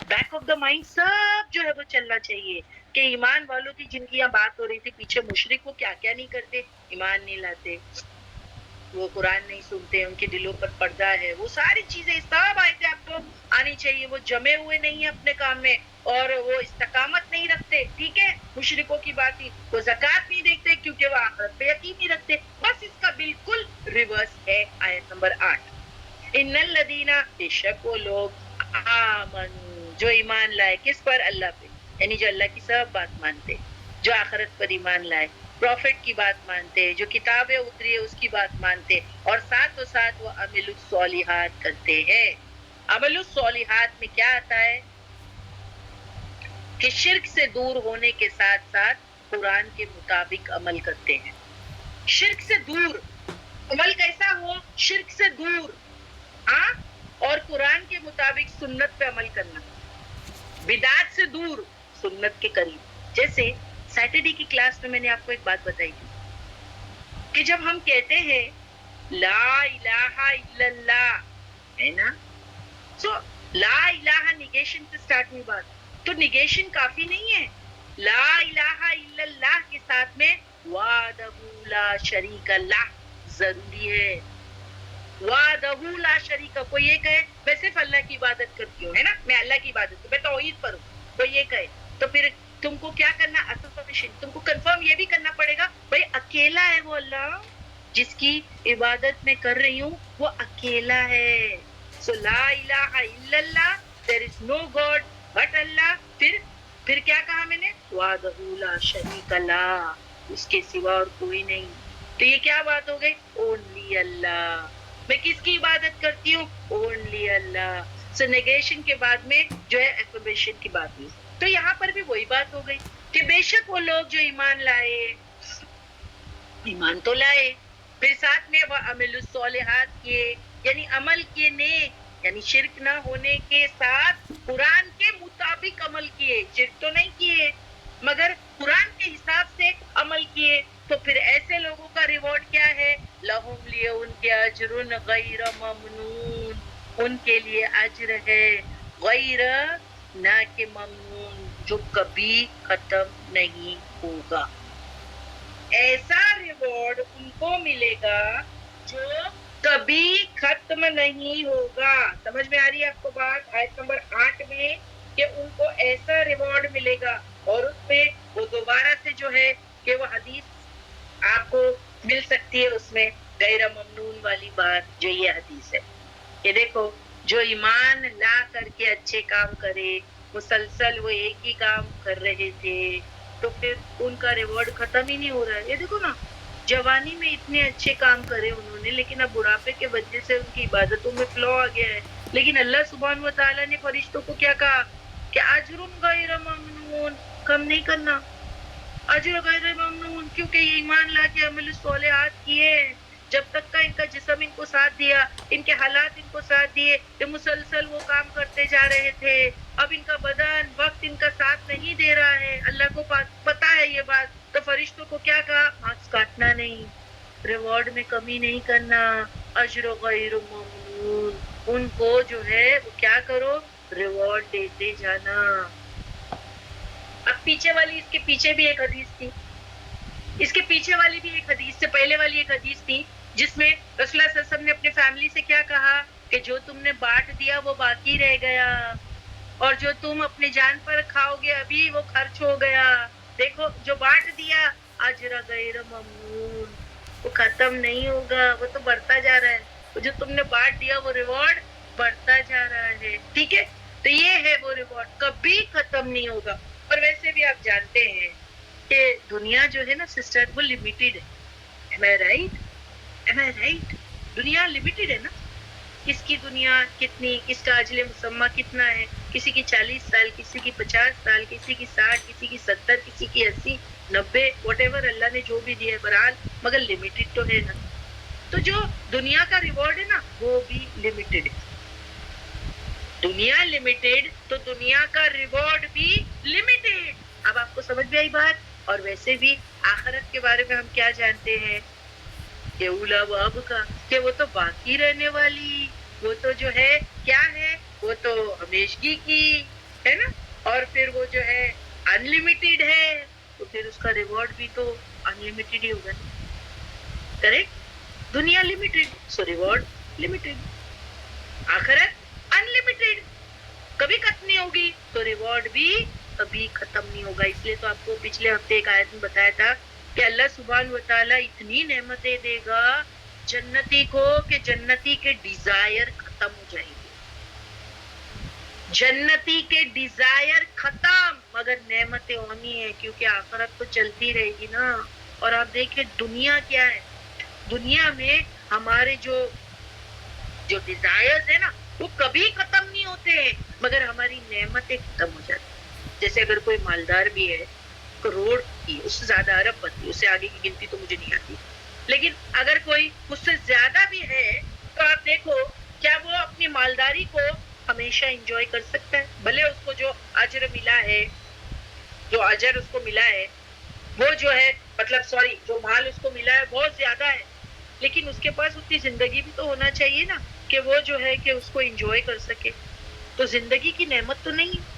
بیک آف دا مائنڈ سب جو ہے وہ چلنا چاہیے. کہ ایمان والوں کی جن کی یہاں بات ہو رہی تھی پیچھے، مشرک وہ کیا کیا نہیں کرتے؟ ایمان نہیں لاتے، وہ قرآن نہیں سنتے، ان کے دلوں پر پردہ ہے. وہ ساری چیزیں سب آیتیں آپ کو آنی چاہیے. وہ جمے ہوئے نہیں ہیں اپنے کام میں، اور وہ استقامت نہیں رکھتے. ٹھیک ہے، مشرکوں کی بات ہی. وہ زکوٰۃ نہیں دیتے کیونکہ وہ آخرت پہ یقین نہیں رکھتے. بس اس کا بالکل ریورس ہے آیت نمبر 8. ان الذین، بے شک وہ لوگ آمنوا، جو ایمان لائے. کس پر؟ اللہ پہ. یعنی جو اللہ کی سب بات مانتے، جو آخرت پر ایمان لائے، پروفٹ کی بات مانتے، جو کتابیں اتری ہے اس کی بات مانتے، اور ساتھ و ساتھ وہ عمل الصالحات کرتے ہیں. عمل الصالحات میں کیا آتا ہے؟ کہ شرک سے دور ہونے کے ساتھ ساتھ قرآن کے مطابق عمل کرتے ہیں. شرک سے دور عمل کیسا ہو؟ شرک سے دور، ہاں، اور قرآن کے مطابق سنت پہ عمل کرنا. بدعت سے دور، سنت کے قریب. جیسے سیٹرڈے کی کلاس میں نے آپ کو ایک بات بتائی تھی کہ جب ہم کہتے ہیں لا الہ الا اللہ، ہے نا، سو لا الہ نیگیشن سے سٹارٹ ہوئی بات. تو نیگیشن کافی نہیں ہے. لا الہ الا اللہ کے ساتھ میں وحدہ لا شریک لہ ضروری ہے. وحدہ لا شریک. کوئی یہ کہے میں صرف اللہ کی عبادت کرتی ہوں، ہے نا، میں اللہ کی عبادت میں توحید پر ہوں، کوئی یہ کہے تو پھر تم کو کیا کرنا؟ تم کو کنفرم یہ بھی کرنا پڑے گا بھائی اکیلا ہے وہ اللہ جس کی عبادت میں کر رہی ہوں، وہ اکیلا ہے. سو لا الہ الا اللہ، there is no God but اللہ. پھر کیا کہا میں نے؟ وحدہ لا شریک لہ، اس کے سوا اور کوئی نہیں. تو یہ کیا بات ہو گئی؟ اونلی اللہ. میں کس کی عبادت کرتی ہوں؟ اونلی اللہ. سو نیگیشن کے بعد میں جو ہے افرمیشن کی بات ہوئی. تو یہاں پر بھی وہی بات ہو گئی کہ بے شک وہ لوگ جو ایمان لائے، ایمان تو لائے، پھر ساتھ میں وہ عمل الصالحات کیے، یعنی عمل کیے نیک، یعنی شرک نہ ہونے کے ساتھ قرآن کے مطابق عمل کیے. شرک تو نہیں کیے مگر قرآن کے حساب سے عمل کیے. تو پھر ایسے لوگوں کا ریوارڈ کیا ہے؟ لہم، لیے ان کے اجر غیر ممنون، ان کے لیے اجر ہے غیر، نہ کہ ممنون، جو کبھی ختم نہیں ہوگا. ایسا ریوارڈ ان کو ملے گا جو کبھی ختم نہیں ہوگا. سمجھ میں آ رہی ہے آپ کو بات؟ آیت نمبر 8 میں کہ ان کو ایسا ریوارڈ ملے گا، اور اس میں وہ دوبارہ سے جو ہے کہ وہ حدیث آپ کو مل سکتی ہے اس میں غیر ممنون والی بات. جو یہ حدیث ہے کہ دیکھو جو ایمان لا کر کے اچھے کام کرے، مسلسل وہ ایک ہی کام کر رہے تھے، تو پھر ان کا ریوارڈ ختم ہی نہیں ہو رہا ہے. یہ دیکھو نا، جوانی میں اتنے اچھے کام کرے انہوں نے، لیکن اب بڑھاپے کے وجہ سے ان کی عبادتوں میں فلو آ گیا ہے. لیکن اللہ سبحانہ و تعالیٰ نے فرشتوں کو کیا کہا کہ اجر غیر ممنون، کم نہیں کرنا، اجر غیر ممنون، کیونکہ یہ ایمان لا کے عمل صالحات کیے. جب تک کا ان کا جسم ان کو ساتھ دیا، ان کے حالات ان کو ساتھ دیے، یہ مسلسل وہ کام کرتے جا رہے تھے. اب ان کا بدن، وقت ان کا ساتھ نہیں دے رہا ہے، اللہ کو پتا ہے یہ بات. تو فرشتوں کو کیا کہا؟ مارکس کاٹنا نہیں، ریوارڈ میں کمی نہیں کرنا، اجر غیر ممنون. ان کو جو ہے وہ کیا کرو؟ ریوارڈ دیتے جانا. اب پیچھے والی، اس کے پیچھے بھی ایک حدیث تھی، اس کے پیچھے والی بھی ایک حدیث سے پہلے والی ایک حدیث تھی جس میں رسول اللہ صلی اللہ علیہ وسلم نے اپنے فیملی سے کیا کہا کہ جو تم نے بانٹ دیا وہ باقی رہ گیا، اور جو تم اپنے جان پر کھاؤ گے ابھی وہ خرچ ہو گیا. دیکھو جو بانٹ دیا اجر غیر ممنون، وہ ختم نہیں ہوگا، وہ تو بڑھتا جا رہا ہے. جو تم نے بانٹ دیا وہ ریوارڈ بڑھتا جا رہا ہے. ٹھیک ہے، تو یہ ہے وہ ریوارڈ، کبھی ختم نہیں ہوگا. اور ویسے بھی آپ جانتے ہیں کہ دنیا جو ہے نا سسٹر وہ لمیٹیڈ ہے. Am I right? Am I right? دنیا لمیٹیڈ ہے نا. کس کی دنیا کتنی, کس کا اجل مسمہ کتنا ہے, کسی کی 40 سال, کسی کی 50 سال, کسی کی 60, کسی کی 70, کسی کی 80, 90, واٹ ایور اللہ نے جو بھی دیا ہے برحال, مگر لمیٹیڈ تو ہے نا. تو جو دنیا کا ریوارڈ ہے نا وہ بھی لمیٹیڈ ہے. دنیا لمیٹیڈ تو دنیا کا ریوارڈ بھی لمیٹیڈ. اب آپ کو سمجھ میں آئی بات. اور ویسے بھی آخرت کے بارے میں ہم کیا جانتے ہیں کہ اولا واب کا, کہ وہ تو باقی رہنے والی, وہ تو جو ہے کیا ہے, وہ تو ہمیشگی کی ہے نا, اور پھر وہ جو ہے انلمیٹیڈ ہے, تو پھر اس کا ریوارڈ بھی تو انلمیٹیڈ ہی ہوگا. کریکٹ. دنیا لمیٹیڈ سو ریوارڈ لمیٹیڈ. آخرت انلمیٹیڈ, کبھی ختم نہیں ہوگی تو ریوارڈ بھی کبھی ختم نہیں ہوگا. اس لیے تو آپ کو پچھلے ہفتے ایک آیت میں بتایا تھا کہ اللہ سبحانہ وتعالی اتنی نعمتیں دے گا جنتی کو کہ جنتی کے ڈیزائر ختم ہو جائیں گے. جنتی کے ڈیزائر ختم, مگر نعمتیں ہونی ہے کیونکہ آخرت تو چلتی رہے گی نا. اور آپ دیکھیں دنیا کیا ہے, دنیا میں ہمارے جو ڈیزائرز ہے نا وہ کبھی ختم نہیں ہوتے ہیں, مگر ہماری نعمتیں ختم ہو جاتی. جیسے اگر کوئی مالدار بھی ہے, کروڑ کی, اس سے زیادہ ارب پتی, اس سے آگے کی گنتی تو مجھے نہیں آتی, لیکن اگر کوئی اس سے زیادہ بھی ہے تو آپ دیکھو کیا وہ اپنی مالداری کو ہمیشہ انجوائے کر سکتا ہے؟ بھلے اس کو جو اجر ملا ہے, جو اجر اس کو ملا ہے وہ جو ہے مطلب جو مال اس کو ملا ہے بہت زیادہ ہے, لیکن اس کے پاس اتنی زندگی بھی تو ہونا چاہیے نا کہ وہ جو ہے کہ اس کو انجوائے کر سکے. تو زندگی کی نعمت تو نہیں ہے,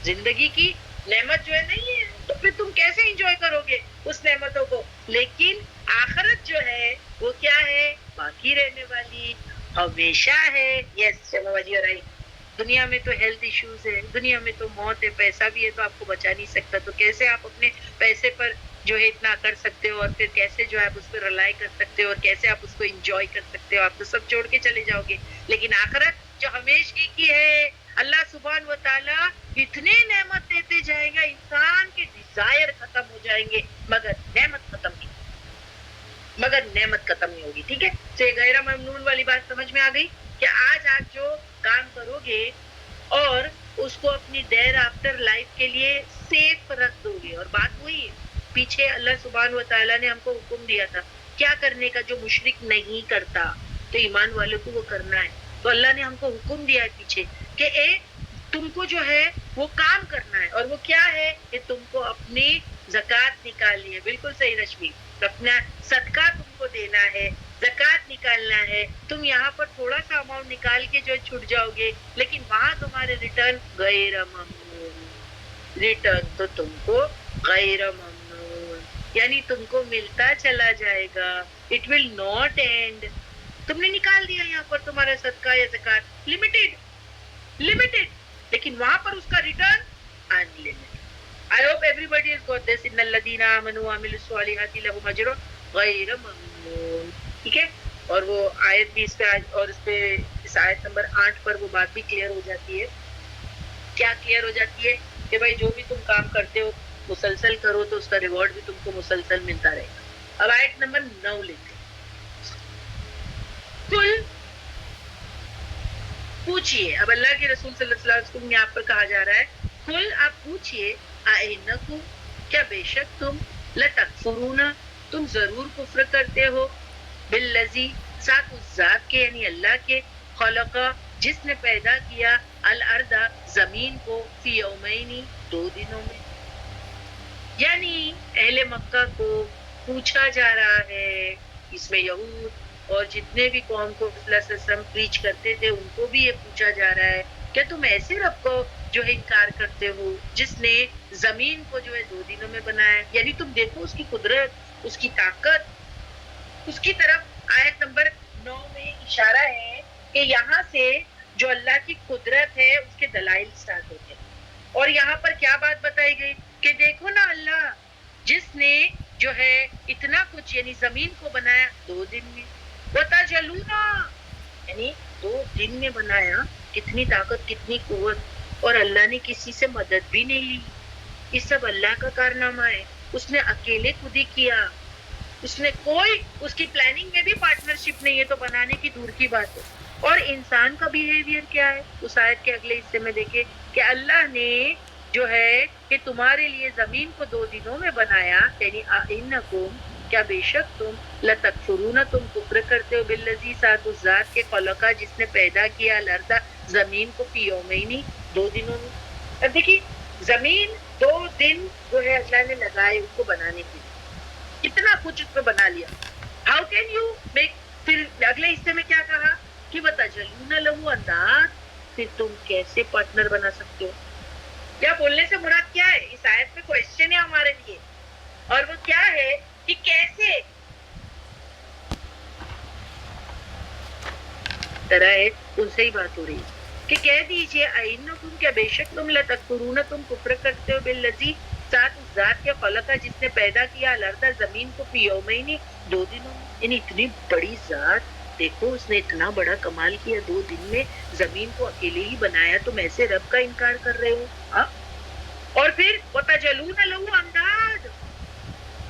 زندگی کی نعمت جو ہے نہیں ہے, تو پھر تم کیسے انجوائے کرو گے اس نعمتوں کو. لیکن آخرت جو ہے وہ کیا ہے, باقی رہنے والی, ہمیشہ ہے. یس شمع جی رائٹ. دنیا میں تو ہیلتھ ایشوز ہے, دنیا میں تو موت ہے, پیسہ بھی ہے تو آپ کو بچا نہیں سکتا, تو کیسے آپ اپنے پیسے پر جو ہے اتنا کر سکتے ہو, اور پھر کیسے جو ہے آپ اس پہ رلائی کر سکتے ہو, اور کیسے آپ اس کو انجوائے کر سکتے ہو. آپ تو سب چھوڑ کے چلے جاؤ گے. لیکن آخرت جو ہمیشگی کی ہے, اللہ سبحانہ و تعالی اتنے نعمت دیتے جائے گا, انسان کے ڈیزائر ختم ہو جائیں گے مگر نعمت ختم نہیں, مگر نعمت ختم نہیں ہوگی. ٹھیک ہے, تو یہ غیر ممنون والی بات سمجھ میں آ گئی کہ آج آپ جو کام کرو گے اور اس کو اپنی دیر آفٹر لائف کے لیے سیف رکھ دو گے. اور بات وہی ہے, پیچھے اللہ سبحانہ و تعالیٰ نے ہم کو حکم دیا تھا کیا کرنے کا, جو مشرک نہیں کرتا تو ایمان والوں کو وہ کرنا ہے. تو اللہ نے ہم کو حکم دیا ہے پیچھے کہ تم کو جو ہے وہ کام کرنا ہے, اور وہ کیا ہے کہ تم کو اپنی زکوٰۃ نکالنی ہے. بالکل صحیح رشمی, اپنا صدقہ تم کو دینا ہے, زکوٰۃ نکالنا ہے. تم یہاں پر تھوڑا سا اماؤنٹ نکال کے جو چھٹ جاؤ گے, لیکن وہاں تمہارے ریٹرن غیر ممنون, ریٹرن تو تم کو غیر ممنون, یعنی تم کو ملتا چلا جائے گا. It will not end. تم نے نکال دیا یہاں پر تمہارا صدقہ یا زکوٰۃ, لمیٹیڈ, لیکن وہاں پر اس کا return unlimited. I hope everybody has got this. ان الذین آمنوا وعملوا الصالحات لهم اجر غیر ممنون. ٹھیک ہے, اور وہ آیت بھی اس پہ, اور اس پہ اس آیت نمبر 8 پر وہ بات بھی کلیئر ہو جاتی ہے. کیا کلیئر ہو جاتی ہے کہ بھائی جو بھی تم کام کرتے ہو مسلسل کرو تو اس کا ریوارڈ بھی تم کو مسلسل ملتا رہے گا. اب آیت نمبر 9 لیتے ہیں. کل پوچھئے, اب اللہ کے رسول صلی اللہ علیہ وسلم یہاں پر کہا جا رہا ہے کل آپ پوچھئے, اَإِنَّكُمْ کیا بے شک تم, لَتَكْفُرُونَ تم ضرور کفر کرتے ہو, بِالَّذِي ساتھ اس ذات کے یعنی اللہ کے, خلق جس نے پیدا کیا, الارض زمین کو, فی یومین 2 دنوں میں. یعنی اہل مکہ کو پوچھا جا رہا ہے, اس میں یہود اور جتنے بھی قوم کو صلی اللہ علیہ وسلم پریچ کرتے تھے ان کو بھی یہ پوچھا جا رہا ہے کہ تم ایسے رب کو جو ہے انکار کرتے ہو جس نے زمین کو جو ہے 2 دنوں میں بنایا. یعنی تم دیکھو اس کی قدرت, اس کی طاقت, اس کی طرف آیت نمبر 9 میں اشارہ ہے کہ یہاں سے جو اللہ کی قدرت ہے اس کے دلائل سٹارٹ ہوتے ہیں. اور یہاں پر کیا بات بتائی گئی کہ دیکھو نا اللہ جس نے جو ہے اتنا کچھ یعنی زمین کو بنایا 2 دن میں, وَتَجْعَلُونَ یعنی 2 دن میں بنایا, کتنی طاقت کتنی قوت, اور اللہ نے کسی سے مدد بھی نہیں لی. یہ سب اللہ کا کارنامہ ہے. اس نے اکیلے خود ہی کیا, اس نے کوئی اس کی پلاننگ میں بھی پارٹنرشپ نہیں ہے تو بنانے کی دور کی بات ہے. اور انسان کا بیہیویئر کیا ہے اس آیت کے اگلے حصے میں دیکھیں کہ اللہ نے جو ہے کہ تمہارے لیے زمین کو 2 دنوں میں بنایا, یعنی انکم کیا بے شک تم لتکفرون تم کفر کرتے ہو بالذی ساتھ اس ذات کے خلقا جس نے پیدا کیا الارض زمین کو فی یومین 2 دنوں میں. اب دیکھیے زمین 2 دن جو ہے اللہ نے لگائے اس کو بنانے کے لیے, کتنا کچھ اس میں بنا لیا. ہاؤ کین یو میک, پھر اگلے حصے میں کیا کہا کہ وتجعلون له انداد, پھر تم کیسے پارٹنر بنا سکتے ہو. کیا بولنے سے مراد کیا ہے, اس آیت میں کوشچن ہے ہمارے لیے, اور وہ کیا ہے کہ کیسے طرح ہے ان سے ہی بات ہو رہی ہے کہ کہہ دیجئے اینکم کیا بے شک تم لتکفرون تم کفر کرتے ہو بالذی ساتھ اس ذات کے خلقہ جس نے پیدا کیا الارض زمین کو فی یومین 2 دنوں میں. یعنی اتنی بڑی ذات, دیکھو اس نے اتنا بڑا کمال کیا, 2 دن میں زمین کو اکیلے ہی بنایا, تم ایسے رب کا انکار کر رہے ہو. اور پھر وتجعلون له انداد,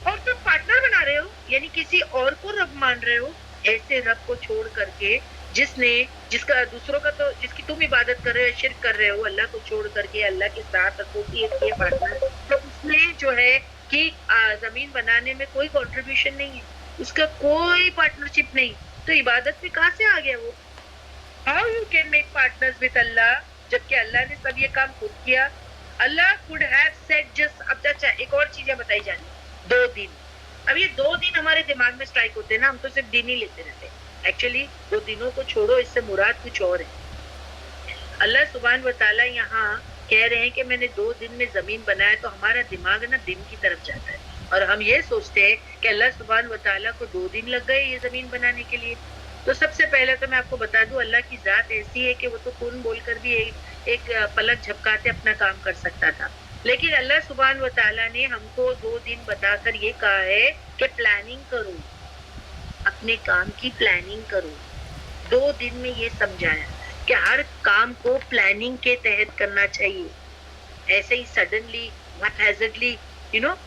اور تم پارٹنر بنا رہے ہو, یعنی کسی اور کو رب مان رہے ہو, ایسے رب کو چھوڑ کر کے جس کا دوسروں کا تو جس کی تم عبادت کر رہے ہو, شرک کر رہے ہو, اللہ کو چھوڑ کر کے اللہ کے ساتھ ایسوسیٹ کیے پارٹنر, تو اس میں جو ہے کہ زمین بنانے میں کوئی کنٹریبیوشن نہیں ہے, اس کا کوئی پارٹنرشپ نہیں, تو عبادت میں کہاں سے آ گیا وہ. How you can make partners with Allah, جبکہ اللہ نے سب یہ کام خود کیا. اللہ could have said just, اب اچھا ایک اور چیزیں بتائی جانی, 2 دن. اب یہ 2 دن ہمارے دماغ میں اسٹرائک ہوتے ہیں نا, ہم تو صرف دن ہی لیتے رہتے ہیں. ایکچولی 2 دنوں کو چھوڑو, اس سے مراد کچھ اور ہے. اللہ سبحانہ و تعالیٰ یہاں کہہ رہے ہیں کہ میں نے 2 دن میں زمین بنایا, تو ہمارا دماغ نا دن کی طرف جاتا ہے, اور ہم یہ سوچتے ہیں کہ اللہ سبحانہ و تعالیٰ کو 2 دن لگ گئے یہ زمین بنانے کے لیے. تو سب سے پہلے تو میں آپ کو بتا دوں اللہ کی ذات ایسی ہے کہ وہ تو کن بول کر بھی ایک پلک جھپکاتے اپنا کام کر سکتا تھا, لیکن اللہ سبحانہ و تعالیٰ نے ہم کو 2 دن بتا کر یہ کہا ہے کہ پلاننگ کرو, اپنے کام کی پلاننگ کرو. 2 دن میں یہ سمجھایا کہ ہر کام کو پلاننگ کے تحت کرنا چاہیے, ایسے ہی سڈنلی ہیزڈلی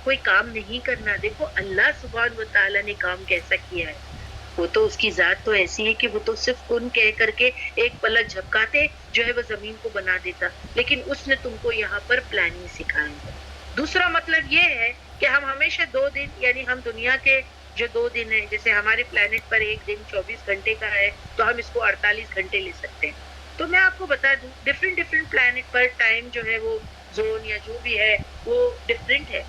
کوئی کام نہیں کرنا. دیکھو اللہ سبحانہ و تعالیٰ نے کام کیسا کیا ہے, وہ تو اس کی ذات تو ایسی ہے کہ وہ تو صرف کن کہہ کر کے ایک پلک جھپکاتے جو ہے وہ زمین کو بنا دیتا, لیکن اس نے تم کو یہاں پر پلاننگ سکھائی ہے. دوسرا مطلب یہ ہے کہ ہم ہمیشہ 2 دن, یعنی ہم دنیا کے جو 2 دن ہیں, جیسے ہمارے پلانٹ پر ایک دن 24 گھنٹے کا ہے, تو ہم اس کو 48 گھنٹے لے سکتے ہیں. تو میں آپ کو بتا دوں ڈفرینٹ پلانٹ پر ٹائم جو ہے وہ زون یا جو بھی ہے وہ ڈفرینٹ ہے.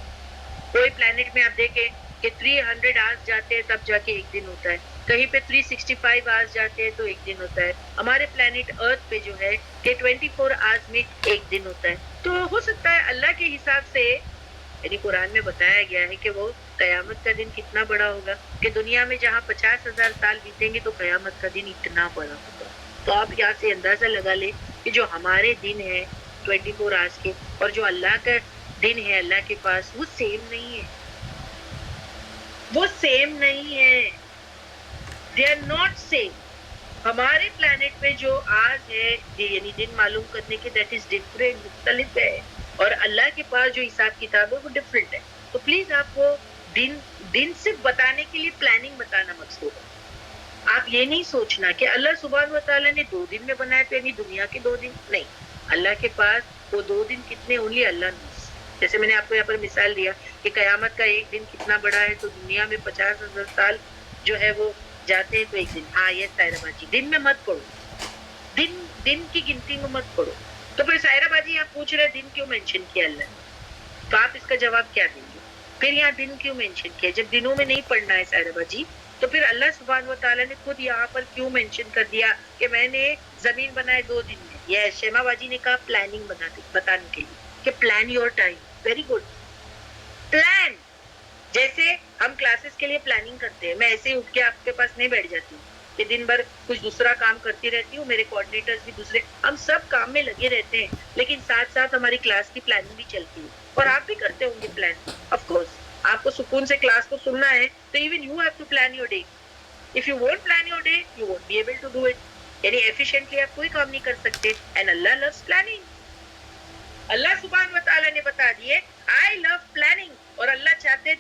کوئی پلانٹ میں آپ دیکھیں کہ 300 آورس جاتے ہیں تب جا کے ایک دن ہوتا ہے, کہیں پہ 365 آورس جاتے ہیں تو ایک دن ہوتا ہے. ہمارے پلانٹ ارتھ پہ جو ہے کہ 24 آورس میں ایک دن ہوتا ہے. تو ہو سکتا ہے اللہ کے حساب سے, یعنی قرآن میں بتایا گیا ہے کہ وہ قیامت کا دن کتنا بڑا ہوگا, کہ دنیا میں جہاں 50,000 سال بیتیں گے تو قیامت کا دن اتنا بڑا ہوگا. تو آپ یہاں سے اندازہ لگا لیں کہ جو ہمارے دن ہے 24 آورس کے, اور جو اللہ کا دن ہے اللہ کے پاس, وہ سیم نہیں ہے, وہ سیم نہیں ہے. They are not same. ہمارے پلانٹ پہ جو آج ہے یعنی دن معلوم کرنے کے, دیٹ از ڈفرینٹ, مختلف ہے, اور اللہ کے پاس جو حساب کتاب ہے وہ ڈفرینٹ ہے. تو پلیز آپ کو دن صرف بتانے کے لیے پلاننگ بتانا مقصود ہے. آپ یہ نہیں سوچنا کہ اللہ سبحانہ و تعالیٰ نے 2 دن میں بنایا تو یعنی دنیا کے 2 دن نہیں. اللہ کے پاس وہ 2 دن کتنے اونلی اللہ نے, جیسے میں نے آپ کو یہاں پر مثال دیا کہ قیامت کا ایک دن کتنا بڑا ہے, تو دنیا میں 50,000 سال جو ہے وہ جاتے ہیں تو ایک دن. ہاں یہ سائرہ باجی دن میں مت پڑھو, دن کی گنتی میں مت پڑھو. تو پھر سائرہ باجی آپ پوچھ رہے دن کیوں مینشن کیا اللہ نے, تو آپ اس کا جواب کیا دیں گے؟ پھر یہاں دن کیوں مینشن کیا جب دنوں میں نہیں پڑھنا ہے سائرہ باجی؟ تو پھر اللہ سبحانہ و تعالیٰ نے خود یہاں پر کیوں مینشن کر دیا کہ میں نے زمین بنائے 2 دن میں. یہ شیما باجی نے کہا پلاننگ بتانے کے لیے کہ plan your time. Very good, plan. جیسے ہم کلاسز کے لیے پلاننگ کرتے ہیں, میں ایسے ہی اٹھ کے آپ کے پاس نہیں بیٹھ جاتی ہوں کہ دن بھر کچھ دوسرا کام کرتی رہتی ہوں, میرے کوآرڈینیٹرز بھی دوسرے, ہم سب کام میں لگے رہتے ہیں, لیکن ساتھ ساتھ ہماری کلاس کی پلاننگ بھی چلتی ہے. اور آپ بھی کرتے ہوں گے پلان, آف کورس. آپ کو سکون سے کلاس کو سننا ہے تو even you have to plan your day. If you won't plan your day you won't be able to do it. یعنی ایفیشینٹلی آپ کوئی کام نہیں کر سکتے. And Allah loves planning. Allah سبحانہ و تعالیٰ نے بتا دیے آئی لو پلاننگ, اور اللہ چاہتا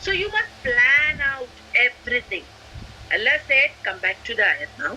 So you must plan out everything. Allah said, come back to the ayat now.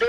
2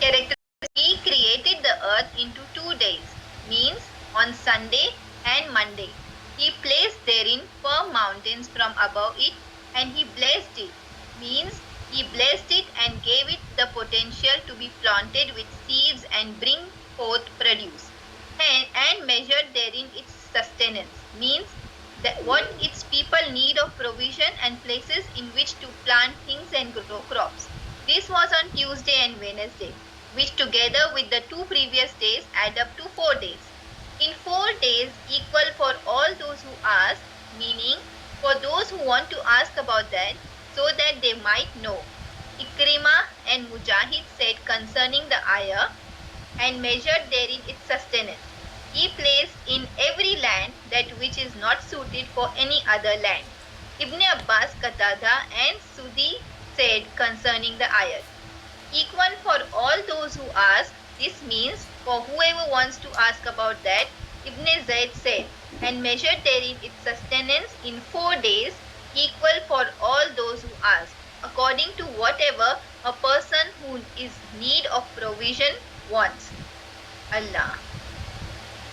Character: He created the earth into 2 days, means on Sunday and Monday. He placed therein firm mountains from above it, and he blessed it, means he blessed it and gave it the potential to be planted with seeds and bring forth produce, and measured therein its sustenance, means that what its people need of provision and places in which to plant things and grow crops. This was on Tuesday and Wednesday, which together with the 2 previous days add up to 4 days. In 4 days equal for all those who ask, meaning for those who want to ask about that, so that they might know. Ikrimah and Mujahid said concerning the ayah, and measured therein its sustenance. He placed in every land that which is not suited for any other land. Ibn Abbas, Qatada and Sudi said concerning the ayat, equal for all those who ask. This means for whoever wants to ask about that. Ibn Zayd said, and measured therein its sustenance in 4 days, equal for all those who ask, according to whatever a person who is need of provision wants. Allah.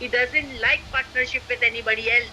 He doesn't like partnership with anybody else.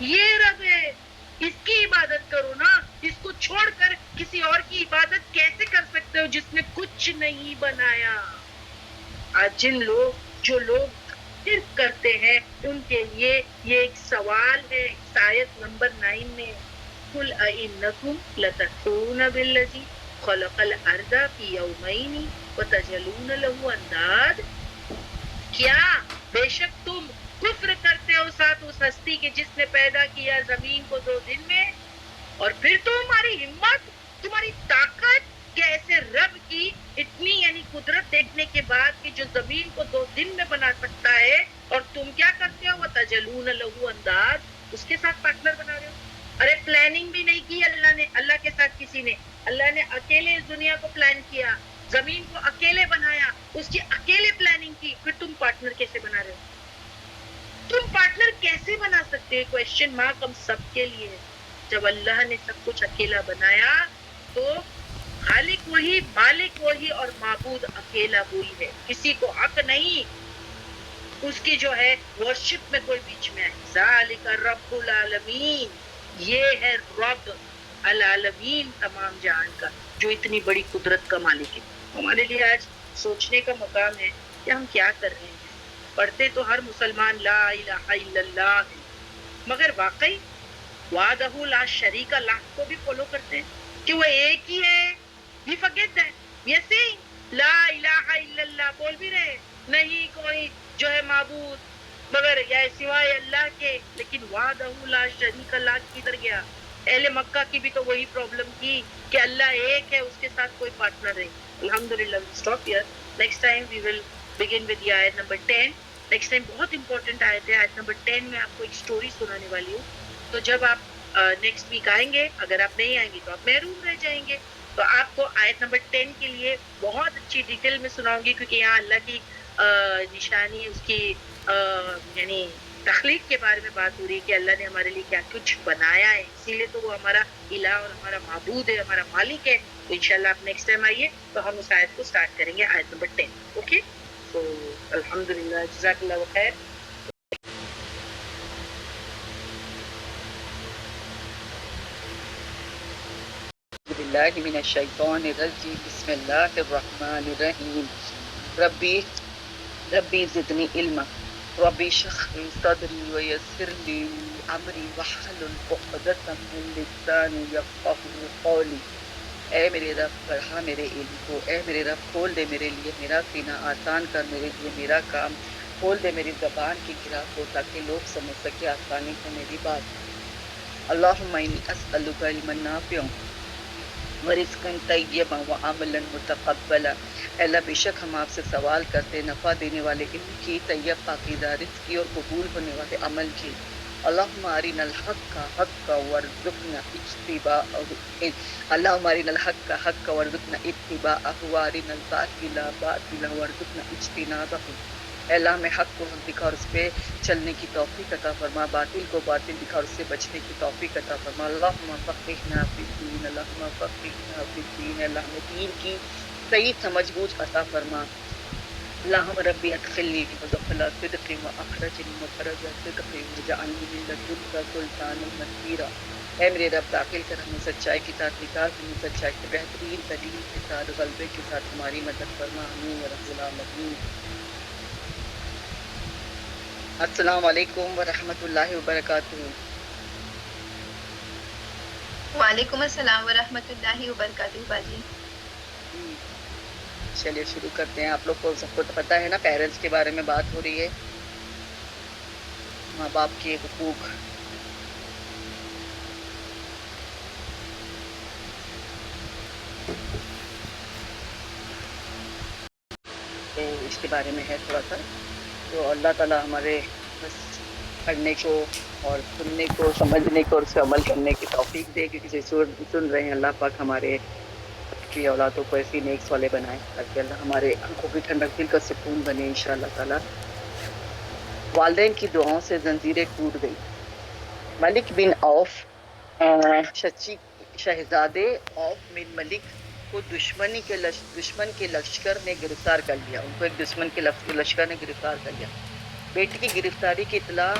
یہ رب ہے, اس کی عبادت کرو نا, اس کو چھوڑ کر کسی اور کی عبادت کیسے کر سکتے ہو جس نے کچھ نہیں بنایا. آج جو لوگ شرک کرتے ہیں ان کے لیے یہ ایک سوال ہے آیت نمبر 9 میں, قل اَإِنَّكُمْ لَتَكْفُرُونَ بِالَّذِي خَلَقَ الْأَرْضَ فِي يَوْمَيْنِ وَتَجْعَلُونَ لَهُ أَندَادًا, کیا بے شک تم کفر کرتے ہو ساتھ اس ہستی کے جس نے پیدا کیا زمین کو 2 دن میں, اور پھر تمہاری ہمت, تمہاری طاقت کہ ایسے رب کی اتنی یعنی قدرت دیکھنے کے بعد کہ جو زمین کو 2 دن میں بنا سکتا ہے, اور تم کیا کرتے ہو, وَتَجْعَلُونَ لَهُ أَندَادًا, اس کے ساتھ پارٹنر بنا رہے ہو. ارے پلاننگ بھی نہیں کی اللہ نے, اللہ کے ساتھ کسی نے, اللہ نے اکیلے اس دنیا کو پلان کیا, زمین کو اکیلے بنایا, اس کی اکیلے پلاننگ کی, پھر تم پارٹنر کیسے بنا رہے ہو؟ تم پارٹنر کیسے بنا سکتے ہیں؟ کوشچن مارک ہم سب کے لیے ہے. جب اللہ نے سب کچھ اکیلا بنایا تو خالق وہی, مالک وہی, اور معبود اکیلا وہی ہے, کسی کو حق نہیں اس کی جو ہے ورشپ میں کوئی بیچ میں ہے. ذالک رب العالمین, یہ ہے رب العالمین تمام جہان کا, جو اتنی بڑی قدرت کا مالک ہے. ہمارے لیے آج سوچنے کا مقام ہے کہ ہم کیا کر رہے ہیں. پڑھتے تو ہر مسلمان لا الہ الا اللہ ہے, مگر واقعی وحدہ لا شریک لہ کو بھی فالو کرتے ہیں کہ وہ ایک ہی ہے. We forget that. We are saying لا الہ الا اللہ, بول بھی رہے نہیں کوئی جو ہے معبود مگر یا سوائے اللہ کے, لیکن وحدہ لا شریک لہ کدھر گیا؟ اہل مکہ کی بھی تو وہی پرابلم تھی کہ اللہ ایک ہے, اس کے ساتھ کوئی پارٹنر نہیں. الحمدللہ we stop here. Next time we will begin with the آیت نمبر 10. نیکسٹ ٹائم بہت امپورٹنٹ آیت ہے, آیت نمبر 10 میں آپ کو ایک سٹوری سنانے والی ہوں. تو جب آپ نیکسٹ ویک آئیں گے, اگر آپ نہیں آئیں گے تو آپ محروم رہ جائیں گے. تو آپ کو آیت نمبر 10 کے لیے بہت اچھی ڈیٹیل میں سناؤں گی, کیونکہ یہاں اللہ کی نشانی, اس کی یعنی تخلیق کے بارے میں بات ہو رہی ہے کہ اللہ نے ہمارے لیے کیا کچھ بنایا ہے, اسی لیے تو وہ ہمارا الہ اور ہمارا معبود ہے, ہمارا مالک ہے. تو انشاءاللہ آپ نیکسٹ ٹائم آئیے تو ہم اس آیت کو سٹارٹ کریں گے, آیت نمبر 10. اوکے, تو الحمدللہ, جزاک اللہ خیر. باللہ من الشیطان الرجیم, بسم اللہ الرحمن الرحیم. ربی زدنی علما, ربی اشرح لی صدری ویسر لی امری واحلل عقدۃ من لسانی یفقہوا قولی. اے میرے رب بڑھا میرے علم کو, اے میرے رب کھول دے میرے لیے میرا سینہ, آسان کر میرے لیے میرا کام, کھول دے میری زبان کی گرا کو تاکہ لوگ سمجھ سکے آسانی سے میری بات. اللہم انی اسألک علما نافعا ورزقا طیبا وعملا متقبلا. اللہ بے شک ہم آپ سے سوال کرتے ہیں نفع دینے والے علم کی, طیب پاکیزہ رزق کی, اور قبول ہونے والے عمل کی. اللہم ارنا الحق حقا وارزقنا اتباعہ, اللہم ارنا الحق حقا وارزقنا اتباعہ, وارنا الباطل باطلا وارزقنا اجتنابہ. اے اللہ ہمیں حق کو حق دکھا اور اس پہ چلنے کی توفیق عطا فرما, باطل کو باطل دکھا اور اس سے بچنے کی توفیق عطا فرما. اللہم فقہنا فی الدین, اللہم فقہنا فی الدین, اللہ ہمیں دین کی صحیح سمجھ بوجھ عطا فرما. اللہم ربی ادخلنی مدخل صدق واخرجنی مخرج صدق واجعلنی من لدنک سلطانا نصیرا. اے میرے رب داخل کر ہمیں سچائی کے ساتھ, نکال ہمیں سچائی کے بہترین ترین کے ساتھ, غلبے کے ساتھ ہماری مدد فرما. آمین یا رب العالمین. السلام علیکم ورحمۃ اللہ وبرکاتہ. وعلیکم السلام ورحمۃ اللہ وبرکاتہ. باجی چلیے شروع کرتے ہیں. آپ لوگ کو سب کو تو پتہ ہے نا, پیرنٹس کے بارے میں بات ہو رہی ہے, ماں باپ کے حقوق. تو اس کے بارے میں ہے تھوڑا سا. تو اللہ تعالیٰ ہمارے بس پڑھنے کو اور سننے کو, سمجھنے کو اور اس پہ عمل کرنے کی توفیق دے, کہ کسی سن رہے ہیں اللہ پاک ہمارے کی اولادوں کو ایسی نیکس والے بنائیں تاکہ اللہ ہمارے آنکھوں کی ٹھنڈک, دل کا سکون بنے انشاءاللہ تعالیٰ. والدین کی دعاؤں سے زنجیریں ٹوٹ گئی. ملک بن عوف شچی شہزادے عوف بن ملک کو دشمن کے لشکر نے گرفتار کر لیا. ان کو ایک دشمن کے لشکر نے گرفتار کر لیا. بیٹی کی گرفتاری کی اطلاع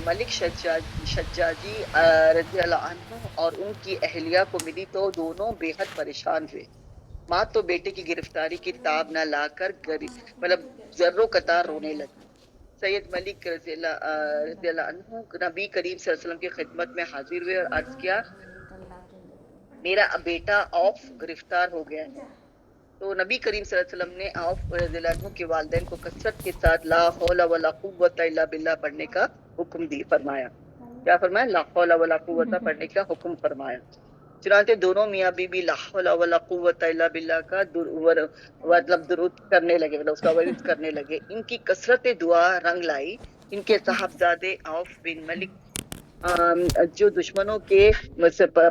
ملک شجاجی رضی اللہ عنہ اور ان کی اہلیہ کو ملی تو دونوں بے حد پریشان ہوئے. ماں تو بیٹے کی گرفتاری کی تاب نہ لا کر مطلب ذروں قطار رونے لگی. سید ملک رضی اللہ عنہ نبی کریم صلی اللہ علیہ وسلم کی خدمت میں حاضر ہوئے اور عرض کیا میرا بیٹا آف گرفتار ہو گیا ہے. تو نبی کریم صلی اللہ علیہ وسلم نے آف رضی اللہ عنہ کے والدین کو کثرت کے ساتھ لا حول ولا قوت الا باللہ پڑھنے کا حکم فرمایا. کیا فرمایا؟ لا حول ولا قوت پڑھنے کا حکم فرمایا. چنانچہ دونوں میاں بیوی لا حول ولا قوت الا باللہ کا مطلب درود کرنے لگے، مطلب اس کا ورد کرنے لگے. ان کی کثرت دعا رنگ لائی. ان کے صاحبزادے عوف بن ملک جو دشمنوں کے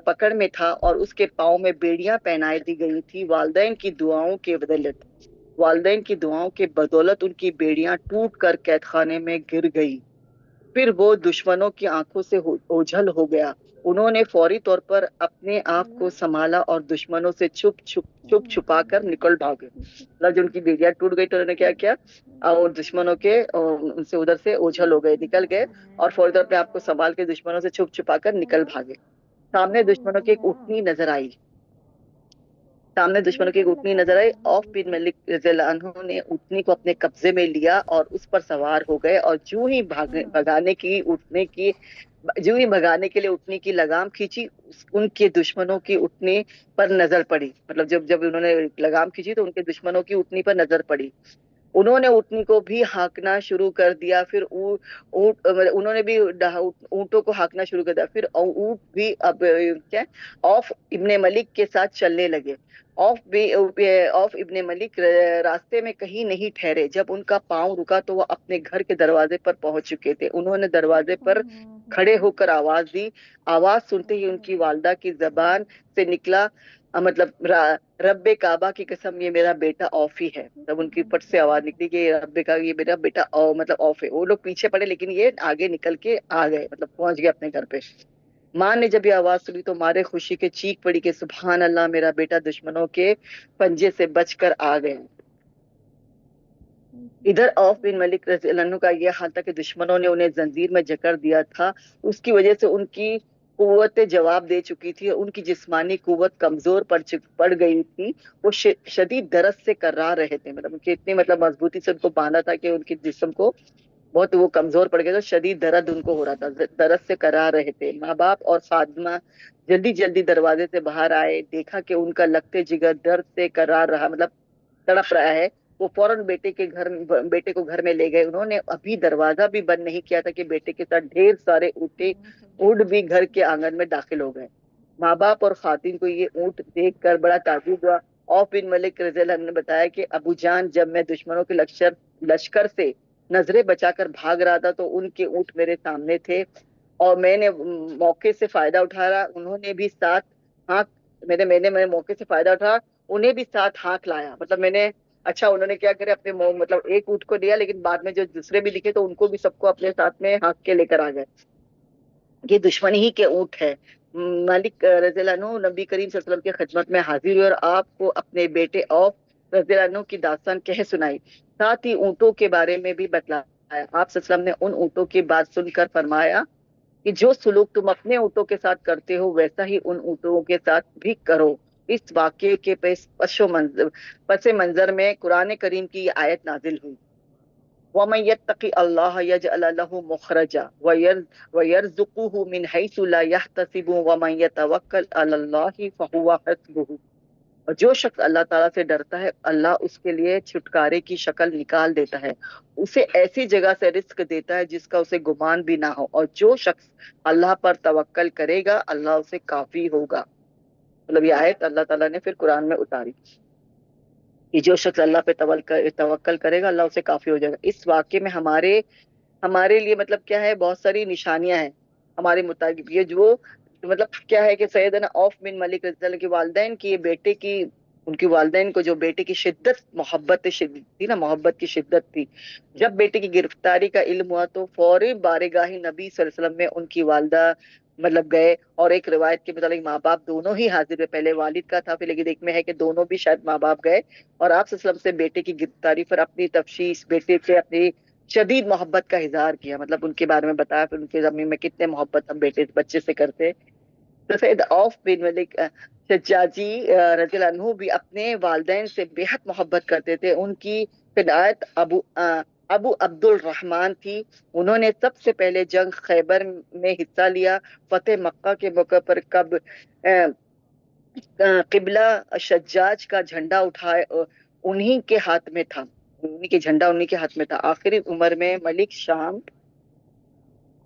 پکڑ میں تھا اور اس کے پاؤں میں بیڑیاں پہنائی دی گئی تھی، والدین کی دعاؤں کے بدولت ان کی بیڑیاں ٹوٹ کر قید خانے میں گر گئی. پھر وہ دشمنوں کی آنکھوں سے اوجھل ہو گیا. انہوں نے فوری طور پر اپنے آپ کو سنبھالا اور دشمنوں سے چھپا کر نکل بھاگے. مطلب جو ان کی بیڑیاں ٹوٹ گئی تو انہوں نے کیا کیا، اور دشمنوں کے ان سے ادھر سے اوجھل ہو گئے، نکل گئے اور فوری طور پہ آپ کو سنبھال کے دشمنوں سے چھپا کر نکل بھاگے. سامنے دشمنوں کی ایک اٹھنی نظر آئی. عوف بن ملک رضی اللہ عنہ نے اٹھنی کو اپنے قبضے میں لیا اور اس پر سوار ہو گئے اور جو ہی بھگانے کے لیے اٹھنی کی لگام کھینچی، ان کے دشمنوں کی اٹھنی پر نظر پڑی. مطلب جب انہوں نے لگام کھینچی تو ان کے دشمنوں کی اٹھنی پر نظر پڑی. انہوں نے اٹھنی کو بھی ہانکنا شروع کر دیا. پھر انہوں نے بھی اونٹوں کو ہانکنا شروع کر دیا. پھر اونٹ بھی اب کیا عوف ابن ملک کے ساتھ چلنے لگے. عوف ابن ملک راستے میں کہیں نہیں ٹھہرے. جب ان کا پاؤں رکا تو وہ اپنے گھر کے دروازے پر پہنچ چکے تھے. انہوں نے دروازے پر کھڑے ہو کر آواز دی. آواز سنتے ہی ان کی والدہ کی زبان سے نکلا مطلب رب کعبہ کی قسم یہ میرا بیٹا عوف ہی ہے. تب ان کی پٹ سے آواز نکلی کہ رب کعبہ یہ میرا بیٹا مطلب عوف ہے. وہ لوگ پیچھے پڑے لیکن یہ آگے نکل کے آ گئے، مطلب پہنچ گئے اپنے گھر پہ. ماں نے جب یہ آواز سنی تو مارے خوشی کے چیخ پڑی کہ سبحان اللہ، میرا بیٹا دشمنوں کے پنجے سے بچ کر آ گئے. ادھر عوف بن ملک رضی اللہ عنہ کا یہ حال تھا کہ دشمنوں نے انہیں زنجیر میں جکڑ دیا تھا. اس کی وجہ سے ان کی قوت جواب دے چکی تھی. ان کی جسمانی قوت کمزور پڑ گئی تھی. وہ شدید درد سے کرا رہے تھے. مطلب ان کی اتنی مضبوطی سے ان کو باندھا تھا کہ ان کے جسم کو بہت وہ کمزور پڑ گئے. تو شدید درد ان کو ہو رہا تھا، درد سے کرا رہے تھے. ماں باپ اور خادمہ جلدی دروازے سے باہر آئے. دیکھا کہ ان کا لگتے جگر درد سے کرا رہا، مطلب تڑپ رہا ہے. وہ فوراً بیٹے کو گھر میں لے گئے. انہوں نے ابھی دروازہ بھی بند نہیں کیا تھا کہ بیٹے کے ساتھ ڈھیر سارے اونٹ بھی گھر کے آنگن میں داخل ہو گئے. ماں باپ اور خواتین کو یہ اونٹ دیکھ کر بڑا تعجب ہوا. عوف بن ملک رضی اللہ عنہ نے بتایا کہ ابو جان، جب میں دشمنوں کے لشکر سے نظریں بچا کر بھاگ رہا تھا تو ان کے اونٹ میرے سامنے تھے اور میں نے موقع سے فائدہ اٹھایا. انہوں نے بھی ساتھ میں نے موقع سے فائدہ اٹھایا، انہیں بھی ساتھ ہانک لایا. مطلب میں نے انہوں نے کیا کرے، اپنے مطلب ایک اونٹ کو لیا لیکن بعد میں جو دوسرے بھی دکھے تو ان کو بھی سب کو اپنے ساتھ میں ہانک کے لے کر آ گئے. یہ دشمن ہی کے اونٹ ہے. مالک رضی اللہ عنہ نبی کریم صلی اللہ علیہ وسلم کی خدمت میں حاضر ہوئے اور آپ کو اپنے بیٹے عوف رضی اللہ عنہ کی داستان کہہ سنائی. ساتھ ہی اونٹوں کے بارے میں بھی بتلایا. آپ صلی اللہ علیہ وسلم نے ان اونٹوں کی بات سن کر فرمایا کہ جو سلوک تم اپنے اونٹوں کے ساتھ کرتے ہو ویسا ہی ان اونٹوں کے ساتھ بھی کرو. اس واقعے کے پس منظر میں قرآن کریم کی یہ آیت نازل ہوئی. وَمَن يَتَّقِ اللَّهَ يَجْعَلْ لَهُ مَخْرَجًا وَيَرْزُقْهُ مِنْ حَيْثُ لَا يَحْتَسِبُ وَمَن يَتَوَكَّلْ عَلَى اللَّهِ فَهُوَ حَسْبُهُ. اور جو شخص اللہ تعالیٰ سے ڈرتا ہے اللہ اس کے لیے چھٹکارے کی شکل نکال دیتا ہے، اسے ایسی جگہ سے رزق دیتا ہے جس کا اسے گمان بھی نہ ہو. اور جو شخص اللہ پر توکل کرے گا اللہ اسے کافی ہوگا. مطلب یہ آیت اللہ تعالیٰ نے پھر قرآن میں اتاری کہ جو شخص اللہ پہ توکل کرے گا اللہ اسے کافی ہو جائے گا. اس واقعے میں ہمارے لیے مطلب کیا ہے، بہت ساری نشانیاں ہیں ہمارے مطابق. یہ جو مطلب کیا ہے کہ سیدنا عوف بن ملک رضی اللہ عنہ کے والدین کی ان کی والدین کو جو بیٹے کی محبت کی شدت تھی. جب بیٹے کی گرفتاری کا علم ہوا تو فوری بارگاہ نبی صلی اللہ علیہ وسلم میں ان کی والدہ مطلب گئے. اور ایک روایت کے مطابق ماں باپ دونوں ہی حاضر ہوئے. پہلے والد کا تھا لیکن ایک میں ہے کہ دونوں بھی شاید ماں باپ گئے اور آپ صلی اللہ علیہ وسلم سے بیٹے کی گرفتاری پر اپنی تفشیش، بیٹے سے اپنی شدید محبت کا اظہار کیا، مطلب ان کے بارے میں بتایا پھر ان کے زمین میں کتنے محبت ہم بیٹے بچے سے کرتے. تو سید عوف بن ملک شجاجی رضی اللہ عنہ بھی اپنے والدین سے بے حد محبت کرتے تھے. ان کی قناعت ابو عبد الرحمن تھی. انہوں نے سب سے پہلے جنگ خیبر میں حصہ لیا. فتح مکہ کے موقع پر قبلہ شجاج کا جھنڈا اٹھائے انہی کے ہاتھ میں تھا، انہی کے ہاتھ میں تھا. آخری عمر میں ملک شام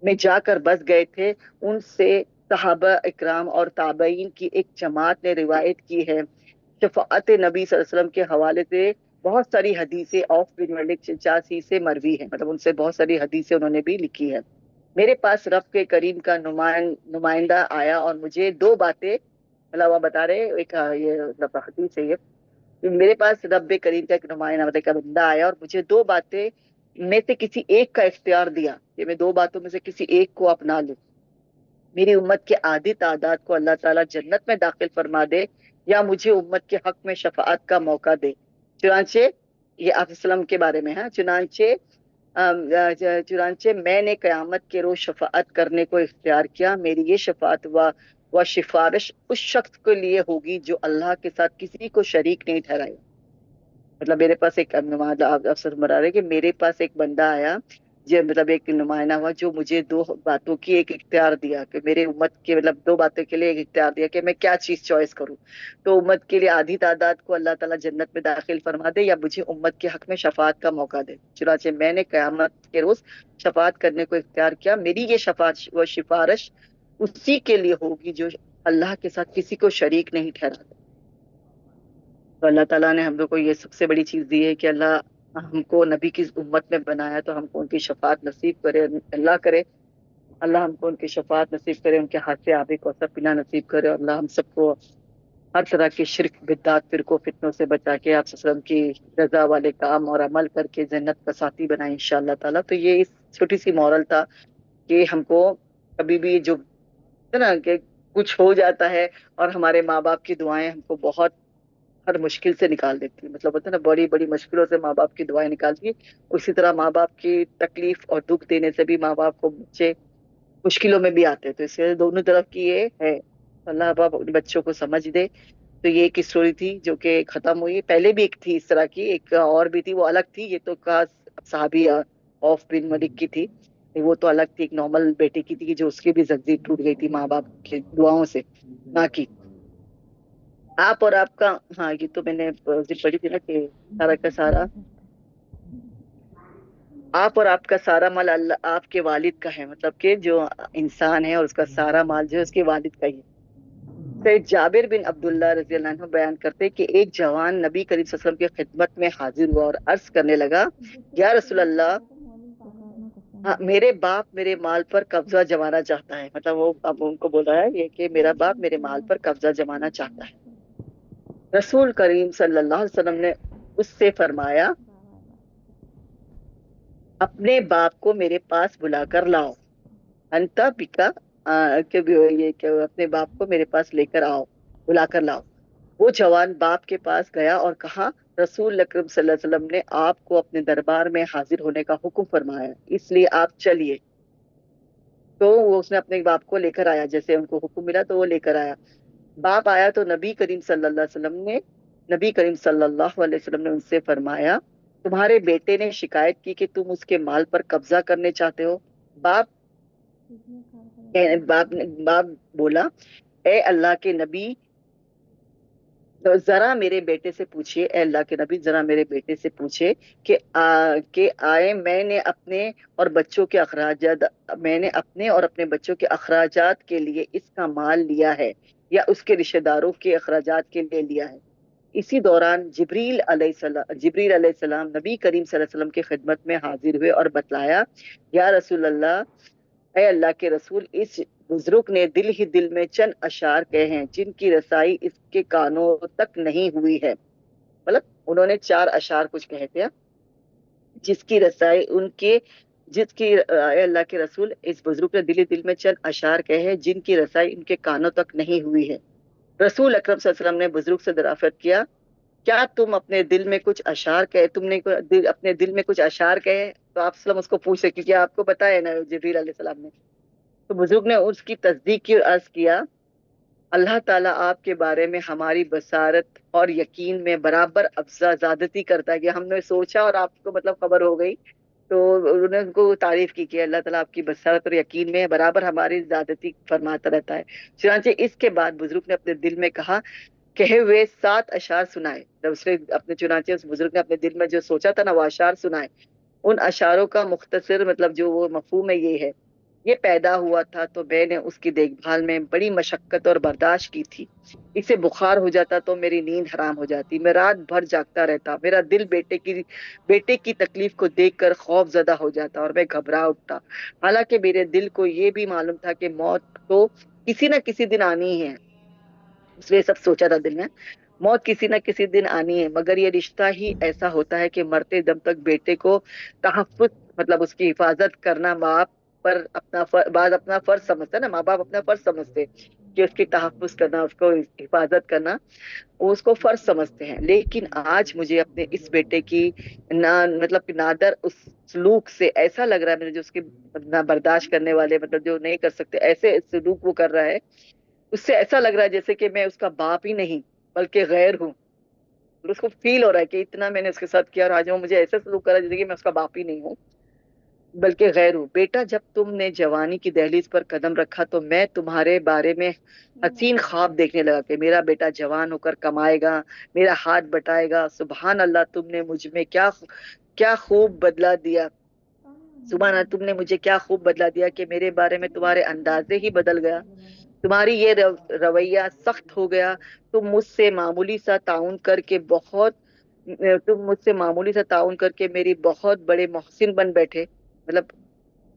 میں جا کر بس گئے تھے. ان سے صحابہ اکرام اور تابعین کی ایک جماعت نے روایت کی ہے. شفاعت نبی صلی اللہ علیہ وسلم کے حوالے سے بہت ساری حدیثیں عوف بن ملک شجاعی سے مروی ہیں، مطلب ان سے بہت ساری حدیثیں انہوں نے بھی لکھی ہے. میرے پاس رب کے کریم کا نمائندہ آیا اور مجھے دو باتیں، مطلب وہ بتا رہے ایک یہ حدیث ہے یہ، میرے پاس رب کریم کا ایک نمائندہ مطلب کا بندہ آیا اور مجھے دو باتیں میں سے کسی ایک کا اختیار دیا کہ میں دو باتوں میں سے کسی ایک کو اپنا لوں. میری امت کے آدھی تعداد کو اللہ تعالیٰ جنت میں داخل فرما دے یا مجھے امت کے حق میں شفاعت کا موقع دے. چنانچہ یہ آپ وسلم کے بارے میں ہے. چنانچہ میں نے قیامت کے روز شفاعت کرنے کو اختیار کیا. میری یہ شفاعت و سفارش اس شخص کے لیے ہوگی جو اللہ کے ساتھ کسی کو شریک نہیں ٹھہرایا. مطلب میرے پاس ایک افسر مرا رہے کہ میرے پاس ایک بندہ آیا جو مطلب ایک نمائندہ ہوا جو مجھے دو باتوں کی ایک اختیار دیا کہ میرے امت کے مطلب دو باتوں کے لیے ایک اختیار دیا کہ میں کیا چیز چوائس کروں. تو امت کے لیے آدھی تعداد کو اللہ تعالیٰ جنت میں داخل فرما دے یا مجھے امت کے حق میں شفاعت کا موقع دے. چنانچہ میں نے قیامت کے روز شفاعت کرنے کو اختیار کیا. میری یہ شفاعت و سفارش اسی کے لیے ہوگی جو اللہ کے ساتھ کسی کو شریک نہیں ٹھہراتا. تو اللہ تعالیٰ نے ہم لوگ کو یہ سب سے بڑی چیز دی ہے کہ اللہ ہم کو نبی کی امت میں بنایا تو ہم کو ان کی شفاعت نصیب کرے. اللہ کرے اللہ ہم کو ان کی شفاعت نصیب کرے، ان کے ہاتھ سے آب کوثر پینا نصیب کرے. اللہ ہم سب کو ہر طرح کے شرک بدعات فرقوں فتنوں سے بچا کے آپ وسلم کی رضا والے کام اور عمل کر کے جنت کا ساتھی بنائے انشاءاللہ تعالیٰ. تو یہ اس چھوٹی سی مورل تھا کہ ہم کو کبھی بھی جو ہے نا کہ کچھ ہو جاتا ہے اور ہمارے ماں باپ کی دعائیں ہم کو بہت ہر مشکل سے نکال دیتی ہے. مطلب ہوتا ہے نا بڑی بڑی مشکلوں سے ماں باپ کی دعائیں نکالتی ہے. اسی طرح ماں باپ کی تکلیف اور دکھ دینے سے بھی ماں باپ کو بچے مشکلوں میں بھی آتے ہیں. تو اس سے دونوں طرف کی یہ ہے. اللہ باپ بچوں کو سمجھ دے. تو یہ ایک اسٹوری تھی جو کہ ختم ہوئی. پہلے بھی ایک تھی اس طرح کی، ایک اور بھی تھی وہ الگ تھی. یہ تو صحابی عوف بن ملک کی تھی، وہ تو الگ تھی. ایک نارمل بیٹی کی تھی جو اس کی بھی زندگی ٹوٹ گئی تھی ماں باپ کی دعاؤں سے نہ کی. آپ اور آپ کا ہاں یہ تو میں نے پڑھی تھی نا کہ سارا کا سارا آپ اور آپ کا سارا مال اللہ آپ کے والد کا ہے. مطلب کہ جو انسان ہے اور اس کا سارا مال جو ہے اس کے والد کا ہی ہے. سید جابر بن عبداللہ رضی اللہ عنہ بیان کرتے کہ ایک جوان نبی کریم صلی اللہ علیہ وسلم کی خدمت میں حاضر ہوا اور عرض کرنے لگا، یا رسول اللہ، میرے باپ میرے مال پر قبضہ جمانا چاہتا ہے. مطلب وہ اب ان کو بول رہا ہے یہ کہ میرا باپ میرے مال پر قبضہ جمانا چاہتا ہے. رسول کریم صلی اللہ علیہ وسلم نے اس سے فرمایا، اپنے باپ کو میرے پاس بلا کر لاؤ. انتا بکا یہ کہ اپنے باپ کو میرے پاس لے کر آؤ، بلا کر لاؤ. وہ جوان باپ کے پاس گیا اور کہا، رسول اکرم صلی اللہ علیہ وسلم نے آپ کو اپنے دربار میں حاضر ہونے کا حکم فرمایا، اس لیے آپ چلیے. تو وہ اس نے اپنے باپ کو لے کر آیا، جیسے ان کو حکم ملا تو وہ لے کر آیا. باپ آیا تو نبی کریم صلی اللہ علیہ وسلم نے ان سے فرمایا، تمہارے بیٹے نے شکایت کی کہ تم اس کے مال پر قبضہ کرنے چاہتے ہو. باپ بولا، اے اللہ کے نبی ذرا میرے بیٹے سے پوچھئے، اے اللہ کے نبی ذرا میرے بیٹے سے پوچھے کہ آئے میں نے اپنے اور اپنے بچوں کے اخراجات کے لیے اس کا مال لیا ہے یا اس کے رشتہ داروں کے اخراجات کے لیے لیا ہے. اسی دوران جبریل علیہ السلام نبی کریم صلی اللہ علیہ وسلم کی خدمت میں حاضر ہوئے اور بتلایا، یا رسول اللہ، اے اللہ کے رسول، اس بزرگ نے دل ہی دل میں چند اشعار کہے ہیں جن کی رسائی اس کے کانوں تک نہیں ہوئی ہے. مطلب انہوں نے 4 اشعار کچھ کہے تھے جس کی رسائی اے اللہ کے رسول، اس بزرگ نے دل ہی دل میں چند اشعار کہے ہیں جن کی رسائی ان کے کانوں تک نہیں ہوئی ہے. رسول اکرم صلی اللہ علیہ وسلم نے بزرگ سے دریافت کیا، کیا تم اپنے دل میں کچھ اشعار کہے، تم نے اپنے دل میں کچھ اشعار کہے؟ تو آپ وسلم اس کو پوچھے، کیونکہ آپ کو پتا ہے نا جبریل علیہ السلام نے. تو بزرگ نے اس کی تصدیق کی اور عرض کیا اللہ تعالیٰ آپ کے بارے میں ہماری بصارت اور یقین میں برابر زیادتی کرتا ہے، کہ ہم نے سوچا اور آپ کو مطلب خبر ہو گئی. تو انہوں نے ان کو تعریف کی کہ اللہ تعالیٰ آپ کی بصارت اور یقین میں برابر ہماری زیادتی فرماتا رہتا ہے. چنانچہ اس کے بعد بزرگ نے اپنے دل میں کہا کہے ہوئے 7 اشعار سنائے. جب اس نے اپنے چنانچہ اس بزرگ نے اپنے دل میں جو سوچا تھا نا وہ اشعار سنائے. ان اشعاروں کا مختصر مطلب جو وہ مفہوم ہے یہ ہے: یہ پیدا ہوا تھا تو میں نے اس کی دیکھ بھال میں بڑی مشقت اور برداشت کی تھی. اسے بخار ہو جاتا تو میری نیند حرام ہو جاتی، میں رات بھر جاگتا رہتا، میرا دل بیٹے کی تکلیف کو دیکھ کر خوف زدہ ہو جاتا اور میں گھبرا اٹھتا. حالانکہ میرے دل کو یہ بھی معلوم تھا کہ موت تو کسی نہ کسی دن آنی ہی ہے. اس لیے سب سوچا تھا دل میں موت کسی نہ کسی دن آنی ہے، مگر یہ رشتہ ہی ایسا ہوتا ہے کہ مرتے دم تک بیٹے کو تحفظ مطلب اس کی حفاظت کرنا باپ پر بعض اپنا فرض سمجھتا ہے نا، ماں باپ اپنا فرض سمجھتے کہ اس کی تحفظ کرنا، اس کو حفاظت کرنا وہ اس کو فرض سمجھتے ہیں. لیکن آج مجھے اپنے اس بیٹے کی مطلب نادر اس سلوک سے ایسا لگ رہا ہے، میرے جو اس کے نہ برداشت کرنے والے مطلب جو نہیں کر سکتے ایسے سلوک وہ کر رہا ہے، اس سے ایسا لگ رہا ہے جیسے کہ میں اس کا باپ ہی نہیں بلکہ غیر ہوں. اور اس کو فیل ہو رہا ہے کہ اتنا میں نے اس کے ساتھ کیا اور آج وہ مجھے ایسا سلوک کر رہا ہے جیسے کہ میں اس کا باپ ہی نہیں ہوں بلکہ غیر ہوں. بیٹا جب تم نے جوانی کی دہلیز پر قدم رکھا تو میں تمہارے بارے میں حسین خواب دیکھنے لگا کہ میرا بیٹا جوان ہو کر کمائے گا، میرا ہاتھ بٹائے گا. سبحان اللہ، تم نے مجھ میں کیا خوب بدلا دیا. سبحان اللہ، تم نے مجھے کیا خوب بدلا دیا کہ میرے بارے میں تمہارے اندازے ہی بدل گیا. تمہاری یہ رویہ سخت ہو گیا. تم مجھ سے معمولی سا تعاون کر کے میری بہت بڑے محسن بن بیٹھے. مطلب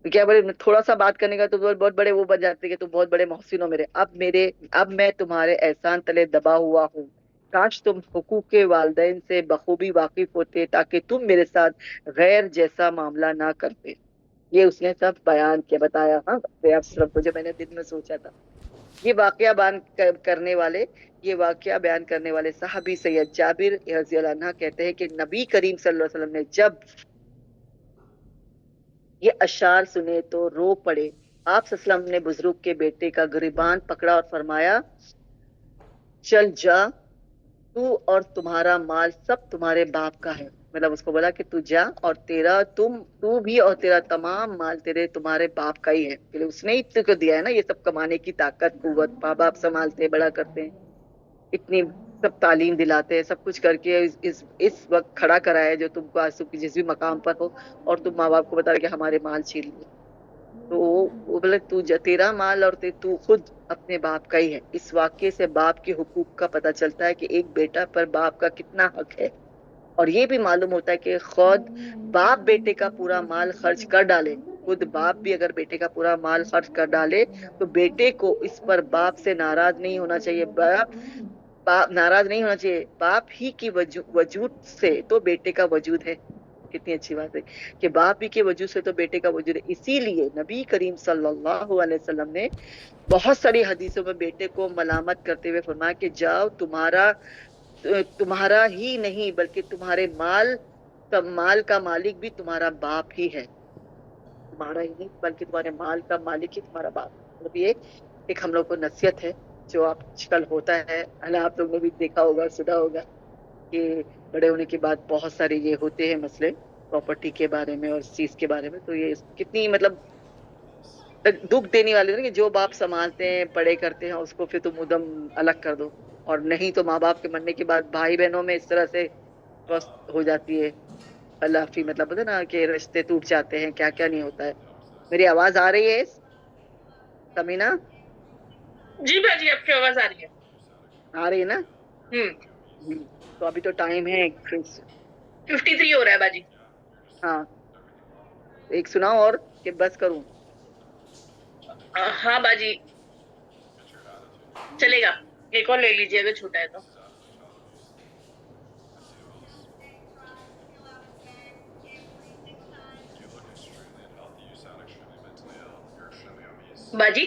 کیا بڑے تھوڑا سا بات کرنے کا تو بہت بڑے وہ بن جاتے کہ تم بہت بڑے محسن ہو میرے. اب میں تمہارے احسان تلے دبا ہوا ہوں. کاش تم حقوق کے والدین سے بخوبی واقف ہوتے تاکہ تم میرے ساتھ غیر جیسا معاملہ نہ کرتے. یہ اس نے سب بیان کیا، بتایا. ہاں افسر کو جو میں نے دل میں سوچا تھا. یہ واقعہ بیان کرنے والے صحابی سید جابر رضی اللہ عنہ کہتے ہیں کہ نبی کریم صلی اللہ علیہ وسلم نے جب یہ اشعار سنے تو رو پڑے. آپ صلی اللہ علیہ وسلم نے بزرگ کے بیٹے کا گریبان پکڑا اور فرمایا چل جا، تو اور تمہارا مال سب تمہارے باپ کا ہے. مطلب اس کو بولا کہ تو جا اور تو بھی اور تیرا تمام مال تمہارے باپ کا ہی ہے. اس نے ہی کو دیا ہے نا یہ سب کمانے کی طاقت، قوت. ماں باپ سنبھالتے بڑا کرتے ہیں، اتنی سب تعلیم دلاتے ہیں، سب کچھ کر کے اس وقت کھڑا کرایا جو تم کو آج جس بھی مقام پر ہو، اور تم ماں باپ کو بتا رہے کہ ہمارے مال چھین لیے. تو وہ بولے تیرا مال اور تو خود اپنے باپ کا ہی ہے. اس واقعے سے باپ کے حقوق کا پتہ چلتا ہے کہ ایک بیٹا پر باپ کا کتنا حق ہے، اور یہ بھی معلوم ہوتا ہے کہ خود باپ بیٹے کا پورا مال خرچ کر ڈالے. خود باپ بھی اگر بیٹے کا پورا مال خرچ کر ڈالے تو بیٹے کو اس پر باپ سے ناراض نہیں ہونا چاہیے. باپ ناراض نہیں ہونا چاہیے. باپ ہی کی وجود سے تو بیٹے کا وجود ہے. کتنی اچھی بات ہے کہ باپ ہی کے وجود سے تو بیٹے کا وجود ہے. اسی لیے نبی کریم صلی اللہ علیہ وسلم نے بہت ساری حدیثوں میں بیٹے کو ملامت کرتے ہوئے فرمایا کہ جاؤ، تمہارا ہی نہیں بلکہ تمہارے مال کا مالک بھی تمہارا باپ ہی ہے. تمہارا ہی نہیں بلکہ تمہارے مال کا مالک ہی تمہارا باپ. مطلب یہ ایک ہم لوگ کو نصیحت ہے جو آج کل ہوتا ہے. آپ لوگوں نے بھی دیکھا ہوگا، سنا ہوگا کہ بڑے ہونے کے بعد بہت سارے یہ ہوتے ہیں مسئلے پراپرٹی کے بارے میں اور اس چیز کے بارے میں. تو یہ کتنی مطلب دکھ دینے والے کہ جو باپ سنبھالتے ہیں بڑے کرتے ہیں اس کو پھر تم ادم الگ کر دو. اور نہیں تو ماں باپ کے مرنے کے بعد بھائی بہنوں میں اس طرح سے ہو جاتی ہے خلافی، مطلب ہے نا کہ رشتے ٹوٹ جاتے ہیں، کیا کیا نہیں ہوتا ہے. میری آواز آ رہی ہے سمینا؟ جی باجی آپ کی آواز آ رہی ہے. آ رہی ہے نا؟ تو ابھی تو ٹائم ہے 53 ہو رہا ہے باجی. ہاں ایک سناؤ اور کہ بس کروں؟ ہاں باجی چلے گا، ایک اور لے لیجیے اگر چھوٹا ہے تو. باجی